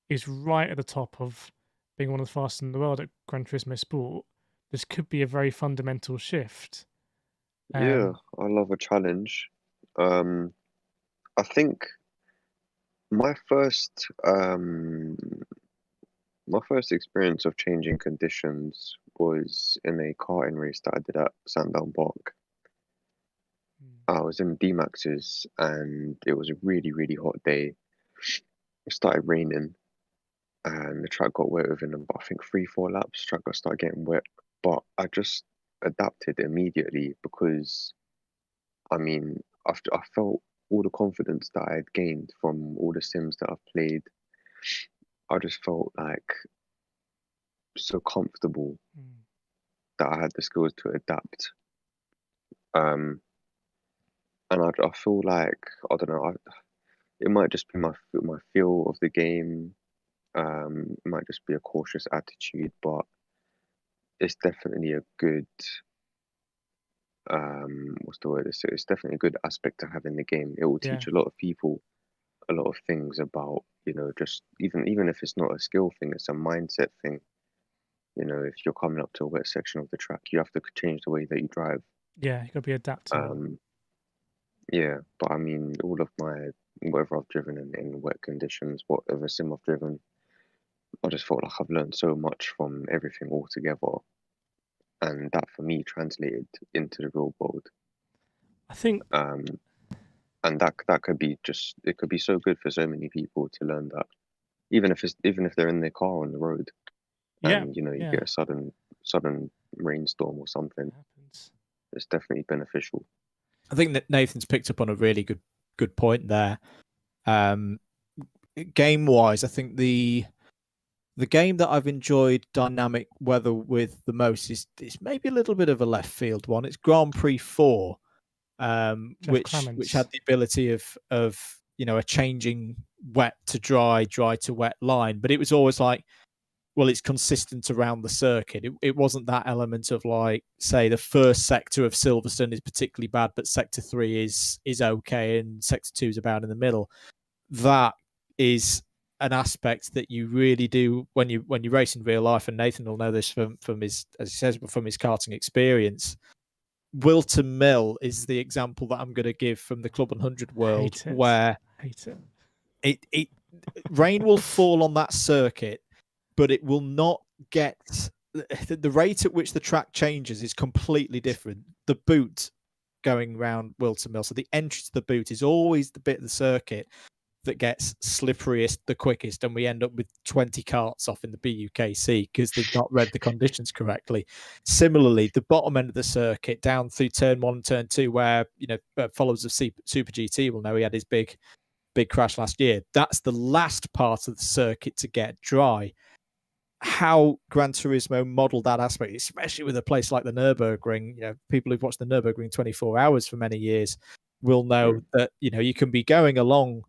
is right at the top of being one of the fastest in the world at Gran Turismo Sport. This could be a very fundamental shift. Yeah, I love a challenge. I think my first my first experience of changing conditions was in a karting race that I did at Sandown Park. I was in D-Maxes and it was a really, really hot day. It started raining and the track got wet within about, I think, 3, 4 laps. The track got started getting wet, but I just adapted immediately because, I mean, I felt all the confidence that I had gained from all the sims that I've played. I just felt like so comfortable that I had the skills to adapt. And I feel like, I don't know, it might just be my feel of the game. It might just be a cautious attitude, but it's definitely a good what's the word? It's definitely a good aspect to have in the game. It will teach a lot of people a lot of things about, you know, just even if it's not a skill thing, it's a mindset thing. You know, if you're coming up to a wet section of the track, you have to change the way that you drive. Yeah, you got to be adaptable. Yeah, but I mean, all of my whatever I've driven in wet conditions, whatever sim I've driven, I just felt like I've learned so much from everything all together, and that for me translated into the real world. I think, and that could be it could be so good for so many people to learn that, even if they're in their car on the road, and you know you get a sudden rainstorm or something, it's definitely beneficial. I think that Nathan's picked up on a really good point there. Game wise, I think the game that I've enjoyed dynamic weather with the most is maybe a little bit of a left field one. It's Grand Prix 4, which had the ability of you know, a changing wet to dry to wet line, but it was always like, well, it's consistent around the circuit. It wasn't that element of like, say, the first sector of Silverstone is particularly bad, but sector 3 is okay, and sector 2 is about in the middle. That is an aspect that you really do when you race in real life, and Nathan will know this from his, as he says, from his karting experience. Wilton Mill is the example that I'm going to give from the Club 100 world, where it rain will fall on that circuit, but it will not get the rate at which the track changes is completely different. The boot going around Wilton Mill, so the entry to the boot is always the bit of the circuit that gets slipperiest the quickest, and we end up with 20 carts off in the BUKC because they've not read the conditions correctly. Similarly, the bottom end of the circuit down through turn 1 and turn 2, where, you know, followers of Super GT will know he had his big crash last year. That's the last part of the circuit to get dry. How Gran Turismo modeled that aspect, especially with a place like the Nürburgring, you know, people who've watched the Nürburgring 24 hours for many years will know that, you know, you can be going along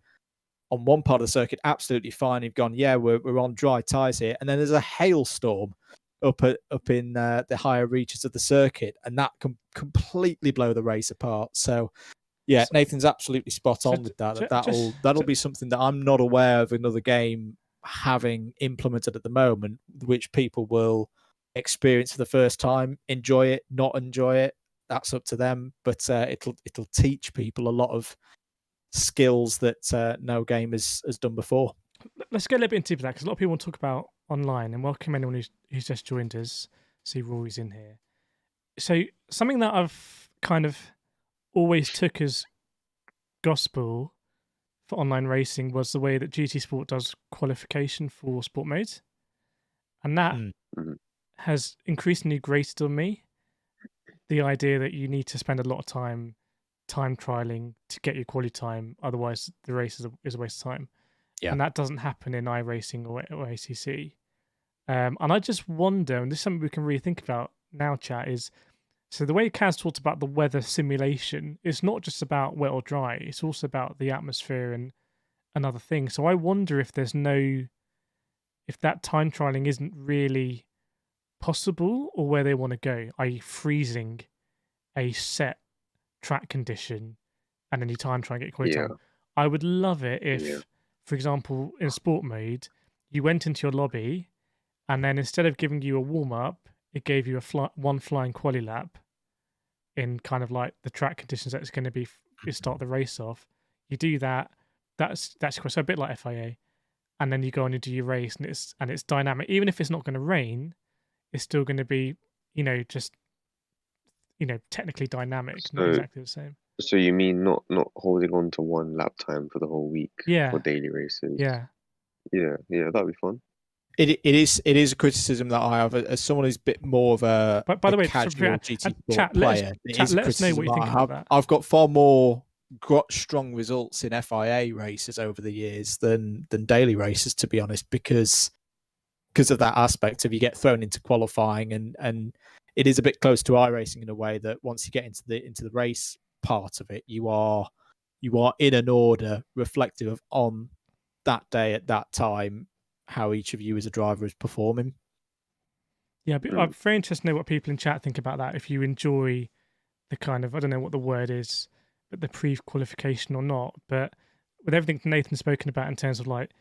on one part of the circuit absolutely fine. You've gone, yeah, we're on dry tyres here, and then there's a hailstorm up in the higher reaches of the circuit, and that can completely blow the race apart. So yeah, Nathan's absolutely spot on with that. That'll be something that I'm not aware of another game having implemented at the moment, which people will experience for the first time, enjoy it, not enjoy it. That's up to them, but it'll teach people a lot of skills that no game has done before. Let's get a little bit into that, because a lot of people want to talk about online, and welcome anyone who's just joined us. See, Rory's in here. So something that I've kind of always took as gospel for online racing was the way that GT Sport does qualification for sport modes, and that has increasingly grated on me. The idea that you need to spend a lot of time trialing to get your quality time, otherwise the race is a waste of time. Yeah. And that doesn't happen in iRacing or ACC. And I just wonder, and this is something we can really think about now, chat, is so the way Kaz talked about the weather simulation, it's not just about wet or dry, it's also about the atmosphere and other things. So I wonder if there's if that time trialing isn't really possible, or where they want to go, i.e. freezing a set track condition and then you time try and get quality time. I would love it if, for example, in sport mode, you went into your lobby and then instead of giving you a warm-up, it gave you one flying quali lap in kind of like the track conditions that it's going to be you start the race off. You do that, that's so a bit like FIA, and then you go on and do your race, and it's dynamic. Even if it's not going to rain, it's still going to be, just technically dynamic, not exactly the same. So you mean not holding on to one lap time for the whole week for daily races? Yeah, that'd be fun. It is a criticism that I have as someone who's a bit more of a, by the way, casual GT chat, player. Let us know what you think about that. I've got far more strong results in FIA races over the years than daily races, to be honest, because of that aspect of you get thrown into qualifying, and it is a bit close to iRacing in a way that once you get into the race part of it, you are in an order reflective of on that day at that time how each of you as a driver is performing. Yeah, but I'm very interested to know what people in chat think about that. If you enjoy the kind of, I don't know what the word is, but the pre-qualification or not. But with everything Nathan's spoken about in terms of like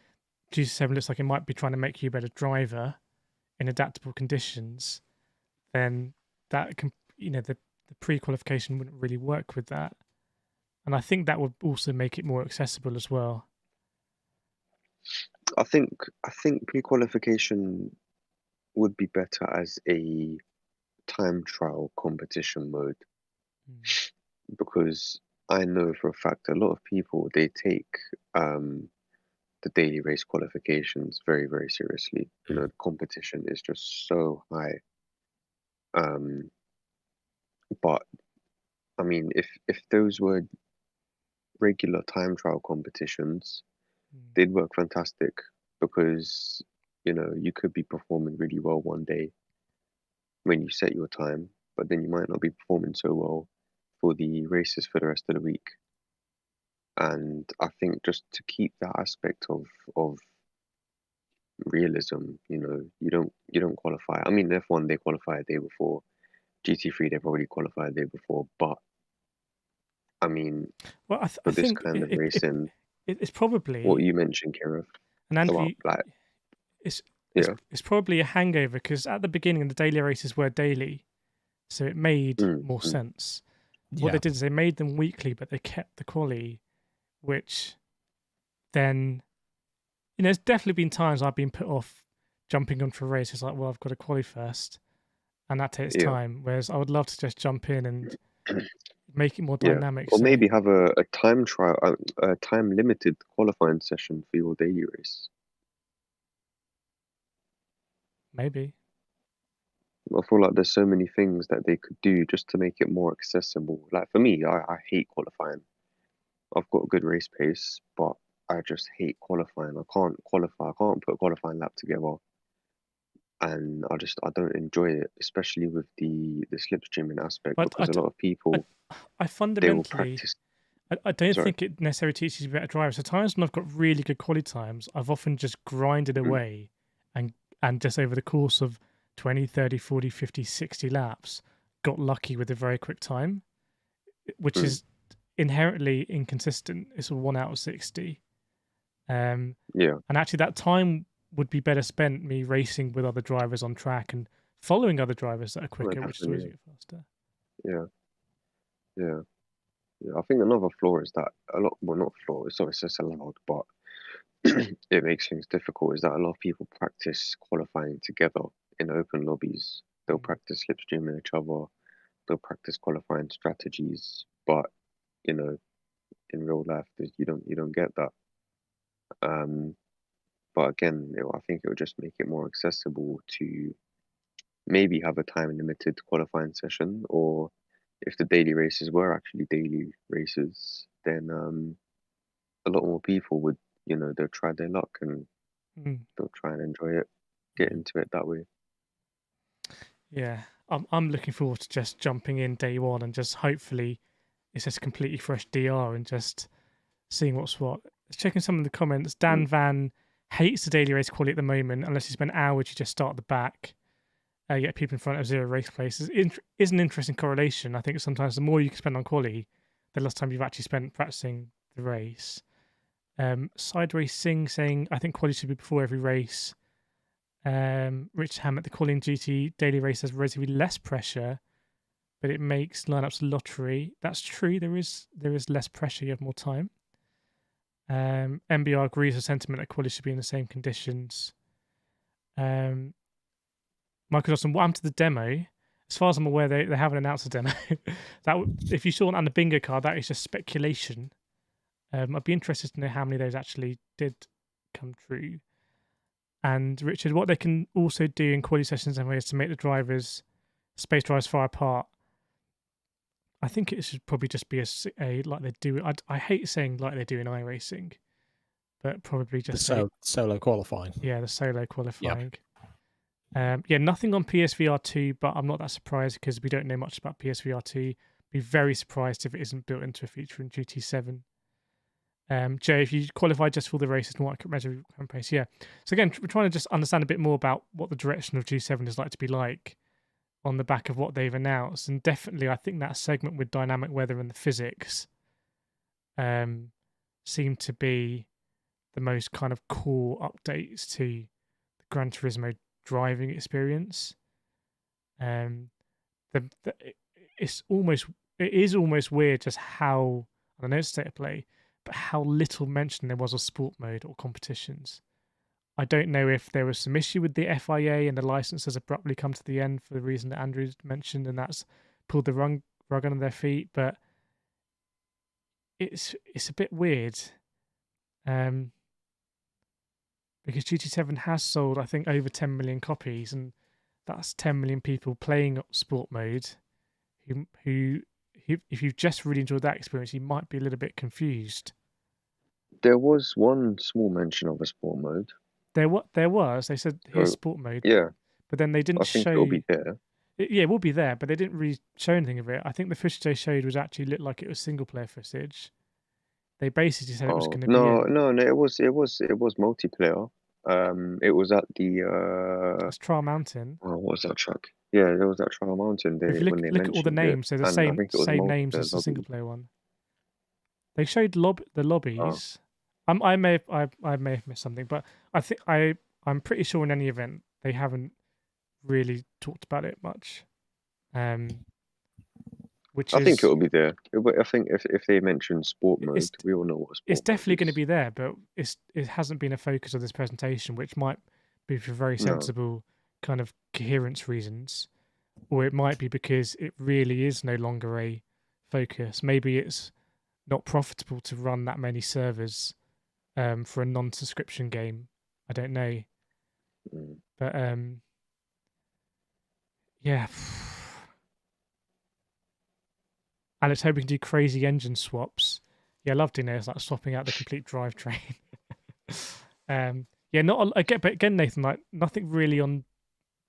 GT7 looks like it might be trying to make you a better driver in adaptable conditions, then that can, the pre-qualification wouldn't really work with that. And I think that would also make it more accessible as well. I think pre-qualification would be better as a time trial competition mode, because I know for a fact a lot of people, they take the daily race qualifications very, very seriously. The competition is just so high. But I mean, if those were regular time trial competitions, they'd work fantastic, because you could be performing really well one day when you set your time, but then you might not be performing so well for the races for the rest of the week. And I think just to keep that aspect of realism, you don't qualify. I mean, F1 they qualify a day before, GT3 they've already qualified a day before, but I mean, well, for this kind of racing, it's probably what you mentioned, Kireth, and Andrew, like, it's probably a hangover, because at the beginning the daily races were daily, so it made more sense. What they did is they made them weekly, but they kept the quali, which then, there's definitely been times I've been put off jumping on for a race. It's like, well, I've got to quali first, and that takes time. Whereas I would love to just jump in and make it more dynamic. Or maybe have a time trial, a time limited qualifying session for your daily race. Maybe. I feel like there's so many things that they could do just to make it more accessible. Like for me, I hate qualifying. I've got a good race pace, but I just hate qualifying. I can't qualify. I can't put a qualifying lap together, and I don't enjoy it, especially with the slipstreaming aspect, because a lot of people I fundamentally I don't think it necessarily teaches you better drivers. So times when I've got really good quality times, I've often just grinded away and just over the course of 20, 30, 40, 50, 60 laps, got lucky with a very quick time, which is inherently inconsistent. It's a 1 out of 60. And actually that time would be better spent me racing with other drivers on track and following other drivers that are quicker, which is always get faster. Yeah. I think another flaw is that not flaw, it's just allowed, but it makes things difficult, is that a lot of people practice qualifying together in open lobbies. They'll practice slipstreaming each other, they'll practice qualifying strategies, but in real life you don't get that. But again, I think it would just make it more accessible to maybe have a time limited qualifying session, or if the daily races were actually daily races, then a lot more people would, they'll try their luck and Mm. they'll try and enjoy it, get into it that way. Yeah, I'm looking forward to just jumping in day one and just hopefully it's just a completely fresh DR and just seeing what's what. Checking some of the comments. Dan Van hates the daily race quality at the moment unless you spend hours, you just start at the back. You get people in front of 0 race places. Is an interesting correlation. I think sometimes the more you can spend on quali, the less time you've actually spent practicing the race. Sideways Sing saying, I think quali should be before every race. Rich Hammett, the quali in GT daily race has relatively less pressure, but it makes lineups lottery. That's true. There is less pressure. You have more time. MBR agrees with sentiment that quali should be in the same conditions. Michael Johnson, what happened to the demo? As far as I'm aware, they haven't announced a demo. If you saw it on the bingo card, that is just speculation. I'd be interested to know how many of those actually did come true. And Richard, what they can also do in quali sessions and ways to make the drivers, space drivers far apart. I think it should probably just be a like they do. I hate saying like they do in iRacing, but probably just The solo qualifying. Yeah, the solo qualifying. Yeah, nothing on PSVR 2, but I'm not that surprised because we don't know much about PSVR 2. Be very surprised if it isn't built into a feature in GT7. Jay, if you qualify just for the races and what measure current pace, yeah. So again, we're trying to just understand a bit more about what the direction of G7 is like to be like on the back of what they've announced. And definitely, I think that segment with dynamic weather and the physics seem to be the most kind of core updates to the Gran Turismo driving experience. It is almost weird just how, I know it's state of play, but how little mention there was of sport mode or competitions. I don't know if there was some issue with the FIA and the license has abruptly come to the end for the reason that Andrew mentioned, and that's pulled the rug under their feet. But it's a bit weird, because GT7 has sold, I think, over 10 million copies, and that's 10 million people playing sport mode. Who if you've just really enjoyed that experience, you might be a little bit confused. There was one small mention of a sport mode. There was. They said here's sport mode. Yeah. But then they didn't show. I think it'll be there. It will be there, but they didn't really show anything of it. I think the footage they showed was actually looked like it was single player footage. They basically said it was going to be. No, it was multiplayer. It was at the. That's Trial Mountain. Oh, what was that track? Yeah, there was that Trial Mountain. If you look at all the names, they're the same names as the single player one. They showed the lobbies. Oh. I may have missed something, but I think I'm pretty sure in any event they haven't really talked about it much. I think it will be there. I think if they mention sport mode, we all know what sport. It's definitely going to be there, but it hasn't been a focus of this presentation, which might be for very sensible kind of coherence reasons, or it might be because it really is no longer a focus. Maybe it's not profitable to run that many servers for a non-subscription game. I don't know, but yeah. And it's hoping we can do crazy engine swaps. Yeah, I love doing it. It's like swapping out the complete drivetrain. But again, Nathan, like nothing really on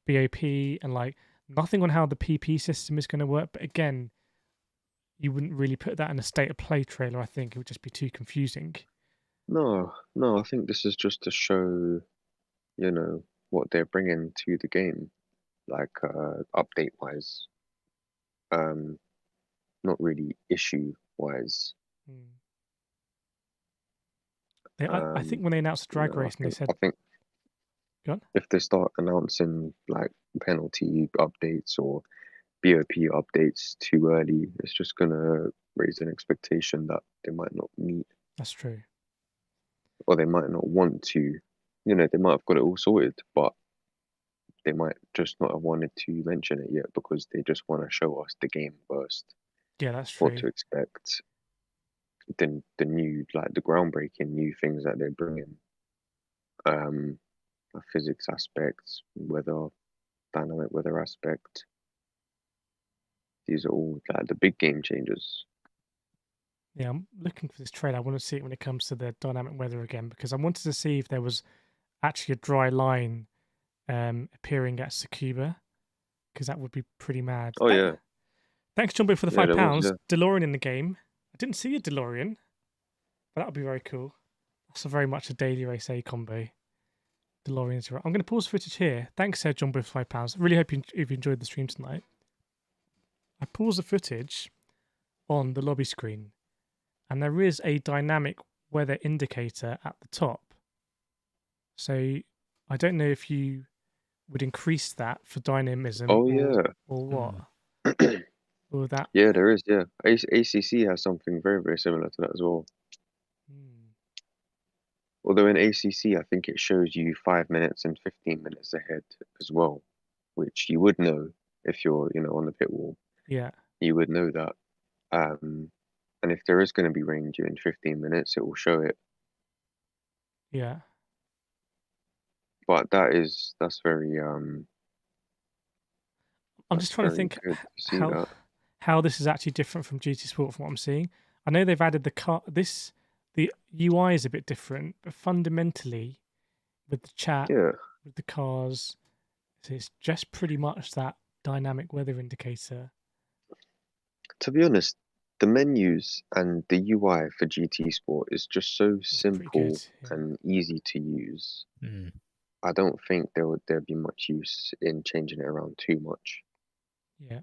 BOP and like nothing on how the PP system is going to work. But again, you wouldn't really put that in a state of play trailer. I think it would just be too confusing. No, I think this is just to show, what they're bringing to the game, like update wise. Not really issue wise. I think when they announced the drag race, and they said, I think go on. If they start announcing like penalty updates or BOP updates too early, it's just gonna raise an expectation that they might not meet. That's true. Or they might not want to. They might have got it all sorted, but they might just not have wanted to mention it yet because they just want to show us the game first. Yeah, that's true. What to expect. The new, like the groundbreaking new things that they're bringing. Physics aspects, weather, dynamic weather aspect. These are all like the big game changers. Yeah, I'm looking for this trailer. I want to see it when it comes to the dynamic weather again, because I wanted to see if there was actually a dry line appearing at Tsukuba, because that would be pretty mad. Oh yeah, Thanks, Jumbo, for the yeah, there was, £5. yeah. DeLorean in the game. I didn't see a DeLorean, but that would be very cool. That's very much a daily race A combo. DeLoreans. I'm going to pause footage here. Thanks, Jumbo, for £5. Really hope you've enjoyed the stream tonight. I pause the footage on the lobby screen, and there is a dynamic weather indicator at the top. So I don't know if you would increase that for dynamism Oh yeah. or what. Or that. Yeah, there is. Yeah, ACC has something very, very similar to that as well. Although in ACC, I think it shows you 5 minutes and 15 minutes ahead as well, which you would know if you're, on the pit wall. Yeah. You would know that. And if there is going to be rain during 15 minutes, it will show it. Yeah. But that's very I'm just trying to think good to see that. how this is actually different from GT Sport from what I'm seeing. I know they've added the UI is a bit different, but fundamentally with the chat, with the cars, it's just pretty much that dynamic weather indicator. To be honest, the menus and the UI for GT Sport is just so simple and easy to use. I don't think there'd be much use in changing it around too much. Yeah.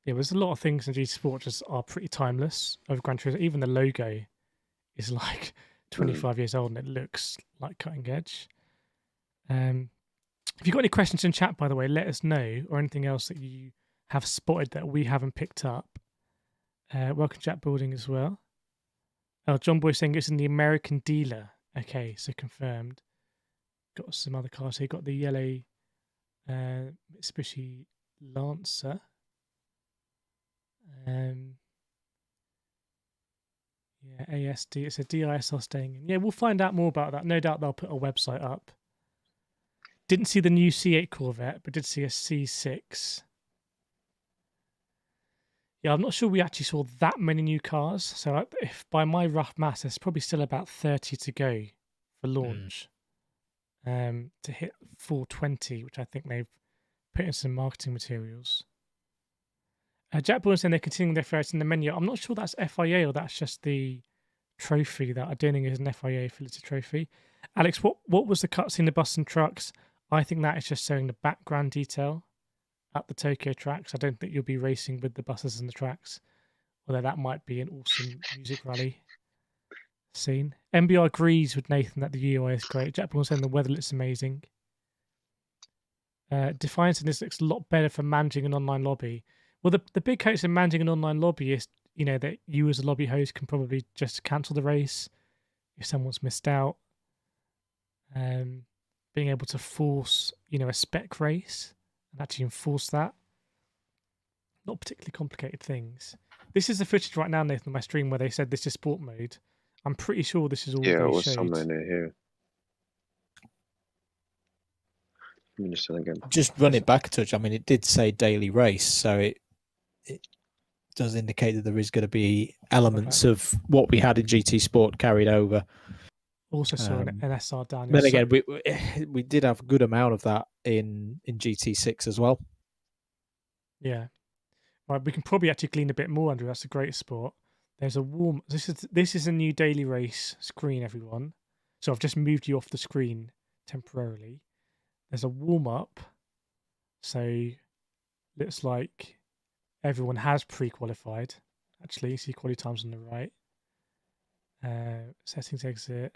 Yeah, there's a lot of things in GT Sport just are pretty timeless over Gran Turismo. Even the logo is like 25 years old and it looks like cutting edge. If you've got any questions in chat, by the way, let us know, or anything else that you have spotted that we haven't picked up. Welcome chat building as well. Oh, John Boy saying it's in the American dealer. Okay, so confirmed. Got some other cars here. Got the yellow Mitsubishi Lancer. Yeah, ASD. It's a DISL staying in. Yeah, we'll find out more about that. No doubt they'll put a website up. Didn't see the new C8 Corvette, but did see a C6. Yeah, I'm not sure we actually saw that many new cars. So if by my rough math, there's probably still about 30 to go for launch. To hit 420, which I think they've put in some marketing materials. Jack Bourne saying they're continuing their efforts in the menu. I'm not sure that's FIA or that's just the trophy that I don't think is an FIA affiliated trophy. Alex, what was the cutscene, the bus and trucks? I think that is just showing the background detail at the Tokyo tracks. I don't think you'll be racing with the buses and the tracks, although that might be an awesome music rally scene. MBR agrees with Nathan that the UI is great. Jack Bourne saying the weather looks amazing. Defiance and this looks a lot better for managing an online lobby. Well, the big hoax in managing an online lobby is, that you as a lobby host can probably just cancel the race if someone's missed out. Being able to force, a spec race and actually enforce that. Not particularly complicated things. This is the footage right now, Nathan, on my stream where they said this is sport mode. I'm pretty sure this is all Yeah, they it was showed. somewhere near here. Let me just again. Just run it back a touch. I mean, it did say daily race, so it does indicate that there is going to be elements of what we had in GT Sport carried over. Also saw an SR down. Then again, we did have a good amount of that in GT6 as well. Yeah. Right, we can probably actually glean a bit more, Andrew. That's a great sport. There's a warm. This is a new daily race screen, everyone. So I've just moved you off the screen temporarily. There's a warm up. So looks like everyone has pre-qualified. Actually, see quality times on the right. Settings exit.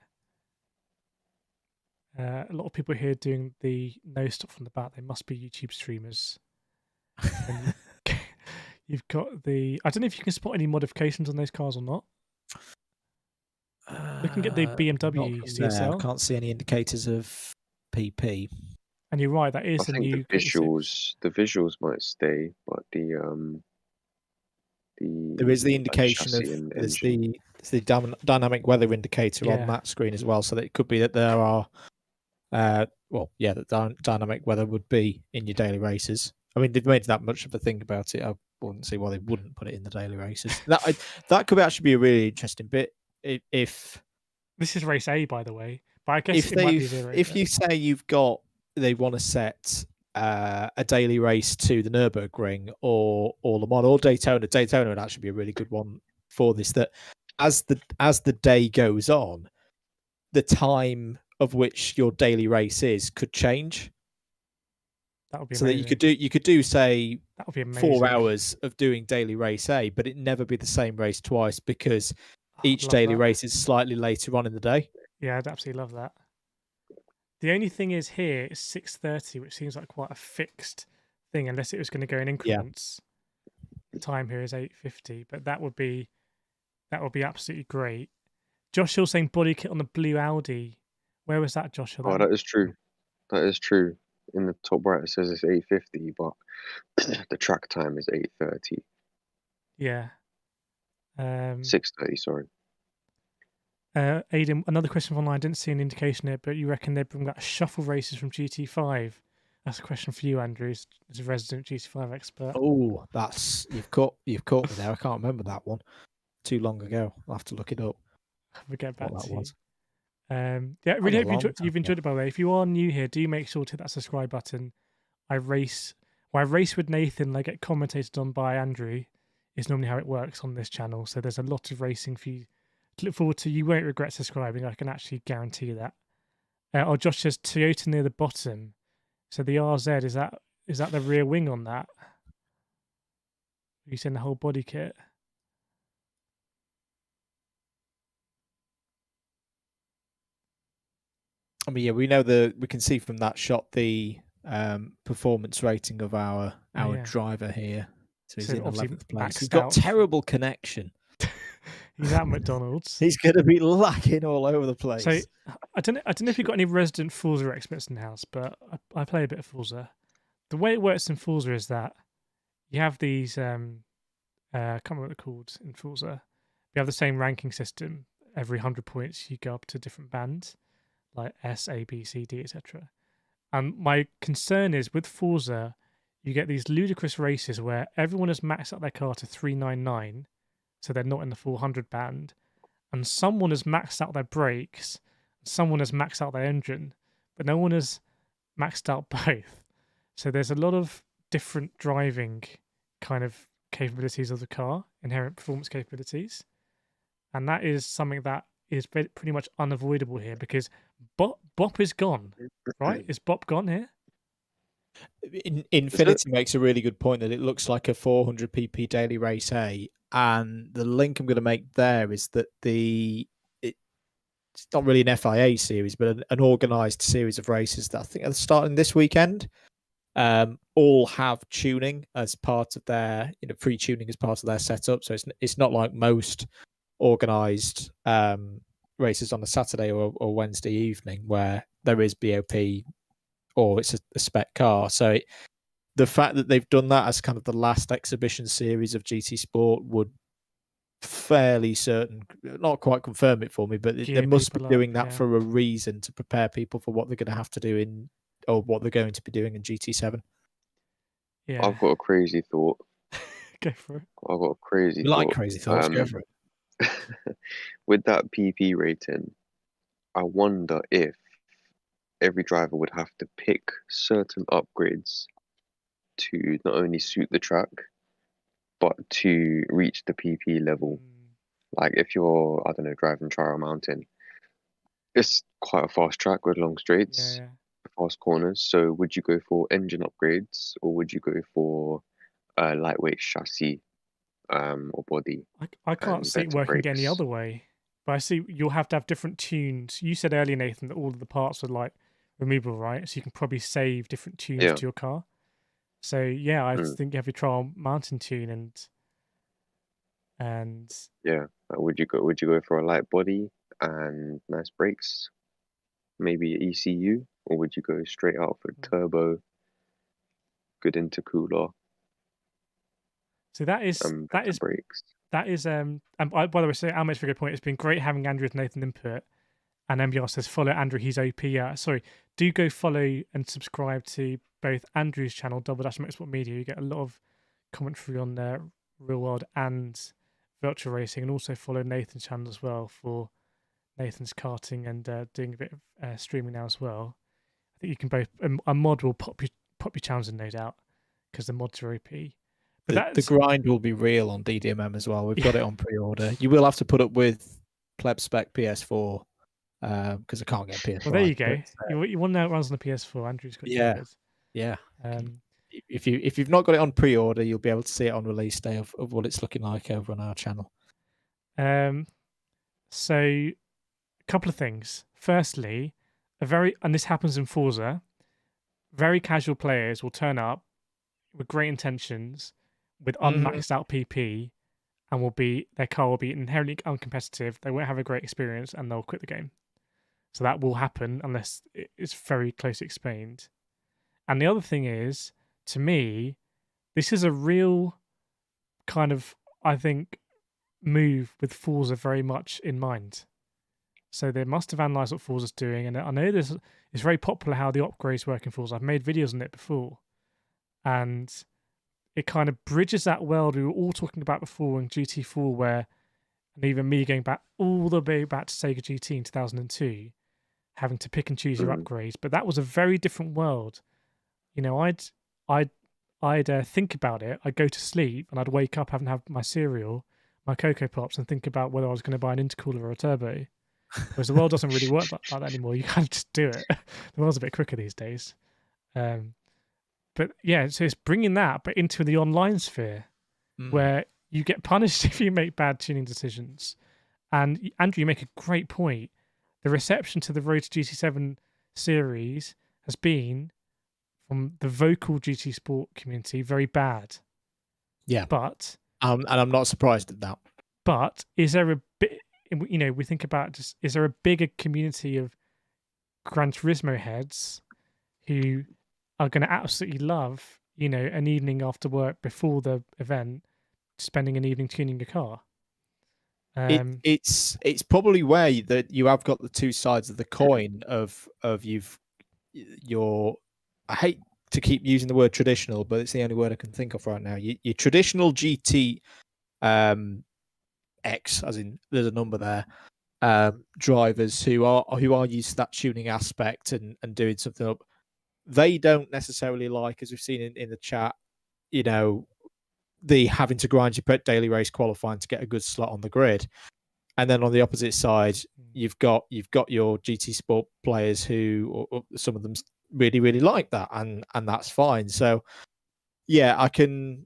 A lot of people here doing the no stop from the back. They must be YouTube streamers. You've got the. I don't know if you can spot any modifications on those cars or not. Looking at the BMW CSL, I can't see any indicators of PP. And you're right, that is I think the visuals might stay, but there is the indication of there's the dynamic weather indicator on that screen as well. So that it could be that there are that dynamic weather would be in your daily races. I mean, they've made that much of a thing about it. I wouldn't see why they wouldn't put it in the daily races. That could actually be a really interesting bit if This is race A, by the way, but I guess it might be zero. if you say they want to set a daily race to the Nürburgring or Le Mans or Daytona. Daytona would actually be a really good one for this. That as the day goes on, the time of which your daily race is could change. That would be so amazing. that you could do say that would be amazing. 4 hours of doing daily race A, but it never be the same race twice because each love daily that. race is slightly later on in the day. Yeah, I'd absolutely love that. The only thing is here it's 6:30, which seems like quite a fixed thing, unless it was going to go in increments. The time here is 8:50, but that would be absolutely great. Josh Hill saying body kit on the blue Audi. Where was that, Josh Hill? Oh, that is true. That is true. In the top right, it says it's 8:50, but the track time is 8:30. Yeah. 6:30, sorry. Aidan, another question online. I didn't see an indication here, but you reckon they'd bring back shuffle races from GT5? That's a question for you, Andrew, as a resident GT5 expert. Oh, that's you've caught me there. I can't remember that one. Too long ago. I'll have to look it up. We'll get back to you. Was. Yeah, really hope you've enjoyed it, by the way. If you are new here, do make sure to hit that subscribe button. I race with Nathan, and I get commentated on by Andrew. Is normally how it works on this channel. So there's a lot of racing for you to look forward to. You won't regret subscribing. I can actually guarantee you that. Josh says Toyota near the bottom. So the RZ, is that the rear wing on that? You saying the whole body kit? I mean, yeah, we can see from that shot the performance rating of our driver here. So he's in 11th place. He's got terrible connection. He's at McDonald's. He's going to be lacking all over the place. So I don't know if you've got any resident Forza experts in the house, but I play a bit of Forza. The way it works in Forza is that you have these I can't remember what they're called in Forza. You have the same ranking system. Every 100 points you go up to different bands, like S, A, B, C, D, etc. And my concern is with Forza, you get these ludicrous races where everyone has maxed out their car to 399, so they're not in the 400 band, and someone has maxed out their brakes, someone has maxed out their engine, but no one has maxed out both. So there's a lot of different driving kind of capabilities of the car, inherent performance capabilities, and that is something that is pretty much unavoidable here because Bop is gone, right? Is Bop gone here? Infinity makes a really good point that it looks like a 400 pp daily race A, and the link I'm going to make there is that it's not really an FIA series, but an organised series of races that I think are starting this weekend. All have tuning as part of their pre-tuning as part of their setup, so it's not like most organised races on a Saturday or Wednesday evening where there is BOP or it's a spec car. So the fact that they've done that as kind of the last exhibition series of GT Sport would fairly certain, not quite confirm it for me, but they must be doing that for a reason, to prepare people for what they're going to have to do or what they're going to be doing in GT7. Yeah, I've got a crazy thought. Go for it. I've got a crazy You thought. like crazy thoughts, go for it. With that PP rating, I wonder if every driver would have to pick certain upgrades to not only suit the track, but to reach the PP level. Like if you're, I don't know, driving Trial Mountain, it's quite a fast track with long straights, fast corners. So would you go for engine upgrades or would you go for a lightweight chassis or body? I can't see it working any other way. But I see you'll have to have different tunes. You said earlier, Nathan, that all of the parts are like removable, right? So you can probably save different tunes to your car. So yeah, I think you have your Trial Mountain tune and yeah. Would you go for a light body and nice brakes, maybe ECU, or would you go straight out for turbo, good intercooler? So that is brakes. That is and by the way, so Al makes a good point. It's been great having Andrew and Nathan input. And MBR says, follow Andrew, he's OP. Yeah, sorry. Do go follow and subscribe to both Andrew's channel, Double Dash Motorsport Media. You get a lot of commentary on real world and virtual racing, and also follow Nathan's channel as well for Nathan's karting and doing a bit of streaming now as well. I think you can both. A mod will pop your channels in, no doubt, because the mods are OP. But the grind will be real on DDMM as well. We've got it on pre-order. You will have to put up with pleb spec PS4 because I can't get PS5. Well, there you go. But, you want to know it runs on the PS4. Andrew's got you covered. Yeah. If you've not got it on pre-order, you'll be able to see it on release day of what it's looking like over on our channel. So a couple of things. Firstly, and this happens in Forza, very casual players will turn up with great intentions, with unmaxed out PP, and their car will be inherently uncompetitive. They won't have a great experience, and they'll quit the game. So that will happen unless it's very closely explained. And the other thing is, to me, this is a real kind of, I think, move with Forza very much in mind. So they must have analysed what Forza's doing, and I know it's very popular how the upgrades work in Forza. I've made videos on it before, and it kind of bridges that world we were all talking about before in GT4, where, and even me going back all the way back to Sega GT in 2002, having to pick and choose your upgrades. But that was a very different world. You know, I'd think about it. I'd go to sleep and I'd wake up having to have my cereal, my Cocoa Pops, and think about whether I was going to buy an intercooler or a turbo. Whereas the world doesn't really work like that anymore. You kind of just do it. The world's a bit quicker these days. But yeah, so it's bringing that, but into the online sphere, where you get punished if you make bad tuning decisions. And Andrew, you make a great point. The reception to the Road to GT7 series has been, from the vocal GT Sport community, very bad. Yeah. But and I'm not surprised at that. But is there a bit, you know, we think about is there a bigger community of Gran Turismo heads who are going to absolutely love, you know, an evening after work before the event, spending an evening tuning your car? It's probably where that you have got the two sides of the coin of your, I hate to keep using the word traditional, but it's the only word I can think of right now. Your traditional GT X, as in there's a number there, drivers who are used to that tuning aspect and doing something up. They don't necessarily like, as we've seen in the chat, you know, the having to grind your daily race qualifying to get a good slot on the grid. And then on the opposite side, you've got your GT Sport players who, or some of them, really, really like that, and that's fine. So yeah, I can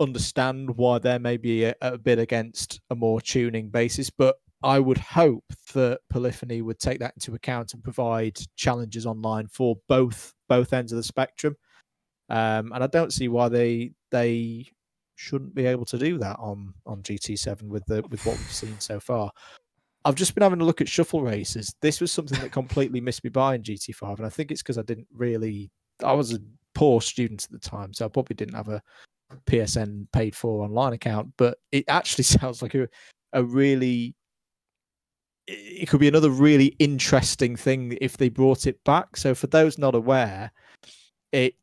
understand why there may be a bit against a more tuning basis, but I would hope that Polyphony would take that into account and provide challenges online for both ends of the spectrum. And I don't see why they shouldn't be able to do that on GT7 with what we've seen so far. I've just been having a look at shuffle races. This was something that completely missed me by in GT5, and I think it's because I was a poor student at the time, so I probably didn't have a PSN paid for online account, but it actually sounds like it could be another really interesting thing if they brought it back. So for those not aware, it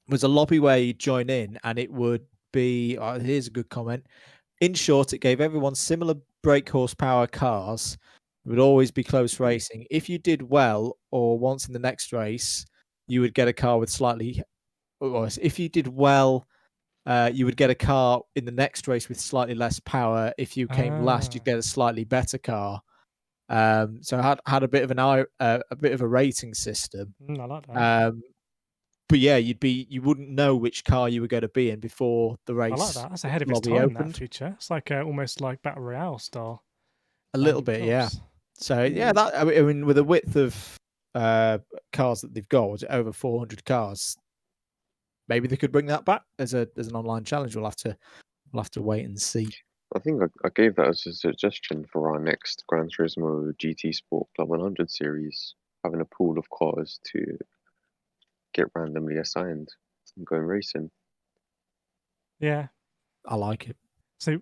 was a lobby where you join in, and it would be, here's a good comment. In short, it gave everyone similar brake horsepower cars. It would always be close racing. If you did well, or once in the next race, you would get a car with slightly, or if you did well, you would get a car in the next race with slightly less power. If you came last, you'd get a slightly better car. So I had a bit of a rating system. I like that. But yeah, you wouldn't know which car you were going to be in before the race. I like that. That's ahead of its time, that feature. It's like almost like Battle Royale style. A little bit, yeah. So yeah, that, I mean, with the width of cars that they've got, over 400 cars, maybe they could bring that back as an online challenge. We'll have to wait and see. I think I gave that as a suggestion for our next Gran Turismo GT Sport Club 100 series, having a pool of cars to get randomly assigned and going racing. Yeah, I like it. So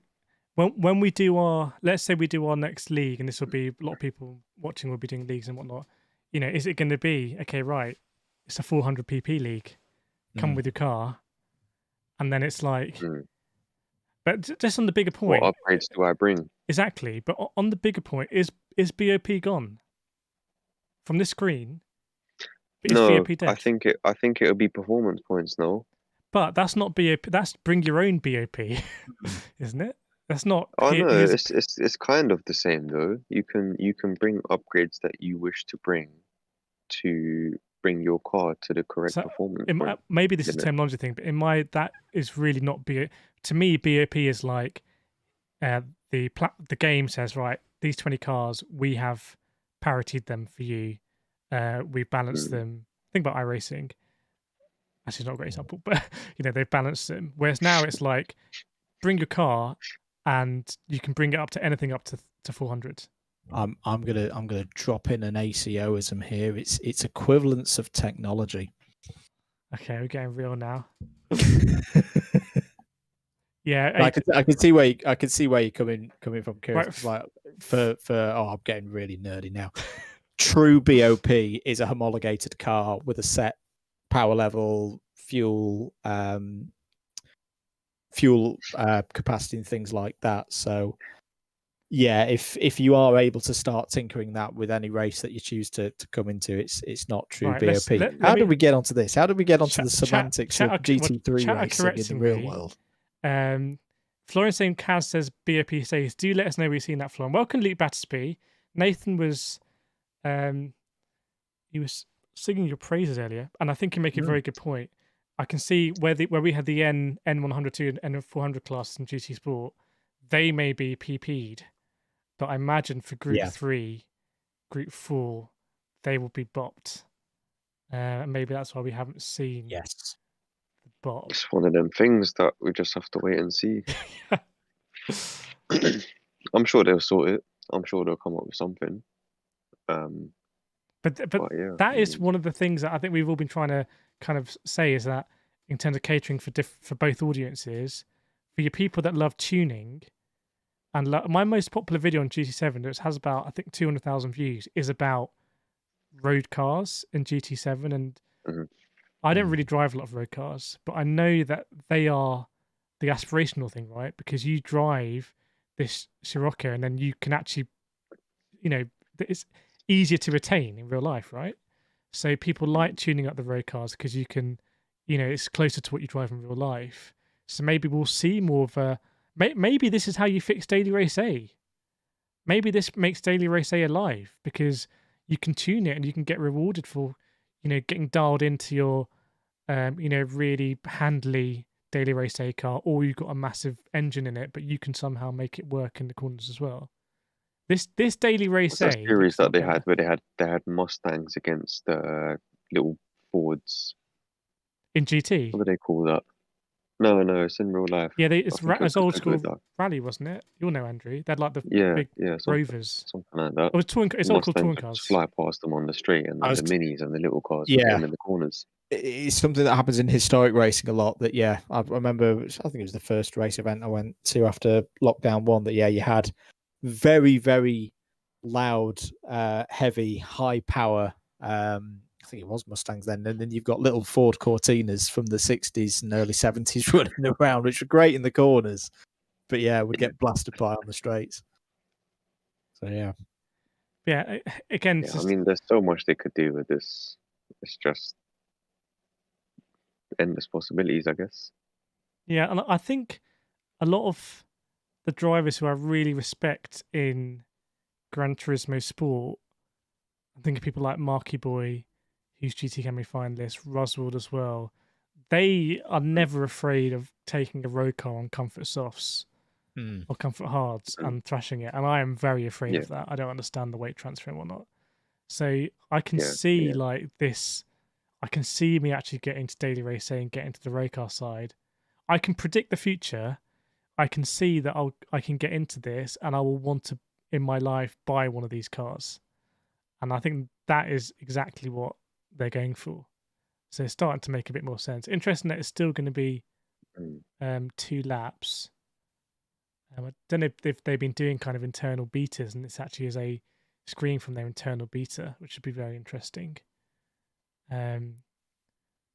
when we do our, let's say we do our next league, and this will be a lot of people watching will be doing leagues and whatnot. You know, is it going to be okay? Right, it's a 400 pp league. Come with your car, and then it's like, but just on the bigger point, What upgrades do I bring? exactly. But on the bigger point, is BOP gone from this screen? Is No, BOP dead? I think it'll be performance points. No. But that's not BOP. That's bring your own BOP, isn't it? That's not. Oh no, it's kind of the same though. You can bring upgrades that you wish to bring your car to the correct performance point. Maybe this is a terminology thing, but in my that is really not BOP. To me, BOP is like the game says, right, these 20 cars, we have paritied them for you. We balanced them. Think about iRacing. Actually, it's not a great example, but you know, they've balanced them. Whereas now it's like, bring your car and you can bring it up to anything up to 400. I'm gonna drop in an ACOism here. It's equivalence of technology. Okay, we're getting real now. Yeah, I can see where you're coming from, Kireth. Right. Like for I'm getting really nerdy now. True BOP is a homologated car with a set power level, fuel capacity, and things like that. So yeah, if you are able to start tinkering that with any race that you choose to come into, it's not true BOP. How did we get onto this? How did we get onto the semantics of GT3 racing in the real world? Florian saying Kaz says BOP says, do let us know we've seen that, Florian. Welcome, Luke Battersby. Nathan was he was singing your praises earlier, and I think you make a very good point. I can see where we had the N102 and N400 classes in GT Sport, they may be PP'd, but I imagine for Group 3, Group 4, they will be bopped. Maybe that's why we haven't seen the bop. It's one of them things that we just have to wait and see. I'm sure they'll sort it. I'm sure they'll come up with something. But yeah, that is one of the things that I think we've all been trying to kind of say, is that in terms of catering for both audiences, for your people that love tuning, and my most popular video on GT7, which has about, I think, 200,000 views, is about road cars in GT7. And I don't really drive a lot of road cars, but I know that they are the aspirational thing, right? Because you drive this Scirocco and then you can actually, you know, it's easier to retain in real life, right? So people like tuning up the road cars because you can, you know, it's closer to what you drive in real life. So maybe we'll see more of a, maybe this is how you fix Daily Race A. Maybe this makes Daily Race A alive because you can tune it and you can get rewarded for, you know, getting dialed into your, you know, really handly Daily Race A car, or you've got a massive engine in it, but you can somehow make it work in the corners as well. This Daily Race A series that they had where they had Mustangs against little Fords in GT. What do they call that? No, it's in real life. Yeah, it's old school rally, wasn't it? You'll know, Andrew. They had like the big Rovers, something like that. It's all called touring cars. Fly past them on the street, and the minis and the little cars them in the corners. It's something that happens in historic racing a lot. That I remember. I think it was the first race event I went to after lockdown 1. That you had very, very loud, heavy, high power. I think it was Mustangs then, and then you've got little Ford Cortinas from the 60s and early 70s running around, which were great in the corners, but would get blasted by on the straights. So again, I mean, there's so much they could do with this. It's just endless possibilities, I guess. Yeah, and I think a lot of the drivers who I really respect in Gran Turismo Sport, I think of people like Marky Boy, who's GT Camry finalist, Roswell as well. They are never afraid of taking a road car on comfort softs or comfort hards and thrashing it. And I am very afraid of that. I don't understand the weight transfer and whatnot. So I can see like this. I can see me actually getting to Daily Race A and getting to the road car side. I can predict the future. I can see that I can get into this and I will want to, in my life, buy one of these cars. And I think that is exactly what they're going for. So it's starting to make a bit more sense. Interesting that it's still going to be 2 laps. I don't know if they've been doing kind of internal betas, and this actually is a screen from their internal beta, which would be very interesting. But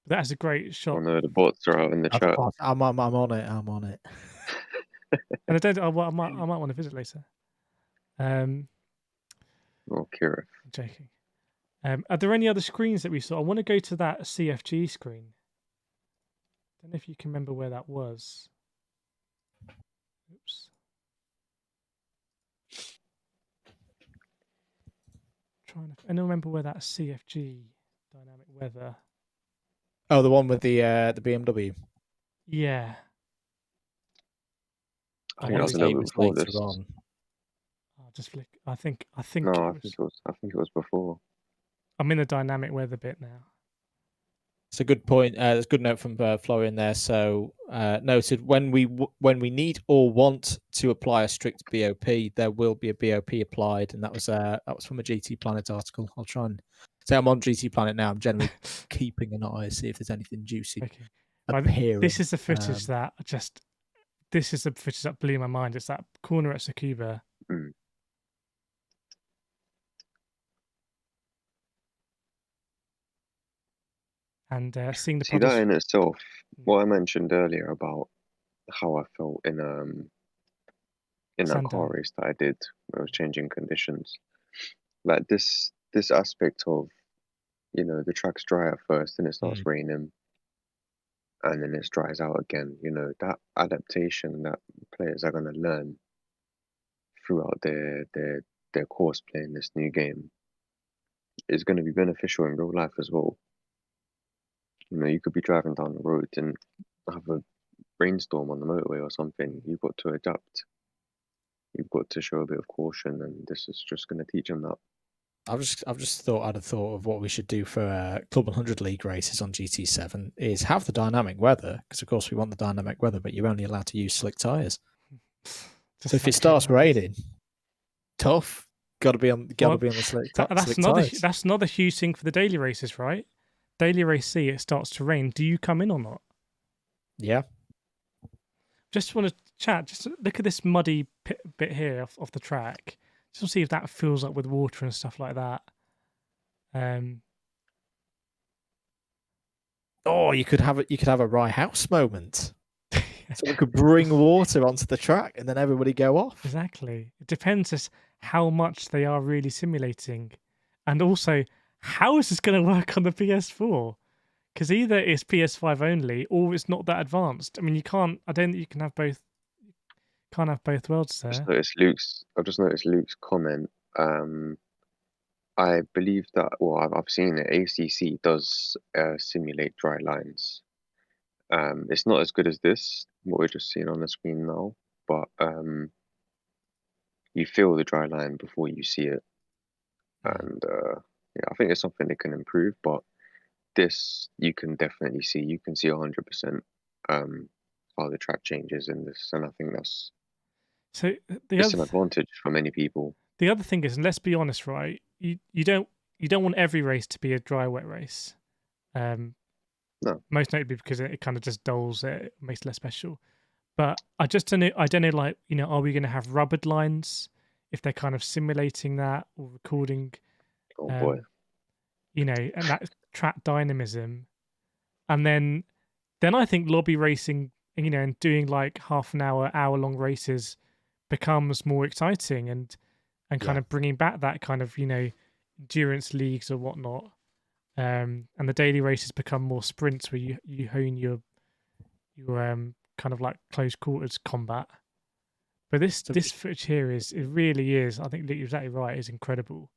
that's a great shot. Oh no, the bots are out in the chat. I'm on it. I'm on it. And I don't. I might want to visit later. Oh, Kireth. I'm joking. Are there any other screens that we saw? I want to go to that CFG screen. Don't know if you can remember where that was. Oops. I don't remember where that CFG dynamic weather. Oh, the one with the BMW. Yeah. I think that was a little bit before this. On. I'll just flick. I think. No, I think it was before. I'm in the dynamic weather bit now. It's a good point. There's a good note from Florian there. So noted when we need or want to apply a strict BOP, there will be a BOP applied, and that was from a GT Planet article. I'll try and say I'm on GT Planet now. I'm generally keeping an eye to see if there's anything juicy appearing. This is the footage this is the footage that blew my mind. It's that corner at Tsukuba. Mm. And seeing the See that in itself, what I mentioned earlier about how I felt in that car race that I did, where I was changing conditions, like this aspect of, you know, the track's dry at first and it starts raining, and then it dries out again. You know, that adaptation that players are going to learn throughout their course playing this new game is going to be beneficial in real life as well. You know, you could be driving down the road and have a rainstorm on the motorway or something. You've got to adapt. You've got to show a bit of caution, and this is just going to teach them that. I've just thought of what we should do for Club 100 League races on GT7 is have the dynamic weather, because of course we want the dynamic weather, but you're only allowed to use slick tyres. So if it starts raining, tough. Got to be on the slick tyres. That's another huge thing for the daily races, right? Daily race C, it starts to rain. Do you come in or not? Yeah. Just want to chat. Just look at this muddy bit here off the track. Just want to see if that fills up with water and stuff like that. Oh, you could have a Rye House moment. So we could bring water onto the track and then everybody go off. Exactly. It depends as how much they are really simulating, and also how is this going to work on the PS4? Because either it's PS5 only or it's not that advanced. I mean, you can't. I don't think you can have both. Can't have both worlds there. I've just noticed Luke's comment. I believe that. Well, I've seen it. ACC does simulate dry lines. It's not as good as this, what we're just seeing on the screen now, but you feel the dry line before you see it, and yeah, I think it's something they can improve. But this, you can definitely see. You can see 100% how the track changes in this, and I think that's it's an advantage for many people. The other thing is, and let's be honest, right? You don't want every race to be a dry wet race. No. Most notably because it kind of just dulls it, makes it less special. But I don't know, like, you know, are we going to have rubbered lines if they're kind of simulating that or recording? Oh boy. You know, and that track dynamism. And then I think lobby racing, you know, and doing like half an hour long races becomes more exciting and kind of bringing back that kind of, you know, endurance leagues or whatnot. And the daily races become more sprints where you hone your kind of like close quarters combat. But this footage here it really is. I think Luke, you're exactly right. It's incredible.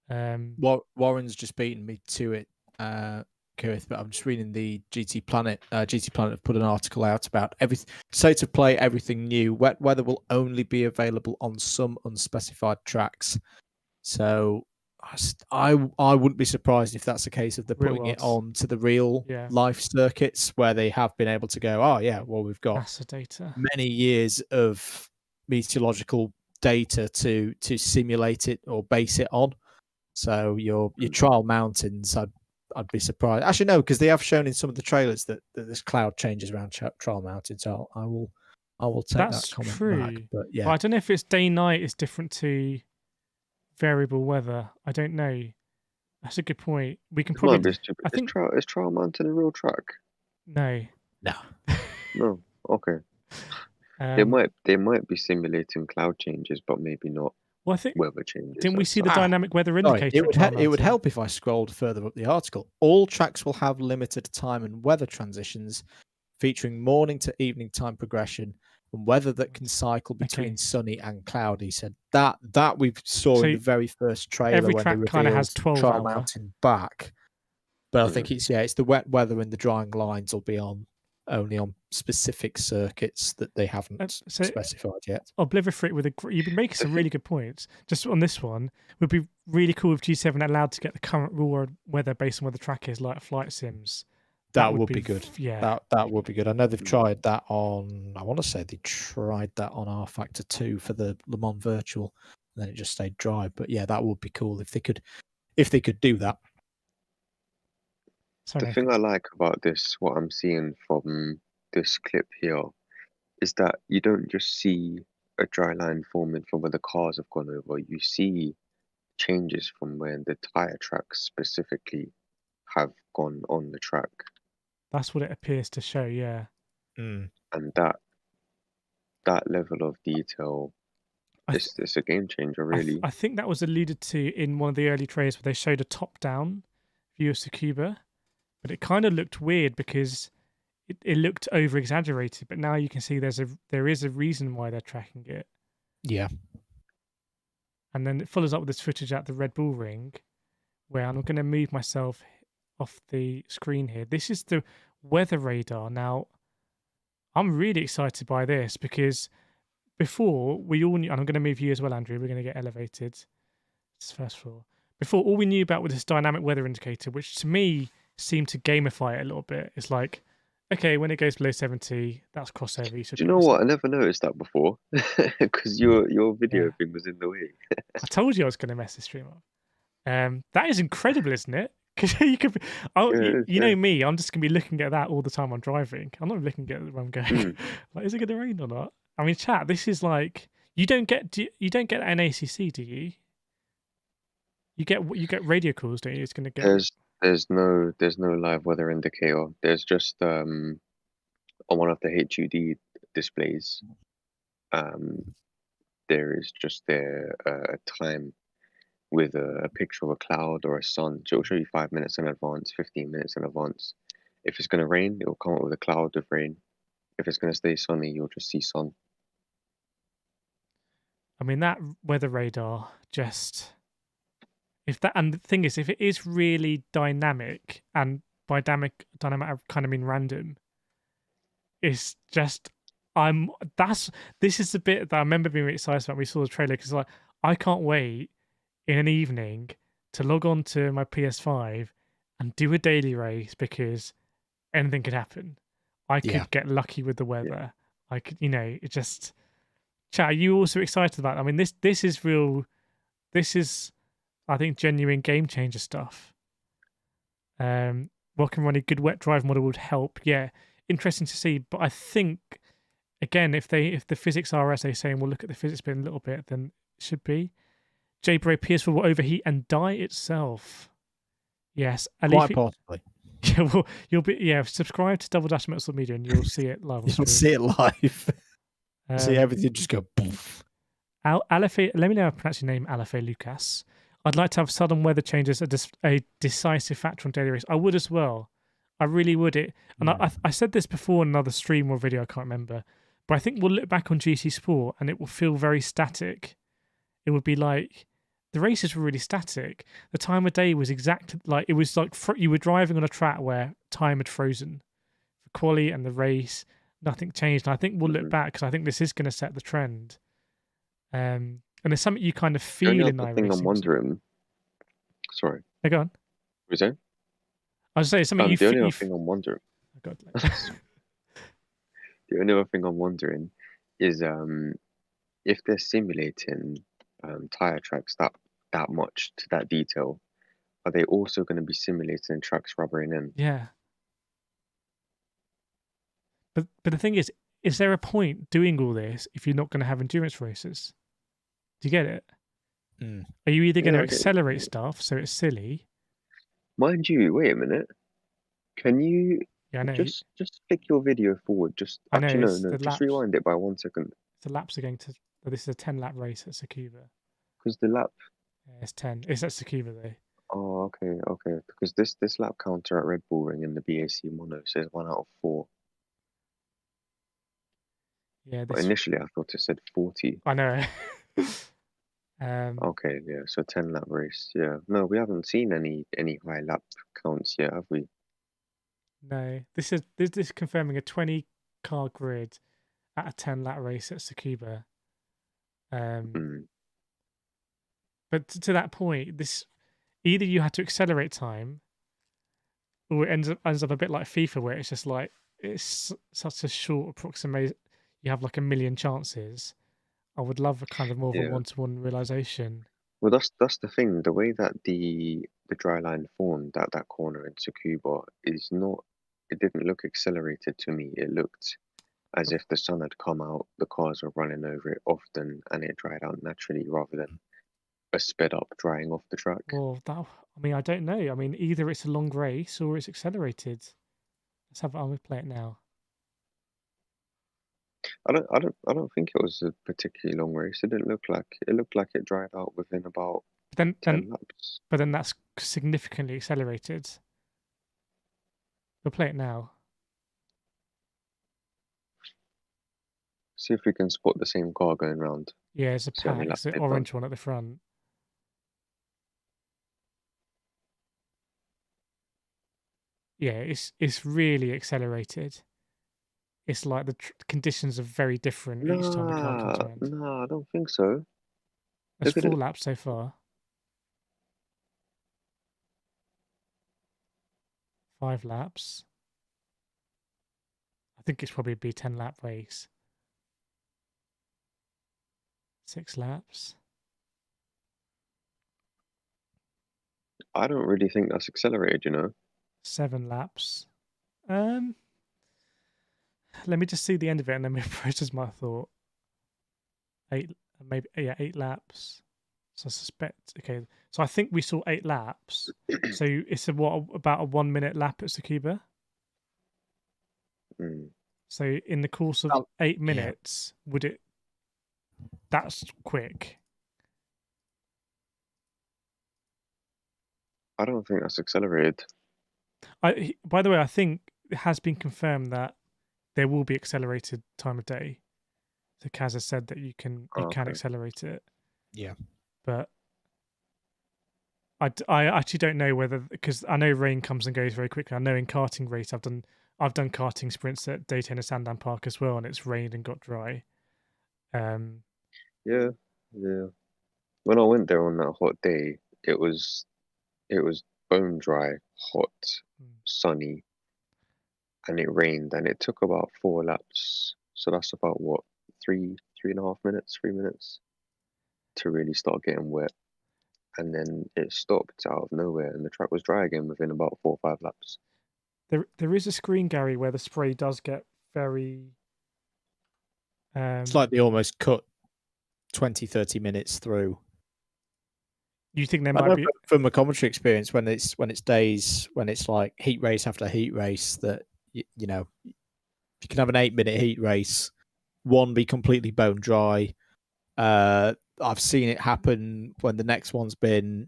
Warren's just beaten me to it, Kireth, but I'm just reading the GT Planet. GT Planet have put an article out about everything. State of play, everything new. Wet weather will only be available on some unspecified tracks. So I wouldn't be surprised if that's the case if they're putting it on to the real life circuits where they have been able to go, oh yeah, well we've got NASA data, many years of meteorological data to simulate it or base it on. So your trial mountains, I'd be surprised. Actually, no, because they have shown in some of the trailers that this cloud changes around trial mountains. So I'll I will take That's that comment true. back. But yeah, But I don't know if it's day-night is different to variable weather. I don't know. That's a good point. We can It might be probably. stupid. I think Is Trial Mountain a real track? no. no. No. Okay. They might be simulating cloud changes, but maybe not Well, I think weather changes. didn't we as see the such. dynamic weather Sorry, indicator? it would help if I scrolled further up the article. All tracks will have limited time and weather transitions, featuring morning to evening time progression and weather that can cycle between Okay. sunny and cloudy. Said that we saw So in the very first trailer every when they track kinda has revealed 12 Trial hour. Mountain back. But I think it's the wet weather and the drying lines will be on only on specific circuits that they haven't So specified yet. Obliviate with you've been making some really good points. Just on this one, would be really cool if G7 allowed to get the current raw weather based on where the track is, like flight sims. That would be good. Yeah, that would be good. I know they've tried that on. I want to say they tried that on R Factor 2 for the Le Mans Virtual, and then it just stayed dry. But yeah, that would be cool if they could do that. sorry. The thing I like about this, what I'm seeing from this clip here, is that you don't just see a dry line forming from where the cars have gone over. You see changes from when the tire tracks specifically have gone on the track, That's what it appears to show. Yeah. and that level of detail, it's a game changer, really. I think that was alluded to in one of the early trailers where they showed a top-down view of Tsukuba, but it kind of looked weird because it looked over-exaggerated. But now you can see there is a reason why they're tracking it. Yeah. And then it follows up with this footage at the Red Bull Ring, where I'm going to move myself off the screen here. This is the weather radar. Now, I'm really excited by this because before we all knew, and I'm going to move you as well, Andrew. We're going to get elevated. It's first floor. Before, all we knew about was this dynamic weather indicator, which to me seemed to gamify it a little bit. It's like, okay, when it goes below 70, that's crossover. Do you know what? I never noticed that before because your video thing was in the way. I told you I was going to mess the stream up. That is incredible, isn't it? Because you could, you know me, I'm just going to be looking at that all the time I'm driving. I'm not looking at where I'm going. Like, is it going to rain or not? I mean, chat. This is like you don't get that in ACC, do you? You get radio calls, don't you? It's going to get. There's no live weather indicator. There's just on one of the HUD displays. There is just a time with a picture of a cloud or a sun. So it'll show you 5 minutes in advance, 15 minutes in advance. If it's going to rain, it will come up with a cloud of rain. If it's going to stay sunny, you'll just see sun. I mean, that weather radar just. And the thing is, if it is really dynamic, and by dynamic I kind of mean random, it's just this is the bit that I remember being really excited about when we saw the trailer, because like I can't wait in an evening to log on to my PS5 and do a daily race, because anything could happen. I could get lucky with the weather. I could, it just. Chat, are you also excited about it? I mean, this is real. This is, I think, genuine game changer stuff. What can run a good wet drive model would help. Yeah, interesting to see. But I think, again, if the physics are as they say, and we'll look at the physics bit in a little bit, then it should be. J-Bro, PS4 will overheat and die itself. Yes, Quite possibly. Yeah, well, you'll be subscribe to Double Dash Metal Media and you'll see it live. You'll see it live. See everything just go poof. Let me know how to pronounce your name, Alafe Lucas. I'd like to have sudden weather changes a decisive factor on daily race. I would as well. I really would. I said this before in another stream or video, I can't remember. But I think we'll look back on GT Sport and it will feel very static. It would be like the races were really static. The time of day was like it was like you were driving on a track where time had frozen. The quali and the race, nothing changed. And I think we'll look back because I think this is going to set the trend. And there's something you kind of feel in iRacing. Thing I'm wondering. Sorry. Hey, go on. Was that? I was saying something you the feel. only other thing I'm wondering. Oh, God. The only other thing I'm wondering is if they're simulating tire tracks that much to that detail, are they also going to be simulating tracks rubbering in? Yeah. But the thing is, is there a point doing all this if you're not going to have endurance races? Do you get it? Mm. Are you either going Yeah, to I get accelerate it. stuff so it's silly? Mind you, wait a minute. Can you Yeah, I know. just flick your video forward? Just I know. actually, no, It's no, the just laps. rewind it by 1 second. The laps are going to. Oh, this is a 10-lap race at Tsukuba. Because the lap. Yeah, it's 10. It's at Tsukuba though. Oh, okay, okay. Because this lap counter at Red Bull Ring in the BAC mono says 1 out of 4. Yeah, But this. initially, I thought it said 40. I know. Okay, yeah. So 10-lap race. Yeah. No, we haven't seen any high lap counts yet, have we? No, this is confirming a 20-car grid at a 10-lap race at Tsukuba. Mm. But to that point, this either you had to accelerate time, or it ends up a bit like FIFA, where it's just like it's such a short approximation. You have like a million chances. I would love a kind of more of a Yeah. one-to-one realization. Well, that's the thing. The way that the dry line formed at that corner in Tsukuba is not. It didn't look accelerated to me. It looked as if the sun had come out, the cars were running over it often, and it dried out naturally rather than a sped up drying off the track. Well, I mean, I don't know. I mean, either it's a long race or it's accelerated. I'll play it now. I don't think it was a particularly long race. It didn't look like it looked like it dried out within about But 10 laps. but then that's significantly accelerated. We'll play it now. See if we can spot the same car going round. Yeah, it's a See how many pack. laps It's the they've done. orange one at the front. Yeah, it's really accelerated. It's like the conditions are very different each time the car comes around. Nah, I don't think so. There's Look at 4 it. laps so far. 5 laps. I think it's probably be a 10-lap race. 6 laps. I don't really think that's accelerated, you know. 7 laps. Let me just see the end of it and then we process my thought. 8 laps. So I suspect. Okay, so I think we saw 8 laps. So it's about a 1 minute lap at Tsukuba. Mm. So in the course of 8 minutes, would it? That's quick. I don't think that's accelerated. By the way, I think it has been confirmed that there will be accelerated time of day. So Kaz has said that you can accelerate it. Yeah, but I actually don't know whether, because I know rain comes and goes very quickly. I know in karting race I've done karting sprints at Daytona Sandown Park as well, and it's rained and got dry. Yeah. When I went there on that hot day, it was bone dry, hot, sunny, and it rained, and it took about 4 laps. So that's about what, 3.5 minutes, 3 minutes to really start getting wet. And then it stopped out of nowhere, and the track was dry again within about 4 or 5 laps. There is a screen, Gary, where the spray does get very. it's like they almost cut 20-30 minutes through. You think there I might know be from a commentary experience when it's days when it's like heat race after heat race that you know you can have an 8-minute heat race, one be completely bone dry. I've seen it happen when the next one's been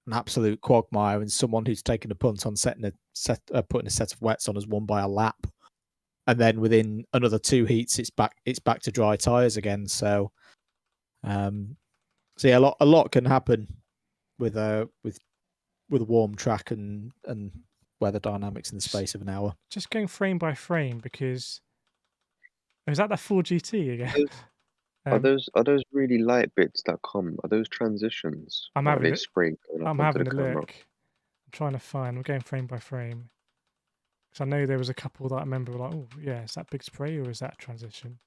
an absolute quagmire and someone who's taken a punt on putting a set of wets on has won by a lap, and then within another 2 heats it's back to dry tires again. So yeah, a lot can happen with a warm track and weather dynamics in the space of an hour. Just going frame by frame, because is that 4GT again? Are those really light bits that come? Are those transitions? I'm having having a look. I'm trying to find. I'm going frame by frame because I know there was a couple that I remember like, oh yeah, is that big spray or is that a transition?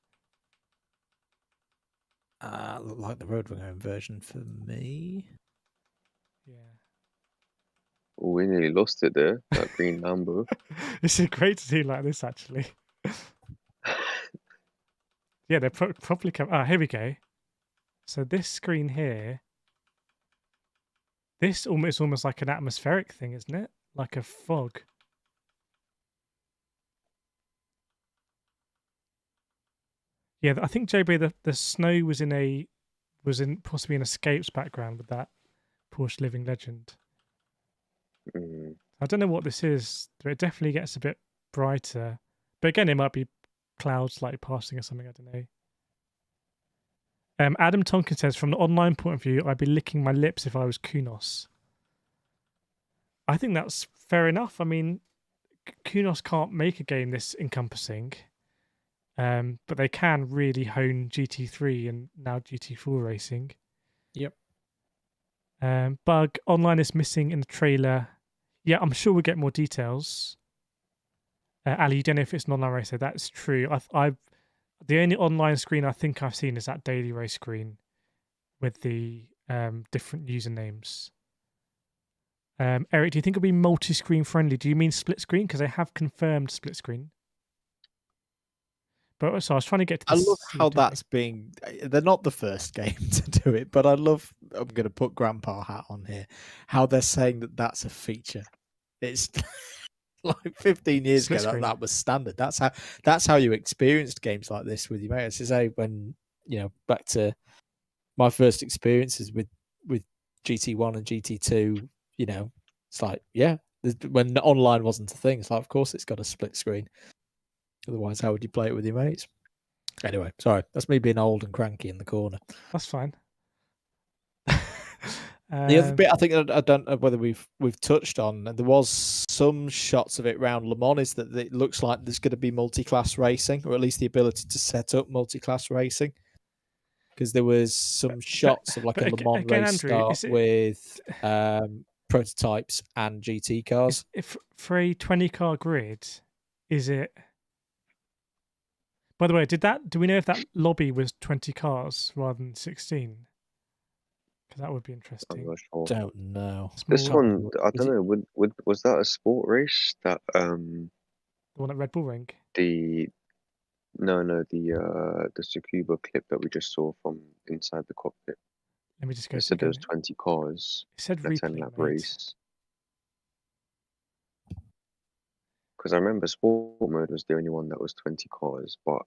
Look like the Roadrunner version for me. Yeah. Oh, we nearly lost it there. That green Lambo. It's great to see like this actually. Yeah, they're properly come. Ah, here we go. So this screen here, this almost like an atmospheric thing, isn't it? Like a fog. Yeah, I think JB the snow was in possibly an Escapes background with that Porsche Living Legend. Mm. I don't know what this is, but it definitely gets a bit brighter. But again, it might be clouds like passing or something. I don't know. Adam Tonkin says, from the online point of view, I'd be licking my lips if I was Kunos. I think that's fair enough. I mean, Kunos can't make a game this encompassing, but they can really hone GT3 and now GT4 racing. Yep. Bug online is missing in the trailer. Yeah, I'm sure we'll get more details. Ali, you don't know if it's an online racer. That's true. I've the only online screen I think I've seen is that daily race screen with the different usernames. Eric, do you think it'll be multi-screen friendly? Do you mean split screen? Because they have confirmed split screen. But so I was trying to get to I this. love how that's being. They're not the first game to do it, but I love. I'm going to put Grandpa hat on here. How they're saying that that's a feature. It's like 15 years Split ago screen. that was standard. That's how you experienced games like this with your mates. As I say, when back to my first experiences with GT1 and GT2, it's like when online wasn't a thing, it's like of course it's got a split screen. Otherwise, how would you play it with your mates? Anyway, sorry, that's me being old and cranky in the corner. That's fine. The other bit I think I don't know whether we've touched on, and there was some shots of it around Le Mans, is that it looks like there's going to be multi-class racing, or at least the ability to set up multi-class racing. Because there was some shots of like a Le Mans race Andrew, start with prototypes and GT cars. If for a 20-car grid, is it? By the way, do we know if that lobby was 20 cars rather than 16? Because that would be interesting. I'm not sure. Don't know. This one, I don't know. Was that a sport race? That the one at Red Bull Ring. the Tsukuba clip that we just saw from inside the cockpit. Let me just go. It said there was 20 cars. It said in a replay 10-lap mode. race. Because I remember sport mode was the only one that was 20 cars, but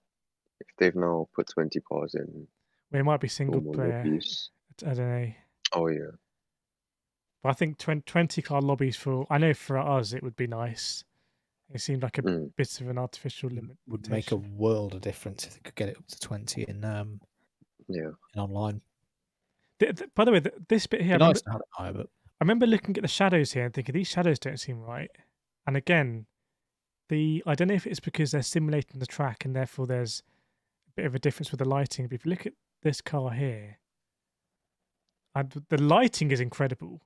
if they've now put 20 cars in, Well, it might be single normal player. lobbies. I don't know. Oh yeah. But I think 20-car lobbies I know for us it would be nice. It seemed like a bit of an artificial limit. Would make a world of difference if they could get it up to 20 in online. By the way, this bit here, Nice to have it higher, but I remember looking at the shadows here and thinking these shadows don't seem right. And again, I don't know if it's because they're simulating the track and therefore there's a bit of a difference with the lighting. But if you look at this car here, the lighting is incredible.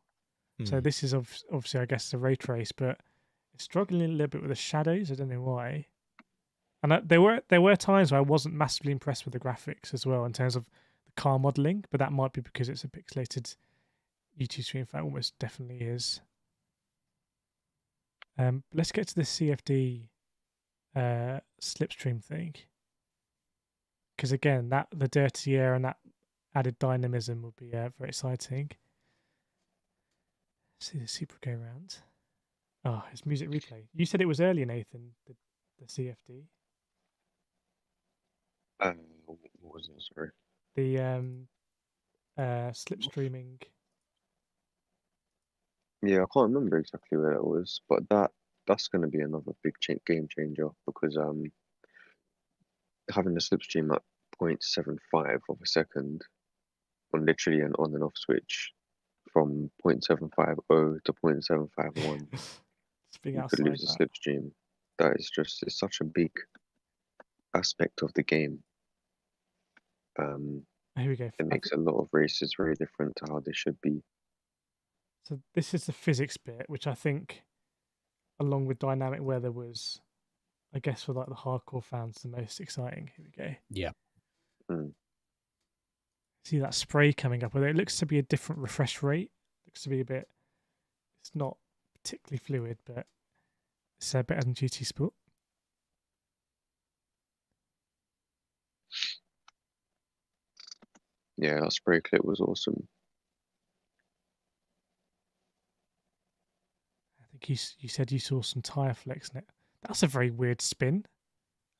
So this is obviously, I guess, a rate race, but it's struggling a little bit with the shadows. I don't know why. And there were times where I wasn't massively impressed with the graphics as well in terms of the car modelling, but that might be because it's a pixelated YouTube stream. In fact, almost definitely is. Let's get to the CFD slipstream thing, because again, the dirty air and that added dynamism will be very exciting. See the Supra go round. Oh, it's music replay. You said it was earlier, Nathan, the CFD. What was it? Sorry. The slipstreaming. Yeah, I can't remember exactly where it was, but that's going to be another big game changer because having the slipstream at 0.75 of a second on literally an on and off switch from 0.750 to 0.751, you could lose the slipstream. That is it's such a big aspect of the game. Here we go. It makes a lot of races very different to how they should be. So this is the physics bit, which I think, along with dynamic weather, was, I guess, for like the hardcore fans, the most exciting. Here we go. Yeah. See that spray coming up. It looks to be a different refresh rate. Looks to be it's not particularly fluid, but it's better than GT Sport. Yeah, that spray clip was awesome. I think you said you saw some tyre flicks in it. That's a very weird spin.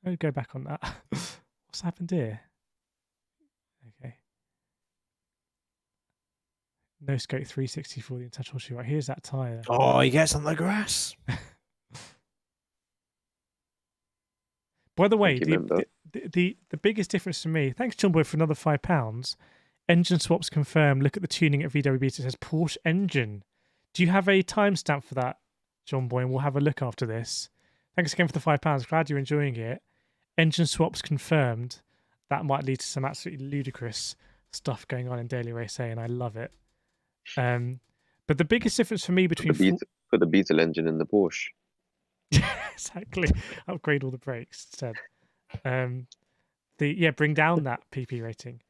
Let me go back on that. What's happened here? Okay. No scope 360 for the intentional shoe. Right, here's that tyre. Oh, he gets on the grass. By the way, Thank you, member. the biggest difference to me, thanks John Boy for another £5. Engine swaps confirmed. Look at the tuning at VW Beta. It says Porsche engine. Do you have a timestamp for that, John Boy? And we'll have a look after this. Thanks again for the £5. Glad you're enjoying it. Engine swaps confirmed. That might lead to some absolutely ludicrous stuff going on in Daily Race A, and I love it. But the biggest difference for me between put the Beetle engine in the Porsche. exactly, upgrade all the brakes instead. Bring down that PP rating.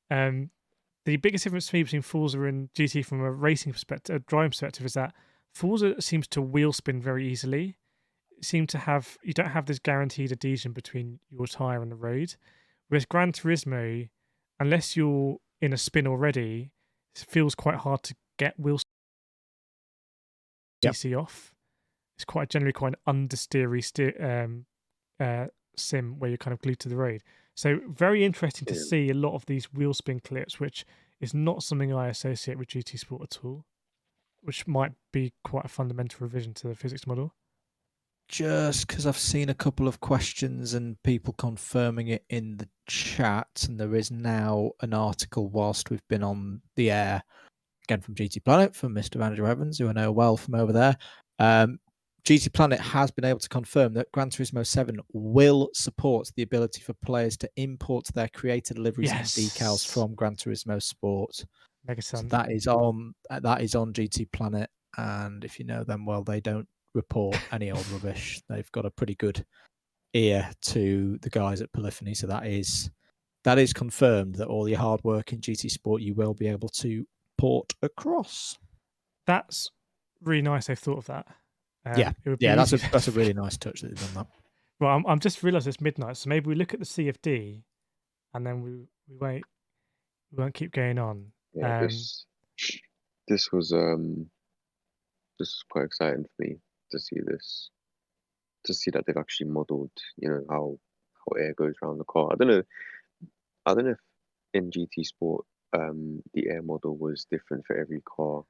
The biggest difference for me between Forza and GT from a racing perspective, a driving perspective, is that Forza seems to wheel spin very easily. You don't have this guaranteed adhesion between your tyre and the road. Whereas Gran Turismo, unless you're in a spin already, it feels quite hard to get wheel DC off. It's generally quite an understeery sim where you're kind of glued to the road. So very interesting to see a lot of these wheel spin clips, which is not something I associate with GT Sport at all, which might be quite a fundamental revision to the physics model. Just because I've seen a couple of questions and people confirming it in the chat, and there is now an article whilst we've been on the air, again from GT Planet, from Mr. Manager Evans, who I know well from over there. GT Planet has been able to confirm that Gran Turismo 7 will support the ability for players to import their created liveries and decals from Gran Turismo Sport. So that is on GT Planet, and if you know them well, they don't report any old rubbish. They've got a pretty good ear to the guys at Polyphony, so that is confirmed that all your hard work in GT Sport you will be able to port across. That's really nice they've thought of that. That's a really nice touch that they've done that. Well, I'm just realised it's midnight, so maybe we look at the CFD, and then we won't keep going on. Yeah, this was quite exciting for me to see this, to see that they've actually modelled, how air goes around the car. I don't know if in GT Sport the air model was different for every car.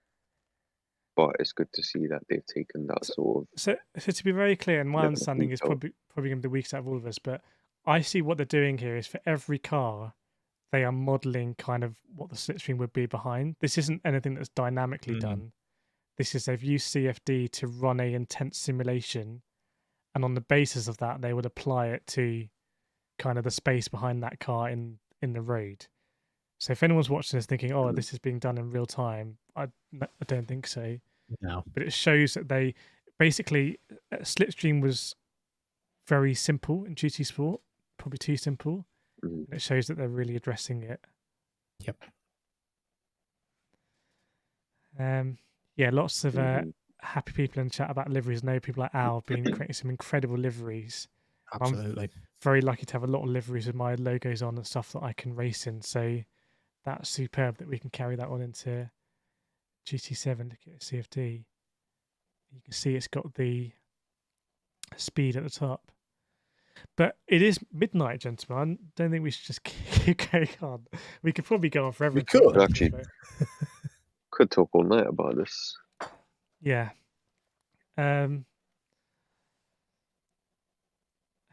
But it's good to see that they've taken that sort of. So to be very clear, and my understanding is probably going to be the weakest out of all of us, but I see what they're doing here is for every car, they are modelling kind of what the slipstream would be behind. This isn't anything that's dynamically done. This is they've used CFD to run a intense simulation, and on the basis of that, they would apply it to kind of the space behind that car in the road. So if anyone's watching this thinking, "Oh, this is being done in real time," I don't think so. No. But it shows that they basically slipstream was very simple in GT Sport, probably too simple. And it shows that they're really addressing it. Yep. Lots of happy people in the chat about liveries. I know people like Al being creating some incredible liveries. Absolutely. I'm very lucky to have a lot of liveries with my logos on and stuff that I can race in. So that's superb that we can carry that on into GT7 to get a CFD. You can see it's got the speed at the top. But it is midnight, gentlemen. I don't think we should just keep going on. We could probably go on forever. We could actually. Could talk all night about this. Yeah.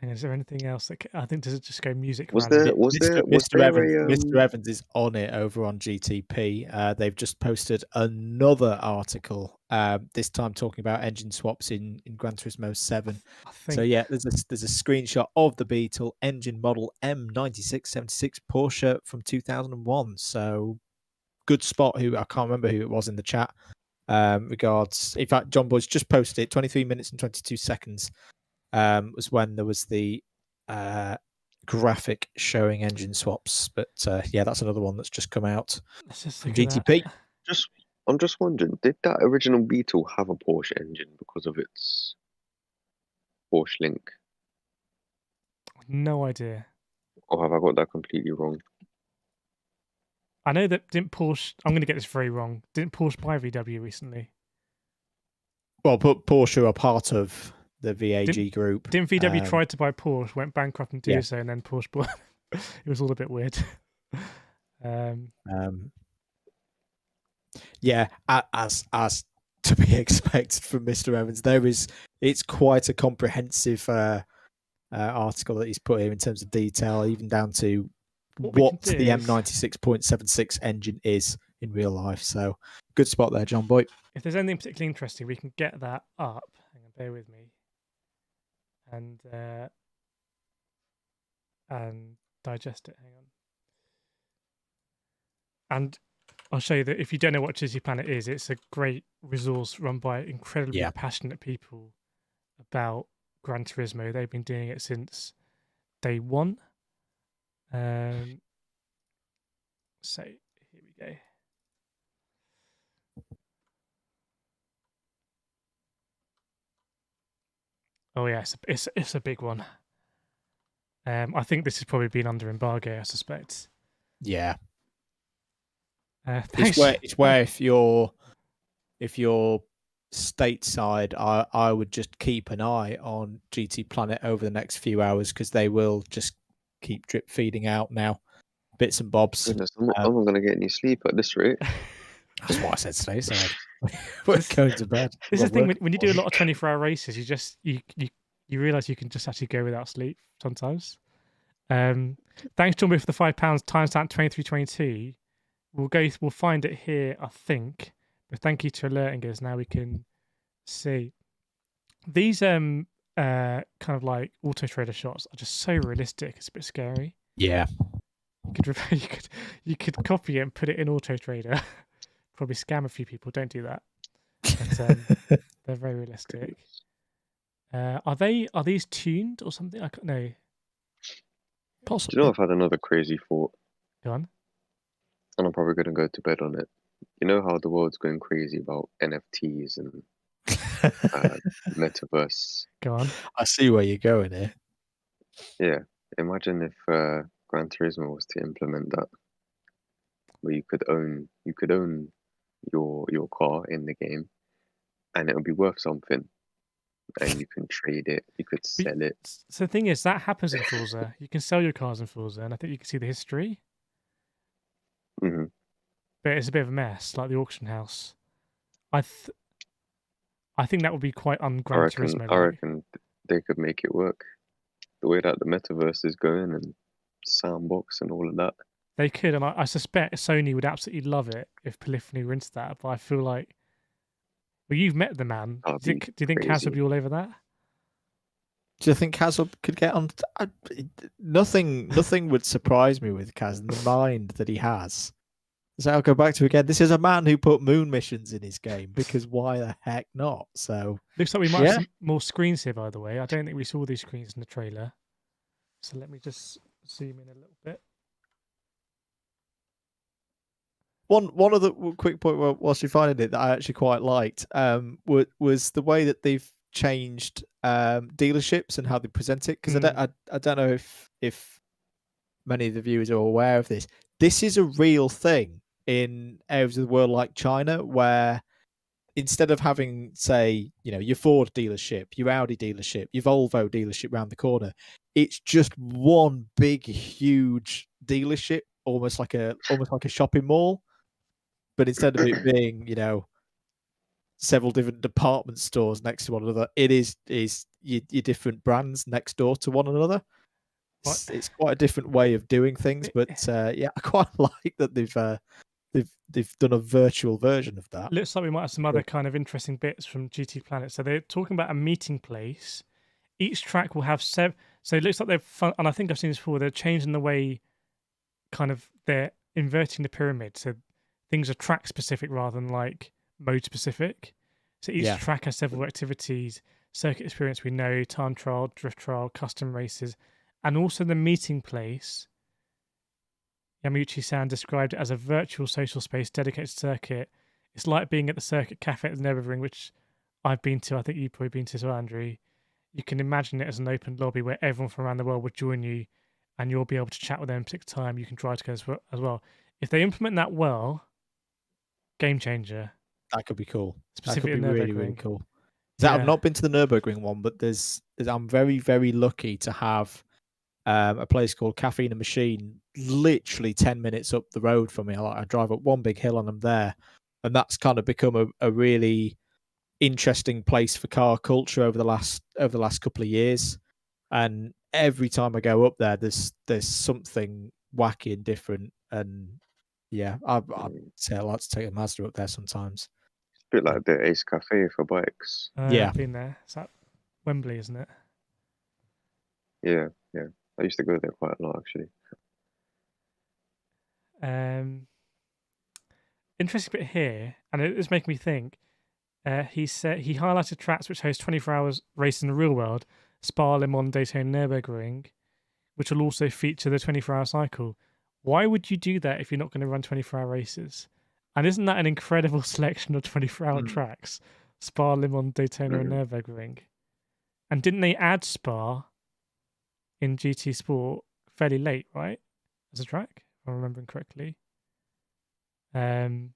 Is there anything else that I think does it just go music? Mr. Evans is on it over on GTP. They've just posted another article. This time talking about engine swaps in Gran Turismo 7. So yeah, there's a screenshot of the Beetle engine model M9676 Porsche from 2001. So good spot. Who I can't remember who it was in the chat. Regards. In fact, John Boy's just posted it. 23 minutes and 22 seconds. Was when there was the graphic showing engine swaps. But that's another one that's just come out from GTP. I'm just wondering, did that original Beetle have a Porsche engine because of its Porsche link? No idea. Or have I got that completely wrong? I know that didn't Porsche. I'm going to get this very wrong. Didn't Porsche buy VW recently? Well, but Porsche are part of the VAG group. Didn't VW try to buy Porsche, went bankrupt and do Yeah. so, and then Porsche bought? It was all a bit weird. Yeah, as to be expected from Mr. Evans, it's quite a comprehensive article that he's put here in terms of detail, even down to what the M96.76 engine is in real life. So good spot there, John Boy. If there's anything particularly interesting, we can get that up. Hang on, bear with me. And digest it. Hang on. And I'll show you that if you don't know what GT Planet is, it's a great resource run by incredibly passionate people about Gran Turismo. They've been doing it since day one. So here we go. Oh yeah, it's a big one. I think this has probably been under embargo, I suspect. Yeah. Thanks. It's where if you're stateside, I would just keep an eye on GT Planet over the next few hours, because they will just keep drip feeding out now bits and bobs. Goodness, I'm not going to get any sleep at this rate. That's what I said today. So we're going to bed. This is the thing when you do a lot of 24-hour races, you realize you can just actually go without sleep sometimes. Thanks, John, for the £5 timestamp 2322. We'll find it here, I think. But thank you to alerting us. Now we can see these kind of like auto trader shots are just so realistic. It's a bit scary. Yeah. You could copy it and put it in Auto Trader. Probably scam a few people. Don't do that. But, they're very realistic. Are these tuned or something? I can't know. Possibly. Do you know I've had another crazy thought? Go on. And I'm probably going to go to bed on it. You know how the world's going crazy about NFTs and metaverse? Go on. I see where you're going here. Yeah. Imagine if Gran Turismo was to implement that, where you could own your car in the game, and it would be worth something, and you can trade it, you could sell it. So the thing is, that happens in Forza. You can sell your cars in Forza, and I think you can see the history. Mm-hmm. But it's a bit of a mess, like the auction house. I think that would be quite un-Gran Turismo. I reckon they could make it work. The way that the metaverse is going and sandbox and all of that. They could, and I suspect Sony would absolutely love it if Polyphony were into that. But I feel like, well, you've met the man. Do you think Kaz would be all over that? Do you think Kaz could get on? Nothing would surprise me with Kaz and the mind that he has. So I'll go back to again. This is a man who put moon missions in his game, because why the heck not? So looks like we might have some more screens here, by the way. I don't think we saw these screens in the trailer. So let me just zoom in a little bit. One of the quick point whilst you're finding it that I actually quite liked was the way that they've changed dealerships and how they present it. Because I don't know if many of the viewers are aware of this. This is a real thing in areas of the world like China, where instead of having, say, your Ford dealership, your Audi dealership, your Volvo dealership round the corner, it's just one big, huge dealership, almost like a shopping mall. But instead of it being, several different department stores next to one another, it is your different brands next door to one another. It's quite a different way of doing things, but I quite like that they've done a virtual version of that. Looks like we might have some other kind of interesting bits from GT Planet. So they're talking about a meeting place. Each track will have so it looks like they've and I think I've seen this before. They're changing the way, kind of they're inverting the pyramid. So things are track specific rather than like mode specific. So each track has several activities: circuit experience, we know, time trial, drift trial, custom races. And also the meeting place, Yamauchi-san described it as a virtual social space dedicated to circuit. It's like being at the circuit cafe at the Nürburgring, which I've been to. I think you've probably been to as well, Andrew. You can imagine it as an open lobby where everyone from around the world would join you, and you'll be able to chat with them, pick a time. You can drive together as well. if they implement that well, game changer. That could be cool. That could Specifically be in really, really Nürburgring. cool. I've Yeah. not been to the Nürburgring one, but I'm very, very lucky to have a place called Caffeine and Machine literally 10 minutes up the road from me. I drive up one big hill and I'm there. And that's kind of become a really interesting place for car culture over the last couple of years. And every time I go up there, there's something wacky and different. And yeah, I'd say I like to take a Mazda up there sometimes. Bit like the Ace Cafe for bikes. Yeah. I've been there. It's at Wembley, isn't it? Yeah. I used to go there quite a lot, actually. Interesting bit here, and it's making me think. He said he highlighted tracks which host 24 hours race in the real world, Spa, Le Mans, Daytona, Nürburgring, which will also feature the 24-hour cycle. Why would you do that if you're not going to run 24-hour races? And isn't that an incredible selection of 24-hour tracks? Spa, Le Mans, Daytona, and Nürburgring. And didn't they add Spa in GT Sport fairly late, right? As a track, if I'm remembering correctly. Rings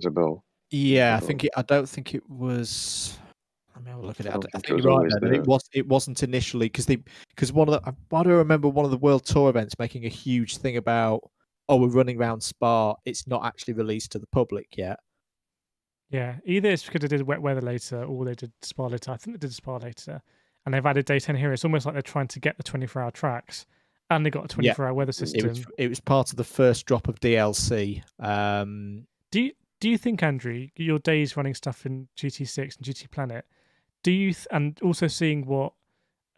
a bell. Yeah, I don't think it was. Let me have a look at it. I think think it was you're right always there. there. It wasn't initially because one of the. Why do I remember one of the World Tour events making a huge thing about we're running around Spa. It's not actually released to the public yet. Yeah, either it's because they did wet weather later or they did Spa later. I think they did Spa later. And they've added Daytona here. It's almost like they're trying to get the 24-hour tracks and they got a 24-hour weather system. It was part of the first drop of DLC. Do you think, Andrew, your days running stuff in GT6 and GT Planet, do you and also seeing what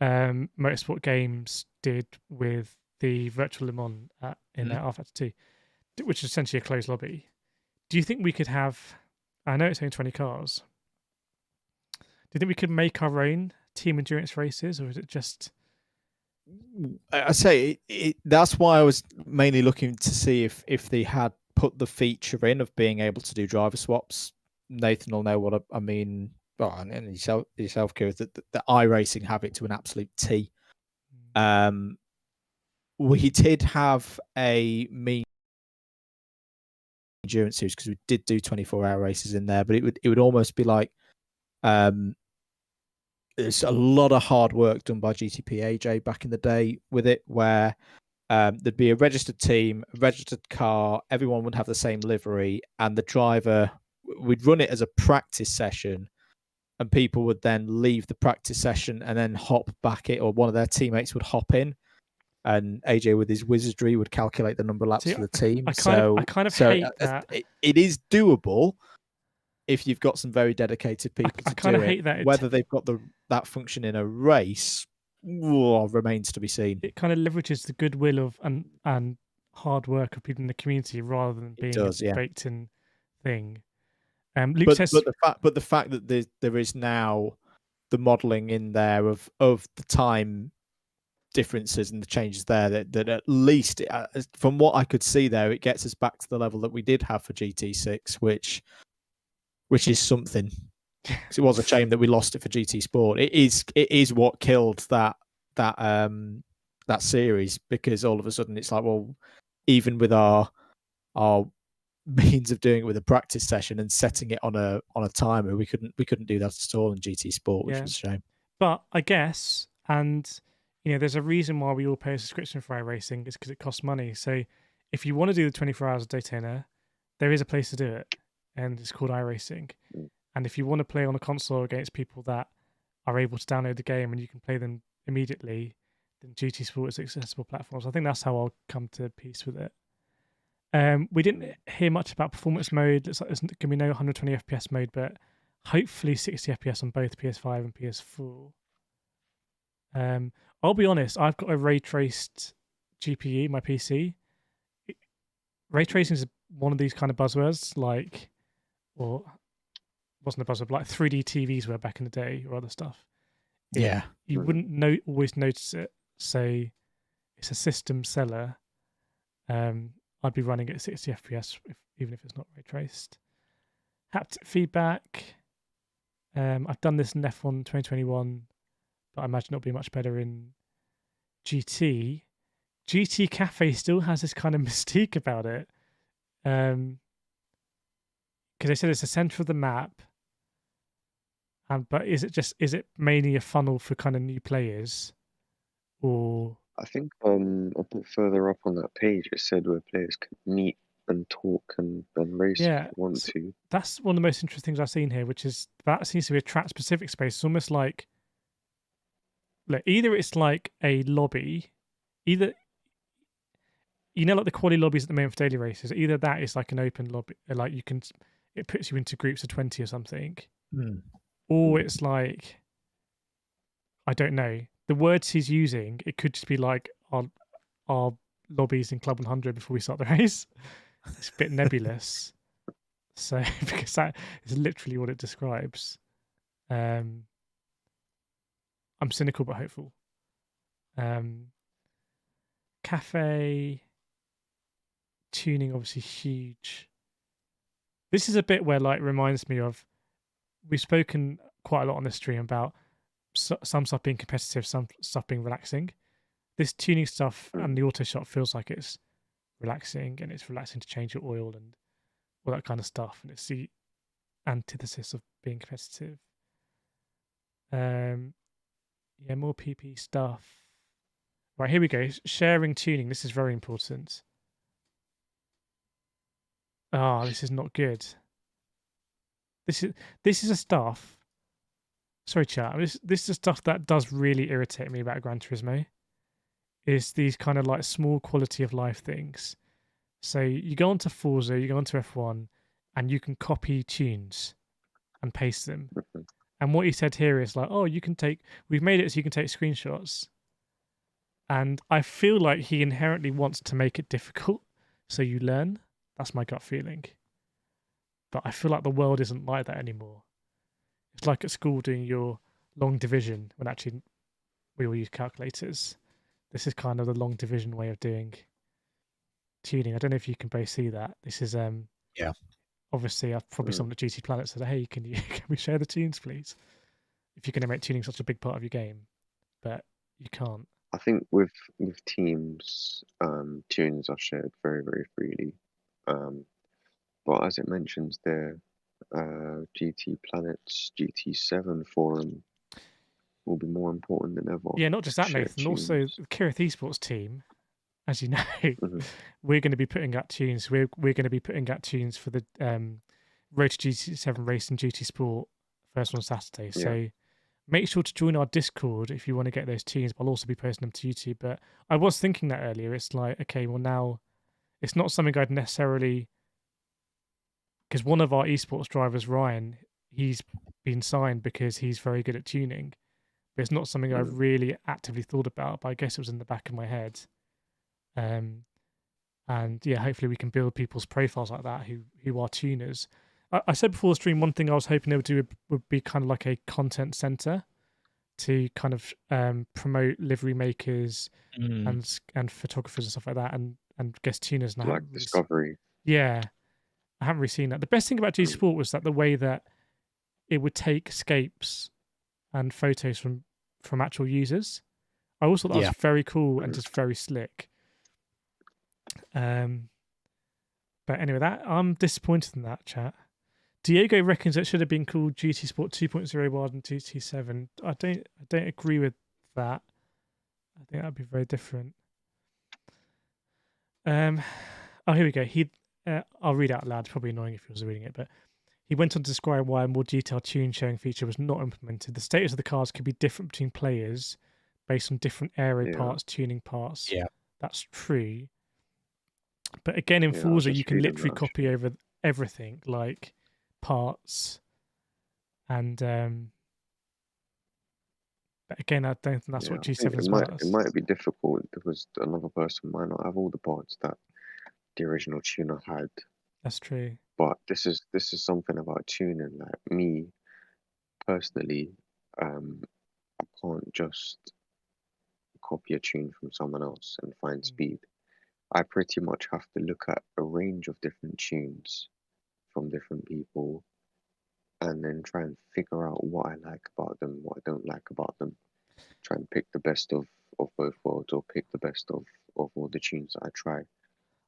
Motorsport Games did with the Virtual Le Mans in R-Factor 2, which is essentially a closed lobby, do you think we could have, I know it's only 20 cars, do you think we could make our own team endurance races, or is it just... I say that's why I was mainly looking to see if they had put the feature in of being able to do driver swaps. Nathan will know what I mean. Well, and yourself, Kireth, that iRacing have it to an absolute T. We did have a mean endurance series because we did do 24-hour races in there, but it would almost be like there's a lot of hard work done by GTP AJ back in the day with it, where there'd be a registered team, a registered car, everyone would have the same livery, and the driver, we'd run it as a practice session, and people would then leave the practice session and then hop back it, or one of their teammates would hop in, and AJ with his wizardry would calculate the number of laps for the team. I kind of hate that. It is doable if you've got some very dedicated people to do it. I kind of hate that. Whether they've got that function in a race remains to be seen. It kind of leverages the goodwill of and hard work of people in the community rather than being a baked-in thing. Luke says, but the fact that there is now the modelling in there of the time differences and the changes there, that at least from what I could see there, it gets us back to the level that we did have for GT6, which is something. It was a shame that we lost it for GT Sport. It is what killed that series, because all of a sudden it's like, well, even with our means of doing it with a practice session and setting it on a timer, we couldn't do that at all in GT Sport, which was a shame. But I guess, and there's a reason why we all pay a subscription for iRacing, is because it costs money. So if you want to do the 24 hours of Daytona, there is a place to do it, and it's called iRacing. And if you want to play on a console against people that are able to download the game and you can play them immediately, then GT Sport is accessible platforms. I think that's how I'll come to peace with it. We didn't hear much about performance mode. Looks like there's going to be no 120 FPS mode, but hopefully 60 FPS on both PS5 and PS4. I'll be honest, I've got a ray traced GPU, my PC. Ray tracing is one of these kind of buzzwords, or wasn't a buzzword, like 3D TVs were back in the day, or other stuff. Yeah. You wouldn't always notice it. So it's a system seller. I'd be running at 60 FPS even if it's not ray traced. Haptic feedback. I've done this in F1 2021, but I imagine it'll be much better in GT. GT Cafe still has this kind of mystique about it. because they said it's the center of the map. But is it mainly a funnel for kind of new players, or I think a bit further up on that page it said where players could meet and talk and race if yeah, you want to. that's one of the most interesting things I've seen here, which is that seems to be a track specific space. It's almost like, look, either it's like a lobby, either like the quality lobbies at the moment for daily races, either that is like an open lobby, like it puts you into groups of 20 or something, or it's like, I don't know, the words he's using, it could just be like our lobbies in Club 100 before we start the race. It's a bit nebulous. So because that is literally what it describes. I'm cynical but hopeful. Cafe tuning, obviously huge. This is a bit where like reminds me of, we've spoken quite a lot on this stream about some stuff being competitive, some stuff being relaxing. This tuning stuff and the auto shot feels like it's relaxing, and it's relaxing to change your oil and all that kind of stuff, and it's the antithesis of being competitive. Yeah, more PP stuff. Right, here we go. Sharing tuning. This is very important. Ah, this is not good. This is a stuff. Sorry, chat. This is the stuff that does really irritate me about Gran Turismo. Is these kind of like small quality of life things. So you go onto Forza, you go onto F1, and you can copy tunes and paste them. And what he said here is like, oh, we've made it so you can take screenshots. And I feel like he inherently wants to make it difficult so you learn. That's my gut feeling. But I feel like the world isn't like that anymore. It's like at school doing your long division when actually we all use calculators. This is kind of the long division way of doing tuning. I don't know if you can both see that. This is Yeah. Obviously probably someone at GT Planet said, hey, can we share the tunes, please? If you're going to make tuning such a big part of your game. But you can't. I think with teams, tunes are shared very, very freely. But as it mentions there, GT Planet's GT7 forum will be more important than ever. Yeah, not just that, Shared Nathan. Also, tunes. the Kireth Esports team, as you know, we're going to be putting out tunes. We're going to be putting out tunes for the Road to GT7 race in GT Sport first on Saturday. Yeah. So make sure to join our Discord if you want to get those tunes. I'll also be posting them to YouTube. But I was thinking that earlier. It's like, okay, well now it's not something I'd necessarily, because one of our esports drivers, Ryan, he's been signed because he's very good at tuning. But it's not something I've really actively thought about, but I guess it was in the back of my head. And yeah, hopefully we can build people's profiles like that who are tuners. I said before the stream, one thing I was hoping they would do would be kind of like a content center to kind of promote livery makers and photographers and stuff like that, and guest tuners. And Like Discovery. Yeah, I haven't really seen that. The best thing about G Sport was that the way that it would take scapes and photos from actual users. I also thought that was very cool and just very slick. But anyway, that I'm disappointed in that, chat. Diego reckons it should have been called GT Sport 2.0 rather than GT7. I don't agree with that. I think that'd be very different. Oh, here we go. I'll read out loud. It's probably annoying if you was reading it, but he went on to describe why a more detailed tune sharing feature was not implemented. The status of the cars could be different between players based on different aero parts, tuning parts. Yeah, that's true. But again, in Forza, you can literally copy over everything, like parts. And but again, I don't think that's what G7 is about. It might be difficult because another person might not have all the parts that the original tuner had. That's true. But this is something about tuning. Like me personally, I can't just copy a tune from someone else and find speed. I pretty much have to look at a range of different tunes from different people and then try and figure out what I like about them, what I don't like about them. Try and pick the best of both worlds, or pick the best of all the tunes that I try.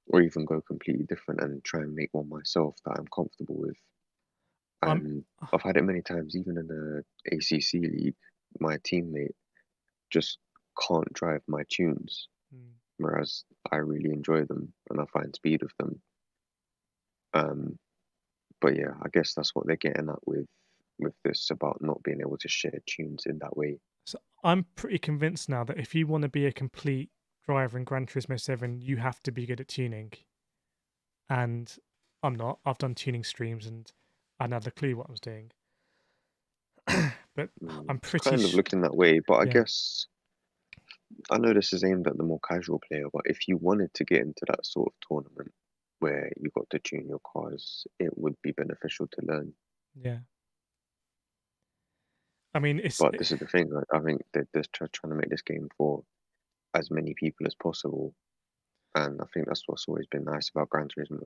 or even go completely different and try and make one myself that I'm comfortable with. I'm I've had it many times, even in the ACC league. My teammate just can't drive my tunes, mm, whereas I really enjoy them and I find speed with them. Um, but yeah, I guess that's what they're getting at with this about not being able to share tunes in that way. so I'm pretty convinced now that if you want to be a complete driver in Gran Turismo 7, you have to be good at tuning. And I'm not. I've done tuning streams and I had a clue what I was doing. But I'm It's pretty kind of looking that way, but I yeah. guess I know this is aimed at the more casual player, but if you wanted to get into that sort of tournament where you got to tune your cars, it would be beneficial to learn. Yeah. I mean, But this is the thing, like, I think that they're trying to make this game for as many people as possible, and I think that's what's always been nice about Gran Turismo.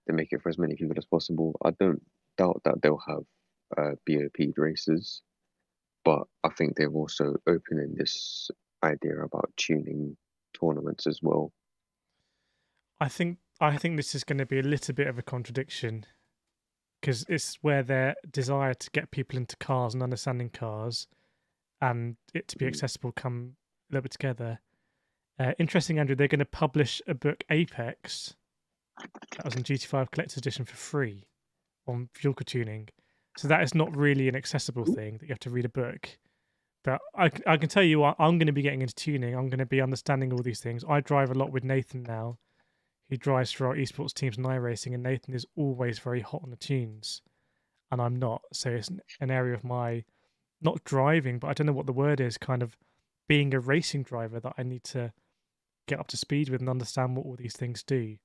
They make it for as many people as possible. I don't doubt that they'll have BOP races, but I think they're also opening this idea about tuning tournaments as well. I think this is going to be a little bit of a contradiction because it's where their desire to get people into cars and understanding cars and it to be accessible come a little bit together. Interesting, Andrew. They're going to publish a book, Apex, that was in GT5 Collector's Edition for free on vehicle tuning. So that is not really an accessible thing that you have to read a book. But I can tell you what, I'm going to be getting into tuning. I'm going to be understanding all these things. I drive a lot with Nathan now. He drives for our esports teams and iRacing, and Nathan is always very hot on the tunes, and I'm not. So it's an area of my not driving, but I don't know what the word is, kind of being a racing driver that I need to get up to speed with and understand what all these things do.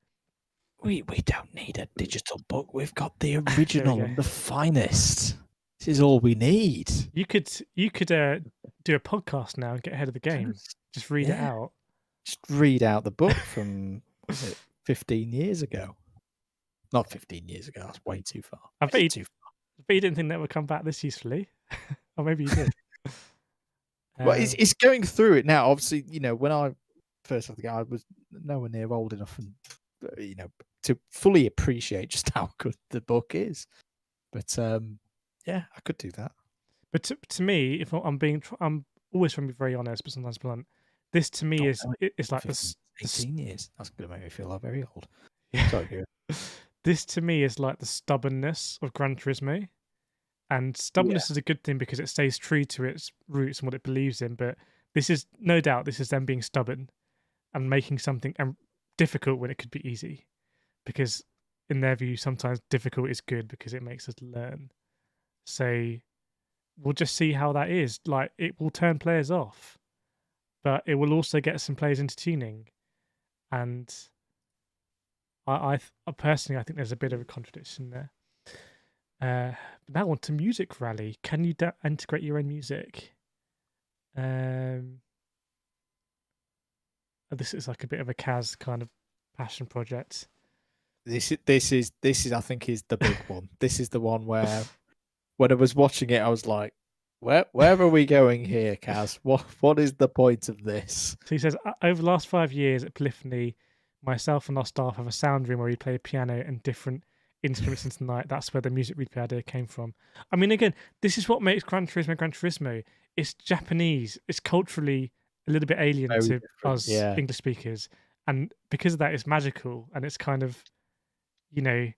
We don't need a digital book. We've got the There we original go. and the finest. This is all we need. You could do a podcast now and get ahead of the game. Just read it Yeah. out. Just read out the book from was it 15 years ago. Not 15 years ago. That's way too far. I bet Too far. you didn't think that would come back this usefully, or maybe you did. Well, it's going through it now. Obviously, you know, when I first had the game, I was nowhere near old enough, and you know, to fully appreciate just how good the book is. But yeah, I could do that. But to me, if I'm always trying to be very honest, but sometimes blunt. This to me is it's like 18 years. That's going to make me feel like very old. Yeah. Sorry, This to me is like the stubbornness of Gran Turismo. And stubbornness is a good thing because it stays true to its roots and what it believes in. But this is no doubt this is them being stubborn and making something difficult when it could be easy. Because in their view, sometimes difficult is good because it makes us learn. So we'll just see how that is. Like it will turn players off, but it will also get some players into tuning. And I personally, I think there's a bit of a contradiction there. Now on to Music Rally. Can you integrate your own music? This is like a bit of a Kaz kind of passion project. This is I think is the big one. This is the one where when I was watching it, I was like, where are we going here, Kaz? What is the point of this? So he says, over the last 5 years at Polyphony, myself and our staff have a sound room where we play piano and different instruments into the night. That's where the music replay idea came from. I mean, again, this is what makes Gran Turismo. It's Japanese. It's culturally a little bit alien Very to different, us yeah. English speakers. And because of that, it's magical. And it's kind of, you know,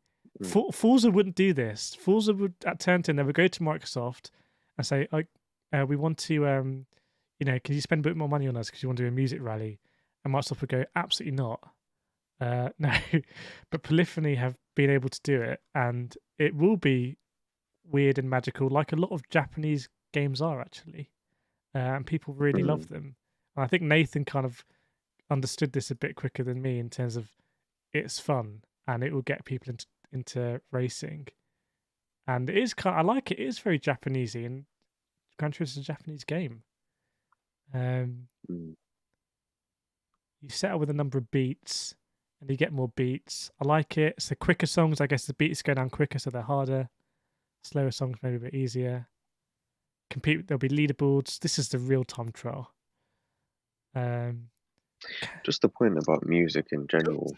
Forza wouldn't do this. Forza would, at turn 10, they would go to Microsoft and say, we want to, you know, can you spend a bit more money on us because you want to do a music rally? And Microsoft would go, absolutely not. No, but Polyphony have been able to do it, and it will be weird and magical, like a lot of Japanese games are actually, and people really love them. And I think Nathan kind of understood this a bit quicker than me in terms of it's fun and it will get people into racing, and it is I like it. It is very Japanesey, and Gran Turismo is a Japanese game. You settle with a number of beats. And you get more beats. I like it. So quicker songs, I guess the beats go down quicker, so they're harder. Slower songs maybe a bit easier. There'll be leaderboards. This is the real-time trial. Just the point about music in general.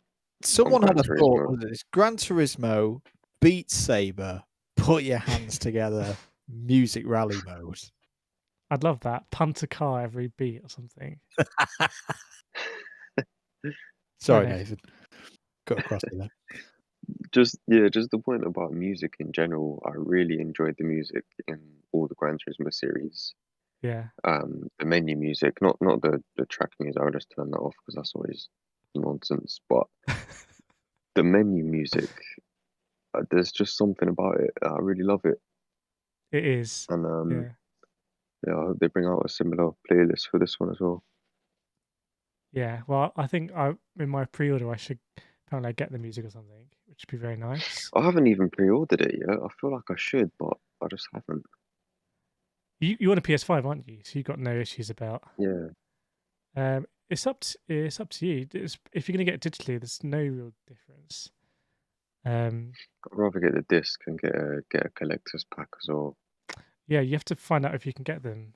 Someone Gran had a thought. Turismo. Was it? It's Gran Turismo, Beat Saber, put your hands together, music rally mode. I'd love that. Punt a car every beat or something. Sorry, Okay. Nathan. Got across to that. Just the point about music in general. I really enjoyed the music in all the Gran Turismo series. Yeah. The menu music, not the track music. I'll just turn that off because that's always nonsense. But the menu music, there's just something about it. I really love it, It is. and Yeah. yeah, I hope they bring out a similar playlist for this one as well. Yeah. Well, I think in my pre-order I should apparently get the music or something, which would be very nice. I haven't even pre-ordered it yet. I feel like I should, but I just haven't. You want a PS5, aren't you? So you've got no issues about. Yeah, It's up to you. If you're gonna get it digitally, there's no real difference. I'd rather get the disc and get a collector's pack as well. Yeah, you have to find out if you can get them.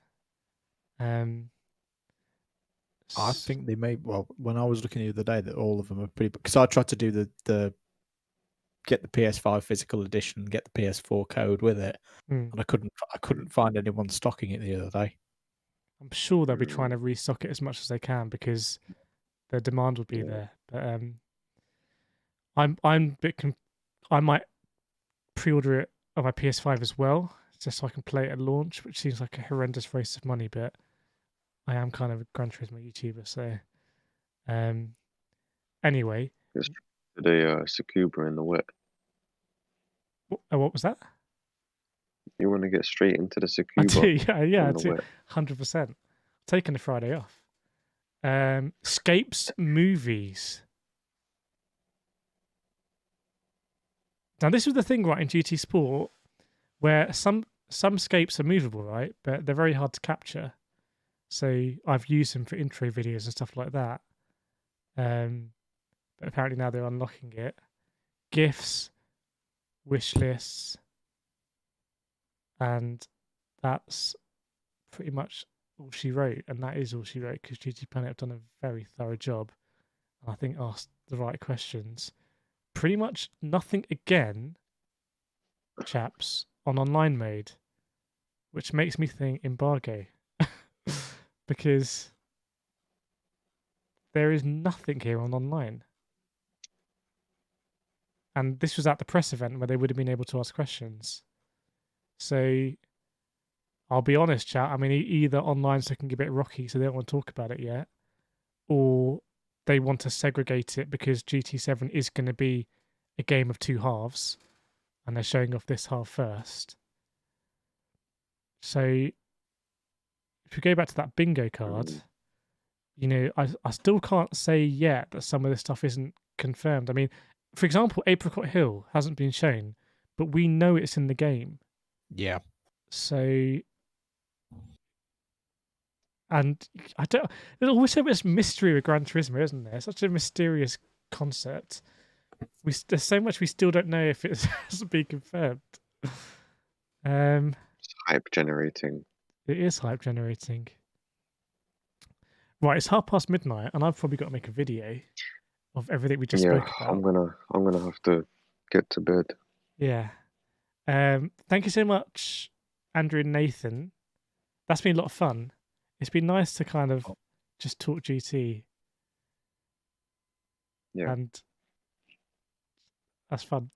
I think they may. Well, when I was looking the other day, that all of them are pretty. Because I tried to do the get the PS5 physical edition, get the PS4 code with it, and I couldn't find anyone stocking it the other day. I'm sure they'll be trying to restock it as much as they can because the demand will be there. But I'm a bit. I might pre-order it on my PS5 as well, just so I can play it at launch, which seems like a horrendous waste of money. But I am kind of a Gran Turismo YouTuber, so anyway. The Tsukuba in the wet. What was that? You want to get straight into the I do, Tsukuba? yeah, in the wet. 100%. Taking a Friday off. Scapes movies. Now this was the thing, right, in GT Sport, where some scapes are movable, right, but they're very hard to capture. So I've used them for intro videos and stuff like that. But apparently now they're unlocking it. GIFs, wish lists, and that's pretty much all she wrote. And that is all she wrote because GT Planet have done a very thorough job. And I think asked the right questions. Pretty much nothing again, chaps, on online mode, which makes me think embargo. Because there is nothing here on online. And this was at the press event where they would have been able to ask questions. So I'll be honest, chat. I mean, either online so it can get a bit rocky, so they don't want to talk about it yet, or they want to segregate it because GT7 is going to be a game of two halves, and they're showing off this half first. So if we go back to that bingo card, you know, I still can't say yet that some of this stuff isn't confirmed. I mean, for example, Apricot Hill hasn't been shown, but we know it's in the game. Yeah. So, and I don't. There's always so much mystery with Gran Turismo, isn't there? Such a mysterious concept. There's so much we still don't know if it hasn't been confirmed. It's hype generating. It is hype generating. Right, it's midnight, and I've probably got to make a video of everything we just spoke about. I'm gonna have to get to bed. Yeah. Thank you so much, Andrew and Nathan. That's been a lot of fun. It's been nice to kind of just talk GT. Yeah. And that's fun.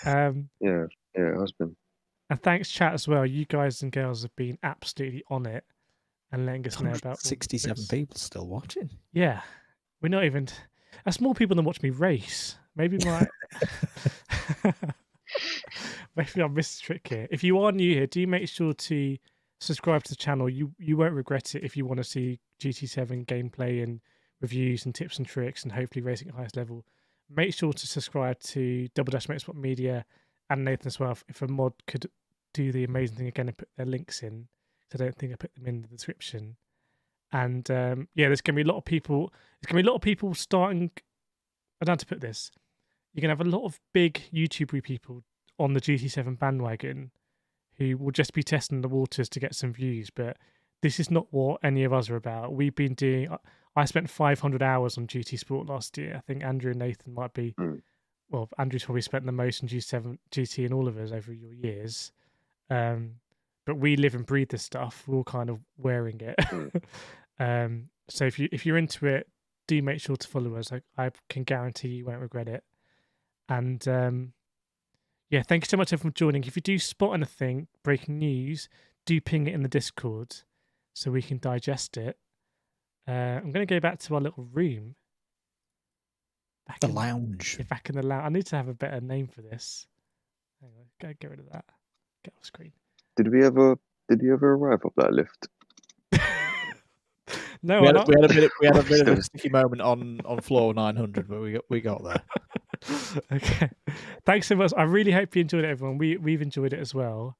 Yeah, it has been. And thanks, chat, as well. You guys and girls have been absolutely on it and letting us know about 67 people still watching. Yeah. We're not even... That's more people than watch me race. Maybe maybe I missed the trick here. If you are new here, do make sure to subscribe to the channel. You won't regret it if you want to see GT7 gameplay and reviews and tips and tricks and hopefully racing at highest level. Make sure to subscribe to Double Dash Motorsport Media and Nathan as well. If a mod could do the amazing thing again and put their links in. I don't think I put them in the description. And yeah, there's going to be a lot of people. There's going to be a lot of people starting. I don't know how to put this. You're going to have a lot of big YouTuber people on the GT7 bandwagon who will just be testing the waters to get some views. But this is not what any of us are about. We've been doing. I spent 500 hours on GT Sport last year. I think Andrew and Nathan might be. Well, Andrew's probably spent the most on G7 GT and all of us over your years. But we live and breathe this stuff. We're all kind of wearing it. So if you're into it, do make sure to follow us. I can guarantee you won't regret it. And yeah, thank you so much everyone for joining. If you do spot anything, breaking news, do ping it in the Discord so we can digest it. I'm going to go back to our little room. Lounge. Back in the lounge. I need to have a better name for this. Hang on, go get rid of that. Get off screen. Did we ever arrive up that lift? No, we had a bit of a sticky moment on floor 900, but we got there. Okay. Thanks so much. I really hope you enjoyed it, everyone. We've enjoyed it as well.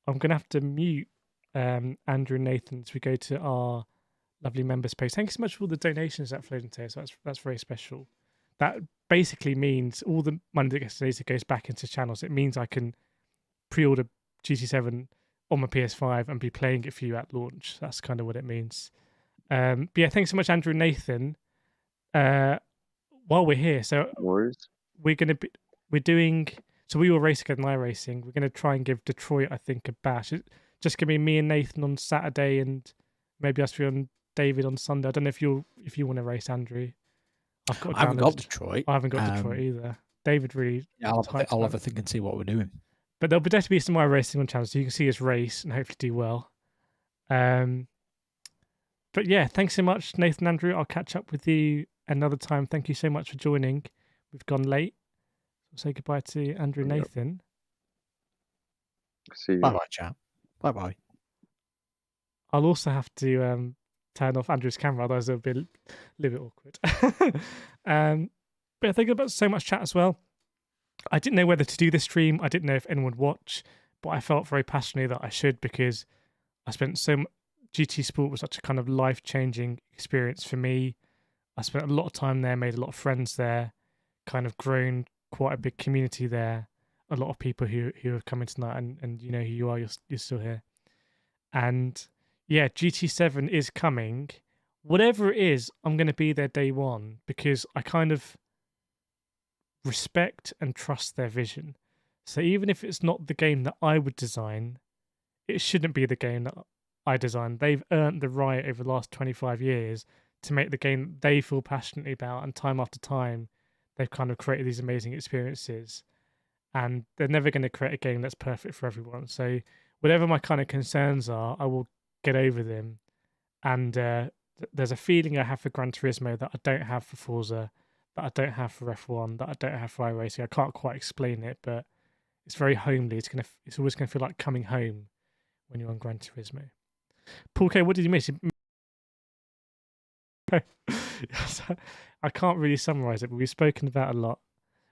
I'm gonna have to mute Andrew and Nathan as we go to our lovely members page. Thank you so much for all the donations that flowed into. So that's very special. That basically means all the money that gets donated goes back into channels. It means I can pre-order GT7 on my PS5 and be playing it for you at launch. That's kind of what it means. But yeah, thanks so much, Andrew and Nathan. While we're here, so we're doing. So we will race again, iRacing. We're going to try and give Detroit, I think, a bash. It's just going to be me and Nathan on Saturday, and maybe us three on David on Sunday. I don't know if you want to race, Andrew. I haven't got Detroit. I haven't got Detroit either. David really. Yeah, I'll have a think and see what we're doing. But there'll definitely be some iRacing on channel, so you can see us race and hopefully do well. But yeah, thanks so much, Nathan, Andrew. I'll catch up with you another time. Thank you so much for joining. We've gone late. We'll say goodbye to Andrew and Nathan. See you. Bye-bye, chap. Bye-bye. I'll also have to turn off Andrew's camera, otherwise it'll be a little bit awkward. But I think about so much chat as well. I didn't know whether to do this stream. I didn't know if anyone would watch, but I felt very passionately that I should, because I spent GT Sport was such a kind of life-changing experience for me. I spent a lot of time there, made a lot of friends there, kind of grown quite a big community there. A lot of people who have come in tonight, and you know who you are. You're still here. And yeah, GT7 is coming. Whatever it is, I'm going to be there day one, because I kind of respect and trust their vision. So even if it's not the game that I would design, it shouldn't be the game that I designed. They've earned the right over the last 25 years to make the game that they feel passionately about, and time after time they've kind of created these amazing experiences, and they're never going to create a game that's perfect for everyone. So whatever my kind of concerns are, I will get over them. And there's a feeling I have for Gran Turismo that I don't have for Forza, that I don't have for F1, that I don't have for iRacing. I can't quite explain it, but it's very homely. It's always going to feel like coming home when you're on Gran Turismo. Paul K, what did you miss? I can't really summarize it, but we've spoken about a lot.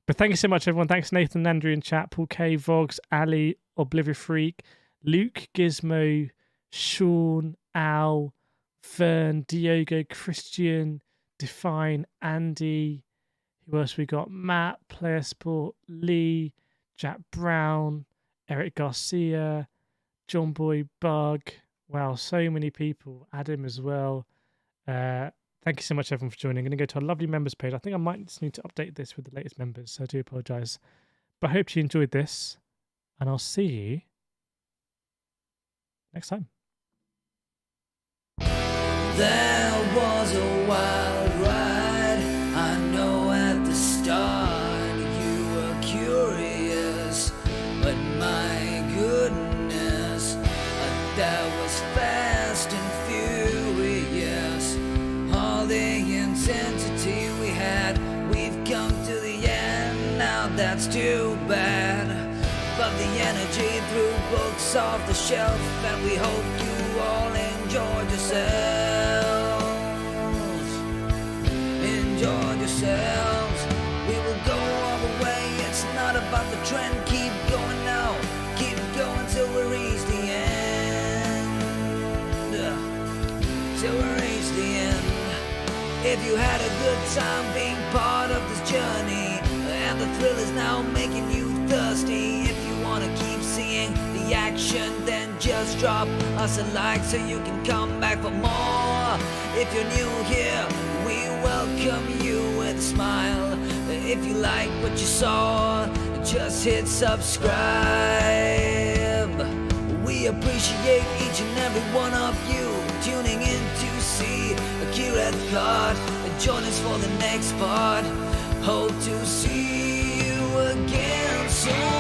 But thank you so much, everyone. Thanks, Nathan, Andrew in chat, Paul K, Vogs, Ali, Oblivion Freak, Luke, Gizmo, Sean, Al, Fern, Diogo, Christian, Define, Andy. Who else we got? Matt, Player Sport, Lee, Jack Brown, Eric Garcia, John Boy Bug. Wow, so many people. Adam as well. Thank you so much, everyone, for joining. I'm going to go to our lovely members page. I think I might just need to update this with the latest members, so I do apologise. But I hope you enjoyed this, and I'll see you next time. There was a wild ride. I know at the start you were curious, but my goodness, that was fast and furious. All the intensity we had, we've come to the end. Now that's too bad. But the energy threw books off the shelf, and we hope you all enjoyed yourselves. Enjoy yourselves. We will go all the way. It's not about the trend. Keep going now. Keep going till we reach the end. Till we reach the end. If you had a good time being part of this journey, and the thrill is now making you thirsty, if you want to keep seeing the action, then just drop us a like so you can come back for more. If you're new here, welcome you with a smile. If you like what you saw, just hit subscribe. We appreciate each and every one of you tuning in to see kirethkart. Join us for the next part. Hope to see you again soon.